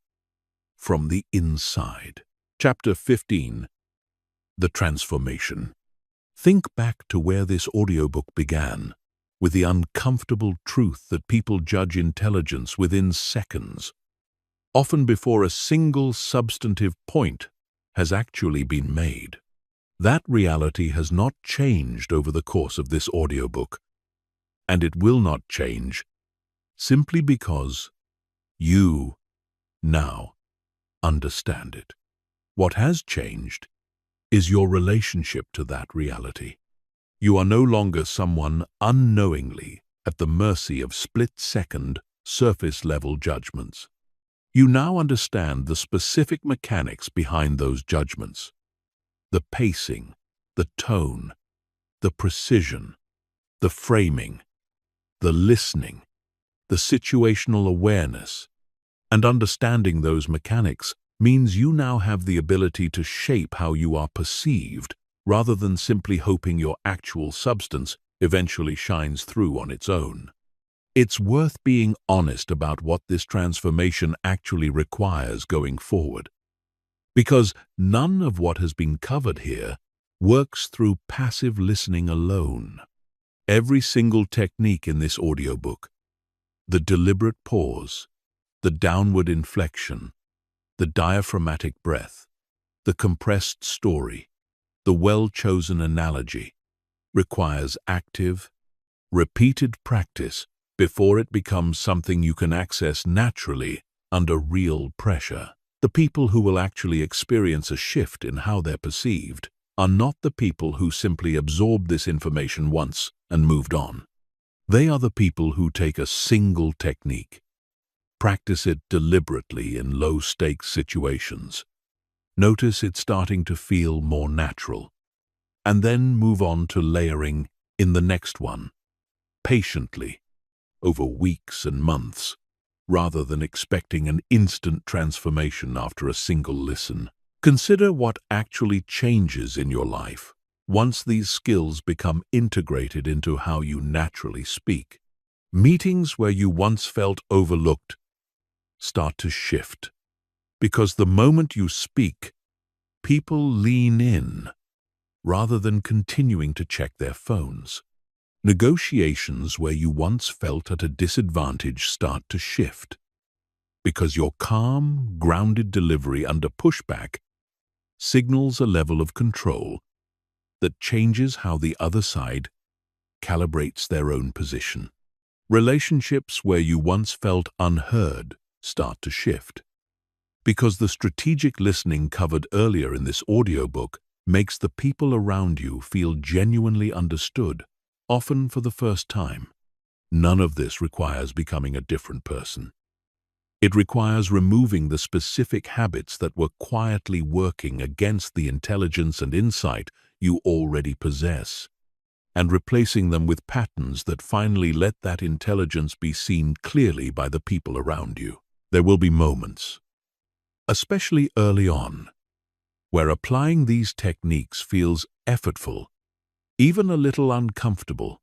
from the inside. Chapter 15. The Transformation. Think back to where this audiobook began, with the uncomfortable truth that people judge intelligence within seconds, often before a single substantive point has actually been made. That reality has not changed over the course of this audiobook, and it will not change simply because you now understand it. What has changed is your relationship to that reality. You are no longer someone unknowingly at the mercy of split-second, surface-level judgments. You now understand the specific mechanics behind those judgments. The pacing, the tone, the precision, the framing, the listening, the situational awareness. And understanding those mechanics means you now have the ability to shape how you are perceived, rather than simply hoping your actual substance eventually shines through on its own. It's worth being honest about what this transformation actually requires going forward, because none of what has been covered here works through passive listening alone. Every single technique in this audiobook, the deliberate pause, the downward inflection, the diaphragmatic breath, the compressed story, the well-chosen analogy, requires active, repeated practice before it becomes something you can access naturally under real pressure. The people who will actually experience a shift in how they're perceived are not the people who simply absorbed this information once and moved on. They are the people who take a single technique, practice it deliberately in low-stakes situations, notice it starting to feel more natural, and then move on to layering in the next one, patiently, over weeks and months, rather than expecting an instant transformation after a single listen. Consider what actually changes in your life once these skills become integrated into how you naturally speak. Meetings where you once felt overlooked start to shift, because the moment you speak, people lean in rather than continuing to check their phones. Negotiations where you once felt at a disadvantage start to shift, because your calm, grounded delivery under pushback signals a level of control that changes how the other side calibrates their own position. Relationships where you once felt unheard start to shift, because the strategic listening covered earlier in this audiobook makes the people around you feel genuinely understood, often for the first time. None of this requires becoming a different person. It requires removing the specific habits that were quietly working against the intelligence and insight you already possess, and replacing them with patterns that finally let that intelligence be seen clearly by the people around you. There will be moments, especially early on, where applying these techniques feels effortful, even a little uncomfortable,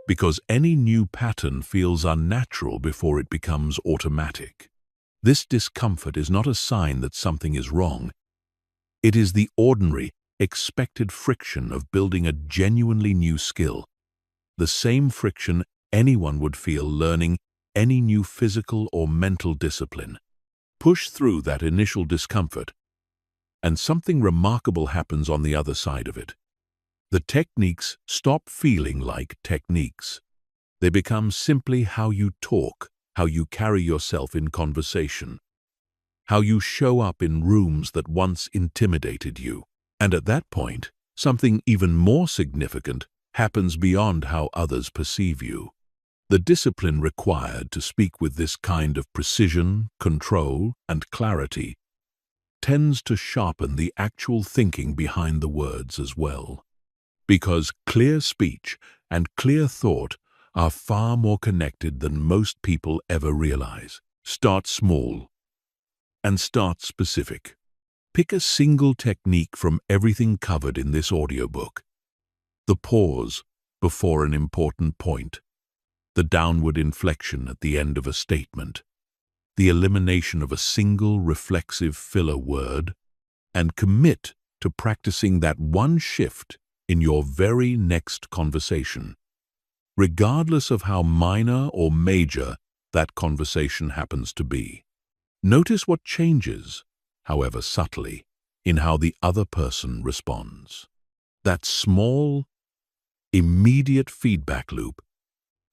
because any new pattern feels unnatural before it becomes automatic. This discomfort is not a sign that something is wrong. It is the ordinary, expected friction of building a genuinely new skill, the same friction anyone would feel learning any new physical or mental discipline. Push through that initial discomfort, and something remarkable happens on the other side of it. The techniques stop feeling like techniques. They become simply how you talk, how you carry yourself in conversation, how you show up in rooms that once intimidated you. And at that point, something even more significant happens beyond how others perceive you. The discipline required to speak with this kind of precision, control, and clarity tends to sharpen the actual thinking behind the words as well. Because clear speech and clear thought are far more connected than most people ever realize. Start small and start specific. Pick a single technique from everything covered in this audiobook. The pause before an important point, the downward inflection at the end of a statement, the elimination of a single reflexive filler word, and commit to practicing that one shift in your very next conversation, regardless of how minor or major that conversation happens to be. Notice what changes, however subtly, in how the other person responds. That small, immediate feedback loop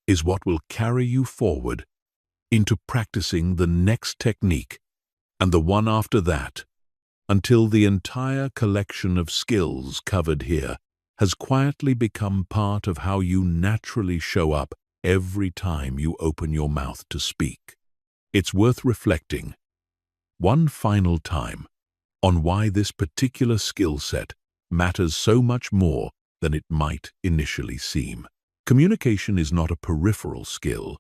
is what will carry you forward into practicing the next technique and the one after that, until the entire collection of skills covered here has quietly become part of how you naturally show up every time you open your mouth to speak. It's worth reflecting one final time on why this particular skill set matters so much more than it might initially seem. Communication is not a peripheral skill,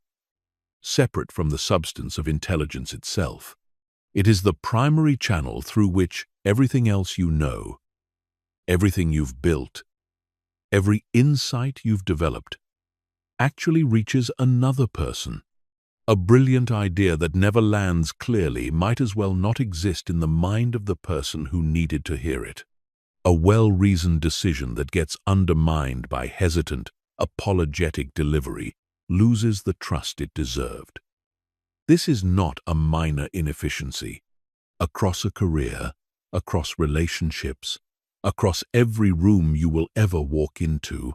separate from the substance of intelligence itself. It is the primary channel through which everything else you know, everything you've built, every insight you've developed, actually reaches another person. A brilliant idea that never lands clearly might as well not exist in the mind of the person who needed to hear it. A well-reasoned decision that gets undermined by hesitant, apologetic delivery loses the trust it deserved. This is not a minor inefficiency. Across a career, across relationships, across every room you will ever walk into,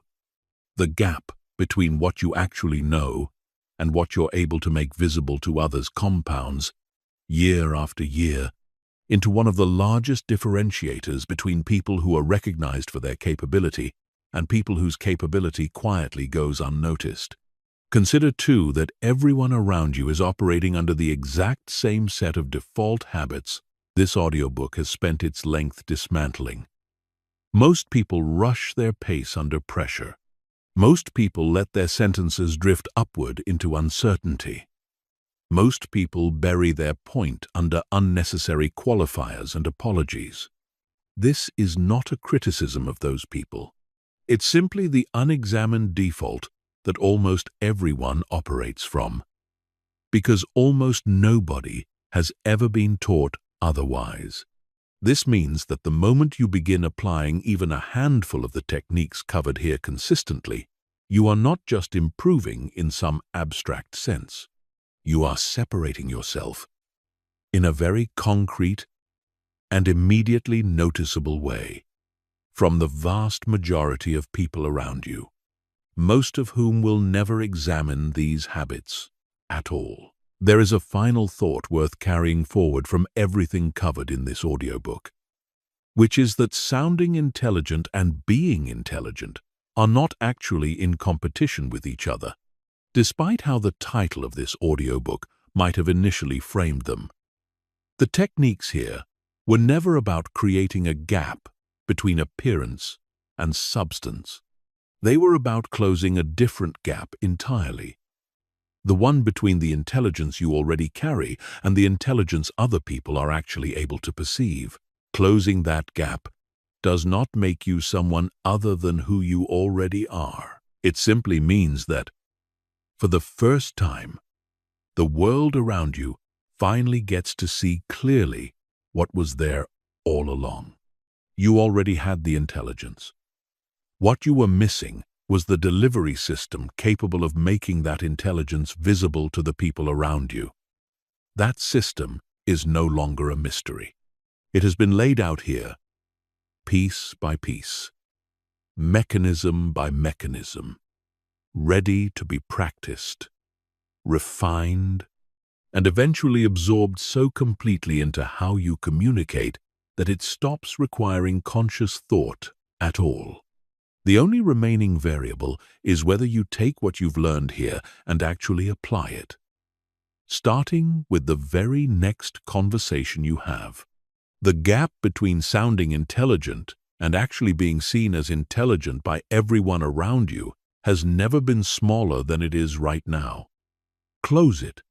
the gap between what you actually know and what you're able to make visible to others compounds, year after year, into one of the largest differentiators between people who are recognized for their capability and people whose capability quietly goes unnoticed. Consider, too, that everyone around you is operating under the exact same set of default habits this audiobook has spent its length dismantling. Most people rush their pace under pressure. Most people let their sentences drift upward into uncertainty. Most people bury their point under unnecessary qualifiers and apologies. This is not a criticism of those people. It's simply the unexamined default that almost everyone operates from, because almost nobody has ever been taught otherwise. This means that the moment you begin applying even a handful of the techniques covered here consistently, you are not just improving in some abstract sense. You are separating yourself in a very concrete and immediately noticeable way from the vast majority of people around you, most of whom will never examine these habits at all. There is a final thought worth carrying forward from everything covered in this audiobook, which is that sounding intelligent and being intelligent are not actually in competition with each other, despite how the title of this audiobook might have initially framed them. The techniques here were never about creating a gap between appearance and substance. They were about closing a different gap entirely, the one between the intelligence you already carry and the intelligence other people are actually able to perceive. Closing that gap does not make you someone other than who you already are. It simply means that, for the first time, the world around you finally gets to see clearly what was there all along. You already had the intelligence. What you were missing was the delivery system capable of making that intelligence visible to the people around you. That system is no longer a mystery. It has been laid out here, piece by piece, mechanism by mechanism, ready to be practiced, refined, and eventually absorbed so completely into how you communicate that it stops requiring conscious thought at all. The only remaining variable is whether you take what you've learned here and actually apply it, starting with the very next conversation you have. The gap between sounding intelligent and actually being seen as intelligent by everyone around you has never been smaller than it is right now. Close it